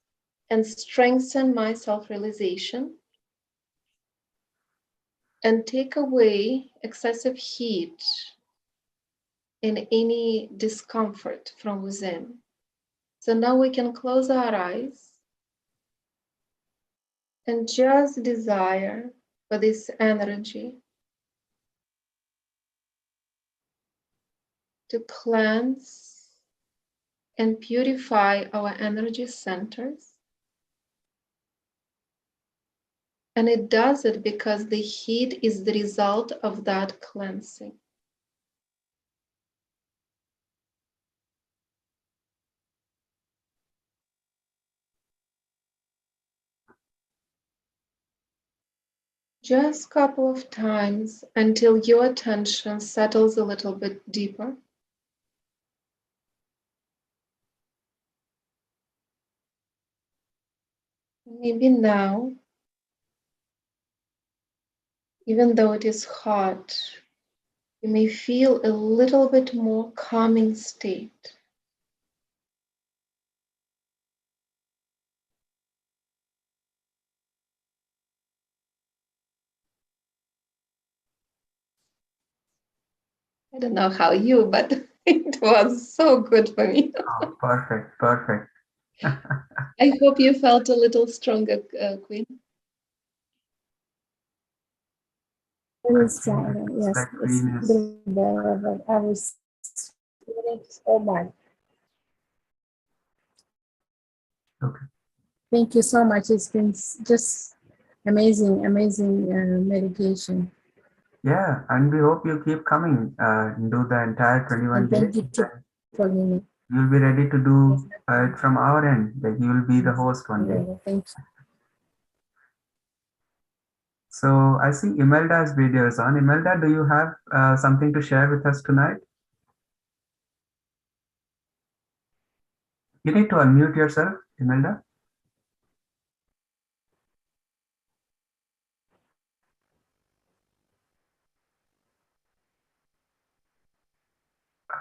and strengthen my self-realization and take away excessive heat and any discomfort from within. So now we can close our eyes and just desire for this energy to cleanse and purify our energy centers. And it does it because the heat is the result of that cleansing. Just a couple of times until your attention settles a little bit deeper. Maybe now, even though it is hot, you may feel a little bit more calming state. I don't know how you, but it was so good for me. Oh, perfect, perfect. I hope you felt a little stronger, Queen. Yes, it's but I was feeling so much. Okay. Thank you so much. It's been just amazing meditation. Yeah, and we hope you keep coming and do the entire 21 And days. thank you for me. You'll be ready to do it from our end. That you will be the host one day. Yeah, thank you. So I see Imelda's video is on. Imelda, do you have something to share with us tonight? You need to unmute yourself, Imelda.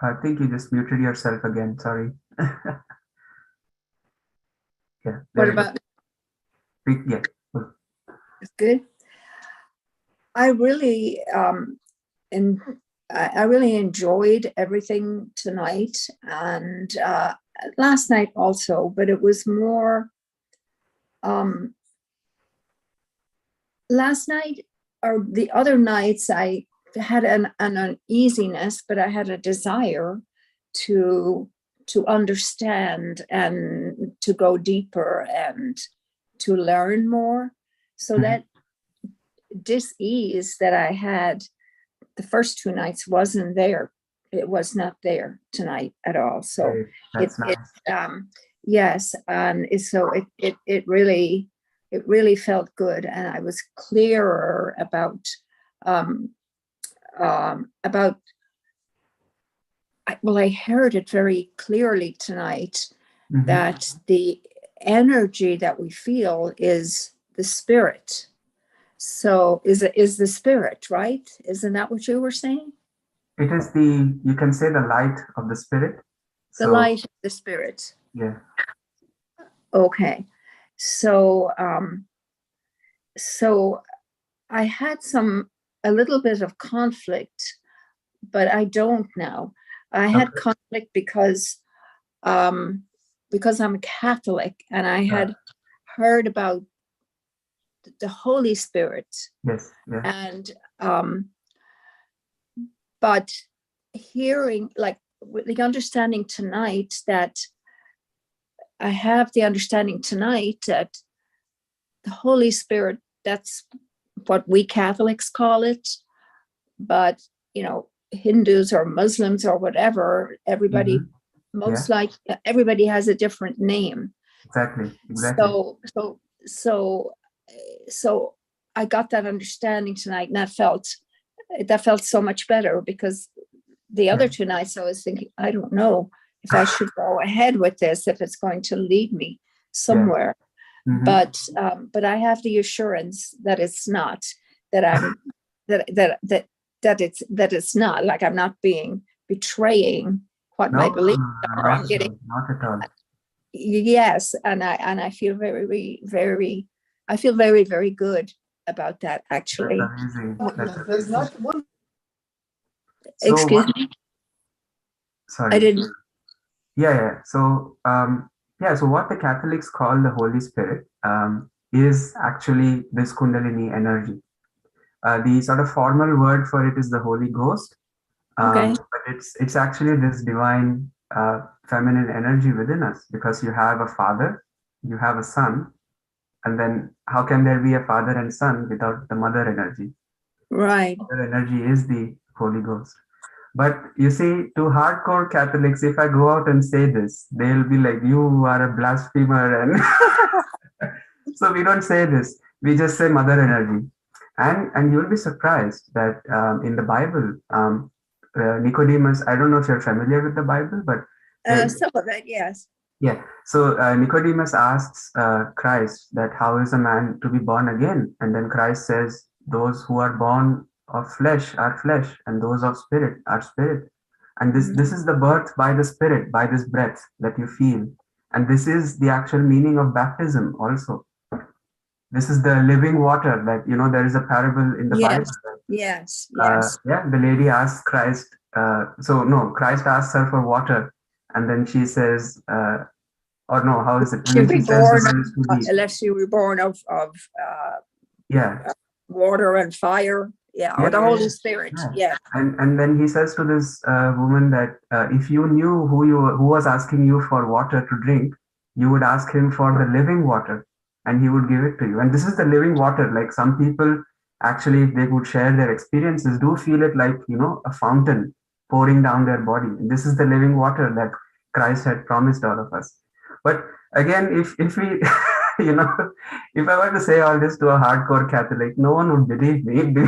I think you just muted yourself again. Sorry. Yeah. What about? Yeah. It's good. I really I really enjoyed everything tonight and last night also, but it was more last night or the other nights I had an uneasiness, but I had a desire to understand and to go deeper and to learn more. So that dis-ease that I had the first two nights wasn't there. It was not there tonight at all. So That's nice. yes, and so it really felt good, and I was clearer about I heard it very clearly tonight that the energy that we feel is the spirit. So is the spirit, right? Isn't that what you were saying? It is you can say the light of the spirit. The light of the spirit. Yeah. Okay. So so I had some a little bit of conflict, but I don't now. I had conflict because I'm a Catholic, and I had heard about the Holy Spirit. Yes. Yeah. And but hearing, like, with the understanding tonight that I have the understanding tonight that the Holy Spirit, that's what we Catholics call it, but Hindus or Muslims or whatever, everybody everybody has a different name. Exactly. So I got that understanding tonight, and that felt so much better, because the other 2 nights I was thinking, I don't know if I should go ahead with this, if it's going to lead me somewhere. But I have the assurance that it's not, that I'm that it's not, like, I'm not betraying what my beliefs are. I'm getting, not at all. Yes, and I feel very, very, I feel very, very good about that, actually. That's amazing. There's not one. Excuse me. Sorry. I didn't. Yeah. So so what the Catholics call the Holy Spirit is actually this Kundalini energy. The sort of formal word for it is the Holy Ghost. But it's actually this divine feminine energy within us, because you have a father, you have a son, and then how can there be a father and son without the mother energy? Right. Mother energy is the Holy Ghost. But you see, to hardcore Catholics, if I go out and say this, they'll be like, you are a blasphemer. And so we don't say this. We just say mother energy. And you'll be surprised that in the Bible, Nicodemus, I don't know if you're familiar with the Bible, but some of it, yes. Yeah. So Nicodemus asks Christ that how is a man to be born again? And then Christ says, those who are born of flesh are flesh, and those of spirit are spirit. And this is the birth by the Spirit, by this breath that you feel. And this is the actual meaning of baptism also. This is the living water that, there is a parable in the Bible. Yes. The lady asks Christ, Christ asks her for water. And then she says, how is it? Unless you were born of water and fire. Or the Holy Spirit. And then he says to this woman that if you knew who was asking you for water to drink, you would ask him for the living water, and he would give it to you. And this is the living water. Like, some people actually, if they would share their experiences, do feel it like, a fountain pouring down their body. And this is the living water that Christ had promised all of us. But again, if we, if I were to say all this to a hardcore Catholic, no one would believe me.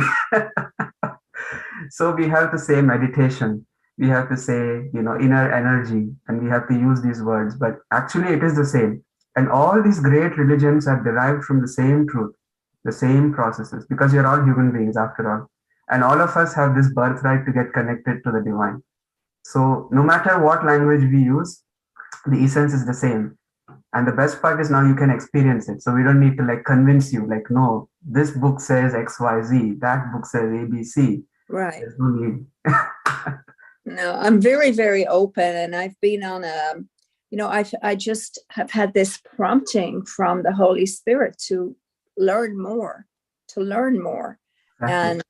So we have to say meditation. We have to say, inner energy, and we have to use these words. But actually, it is the same. And all these great religions are derived from the same truth, the same processes, because you're all human beings after all. And all of us have this birthright to get connected to the divine. So no matter what language we use, the essence is the same. And the best part is now you can experience it. So we don't need to convince you, no, this book says XYZ, that book says ABC. Right. There's no need. No, I'm very, very open. And I've been on I just have had this prompting from the Holy Spirit to learn more. And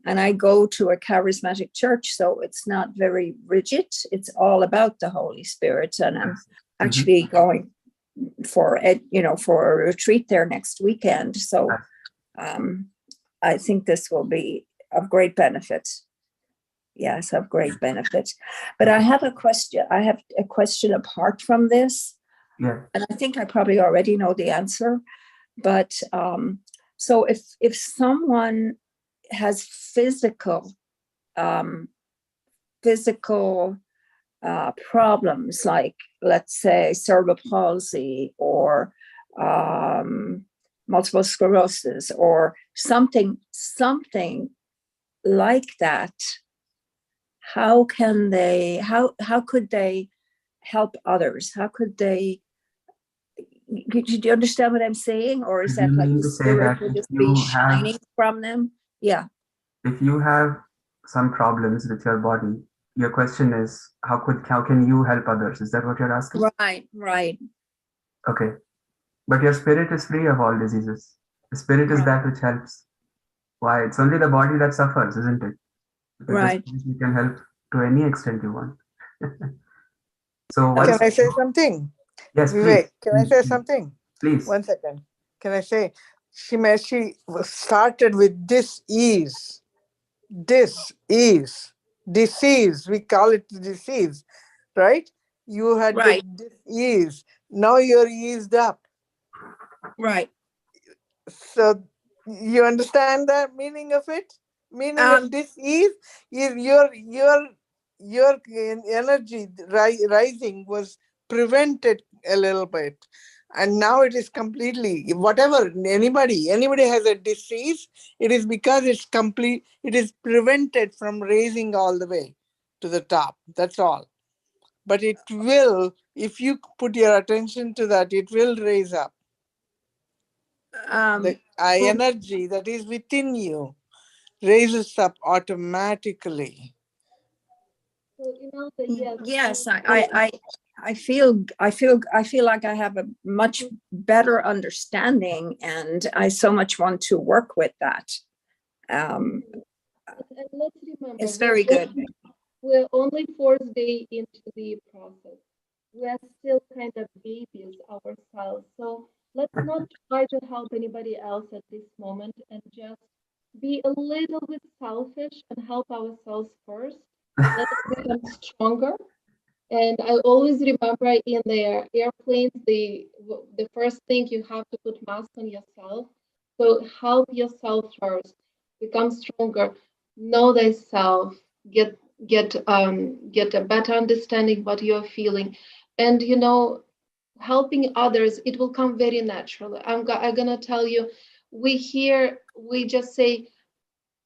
and I go to a charismatic church, so it's not very rigid. It's all about the Holy Spirit. And I'm actually going for a retreat there next weekend. So I think this will be of great benefit. Yes, of great benefit. But I have a question. I have a question apart from this. Yeah. And I think I probably already know the answer. But so if someone has physical problems, like, let's say, cerebral palsy or multiple sclerosis or something like that, how could they help others? How could they Did you understand what I'm saying? Or is Do you that like mean the to say that spirit will if just you be have shining from them? Yeah. if you have some problems with your body, your question is how can you help others? Is that what you're asking? Right, right. Okay. But your spirit is free of all diseases. The spirit is that which helps. Why? It's only the body that suffers, isn't it? Because Right. you can help to any extent you want. So Can I say something? Yes, Vivek, please. can I say something? Please. 1 second. Can I say, she started with dis-ease. Dis-ease. Disease, we call it disease, right? You had the dis-ease. Now you're eased up. Right. So you understand the meaning of it? Meaning of dis-ease is your energy rising was prevented a little bit, and now it is completely, whatever anybody has a disease, it is because it is prevented from raising all the way to the top. That's all. But it will, if you put your attention to that, it will raise up. The energy that is within you raises up automatically. Yes, I feel like I have a much better understanding, and I so much want to work with that. And let's remember, It's very good. We're only 4th day into the process. We are still kind of babies ourselves. So let's not try to help anybody else at this moment and just be a little bit selfish and help ourselves first. Let us become stronger. And I always remember in the airplanes, the first thing you have to put mask on yourself. So help yourself first, become stronger, know thyself, get a better understanding what you're feeling, and helping others, it will come very naturally. I'm gonna tell you, we just say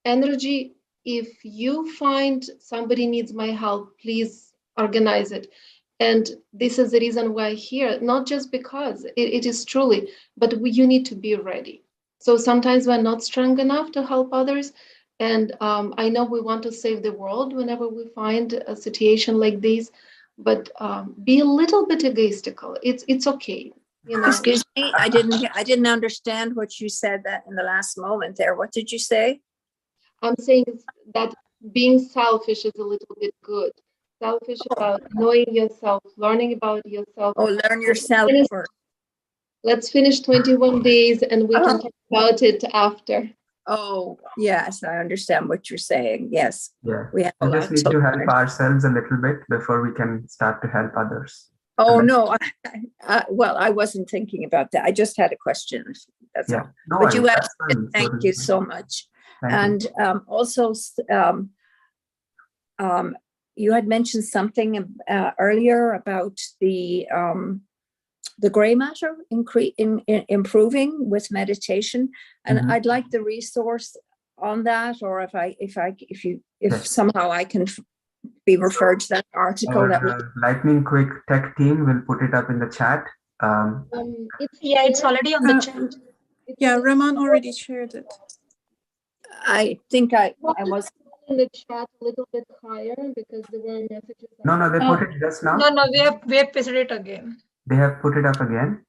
energy. If you find somebody needs my help, please organize it. And this is the reason why here, not just because it is truly, but you need to be ready. So sometimes we're not strong enough to help others. And I know we want to save the world whenever we find a situation like this, but be a little bit egoistical. It's okay. Excuse me, I didn't understand what you said that in the last moment there. What did you say? I'm saying that being selfish is a little bit good. Selfish about knowing yourself, learning about yourself. Oh, learn yourself first. Let's finish 21 days and we can talk about it after. Oh, yes, I understand what you're saying. Yes. Yeah. We just need to help ourselves a little bit before we can start to help others. Oh, no. Well, I wasn't thinking about that. I just had a question. That's all. No but you have, thank you so much. Thank you. Also, you had mentioned something earlier about the gray matter improving with meditation, and I'd like the resource on that, or if somehow I can be referred to that article. Our lightning quick tech team will put it up in the chat. It's already on the chat. Yeah, Raman already shared it. I think I was in the chat a little bit higher because there were messages. No, they put it just now. No, we have pasted it again. They have put it up again.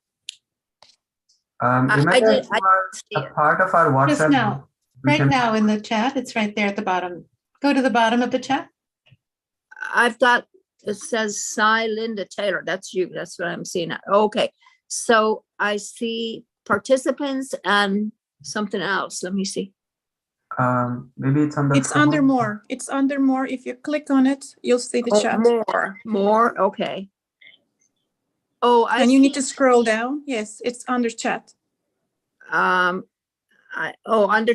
I did a part of our WhatsApp. Just now, now in the chat. It's right there at the bottom. Go to the bottom of the chat. I've got, it says Cy Linda Taylor. That's you. That's what I'm seeing. Okay. So I see participants and something else. Let me see. Maybe it's on the. It's under more. It's under more. If you click on it, you'll see the chat. More. Okay. Oh, and you need to scroll down. Yes, it's under chat. Under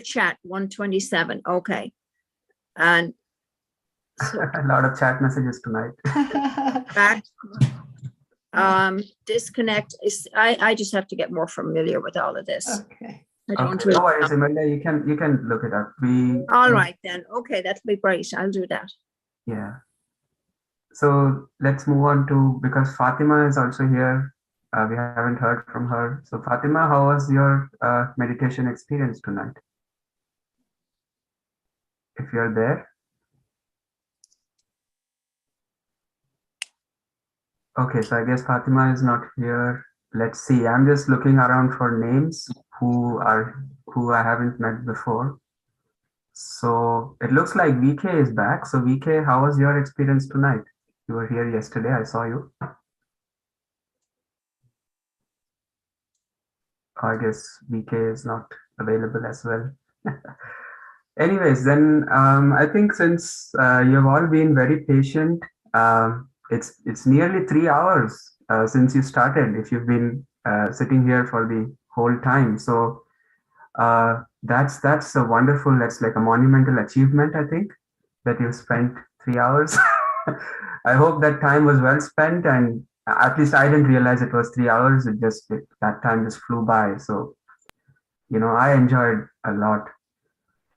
chat 127. Okay. And so, a lot of chat messages tonight. Back. Disconnect is. I just have to get more familiar with all of this. Okay. No worries, Imelda. You can look it up. All right then. Okay, that'll be great. I'll do that. Yeah. So let's move on to, because Fatima is also here. We haven't heard from her. So Fatima, how was your meditation experience tonight? If you're there. Okay, so I guess Fatima is not here. Let's see. I'm just looking around for names who I haven't met before. So it looks like VK is back. So VK, how was your experience tonight? You were here yesterday. I saw you. I guess VK is not available as well. Anyways, then I think since you've all been very patient, it's nearly 3 hours since you started. If you've been sitting here for the whole time, so that's a wonderful. That's like a monumental achievement. I think that you spent 3 hours. I hope that time was well spent, and at least I didn't realize it was 3 hours. That time just flew by. So I enjoyed a lot.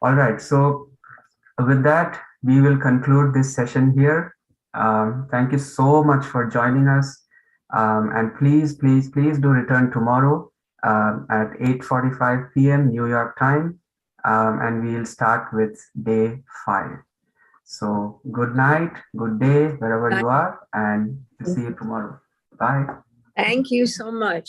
All right, so with that, we will conclude this session here. Thank you so much for joining us. And please do return tomorrow at 8:45 p.m. New York time. And we'll start with day 5. So good night, good day, wherever you are, and see you tomorrow. Bye. Thank you so much.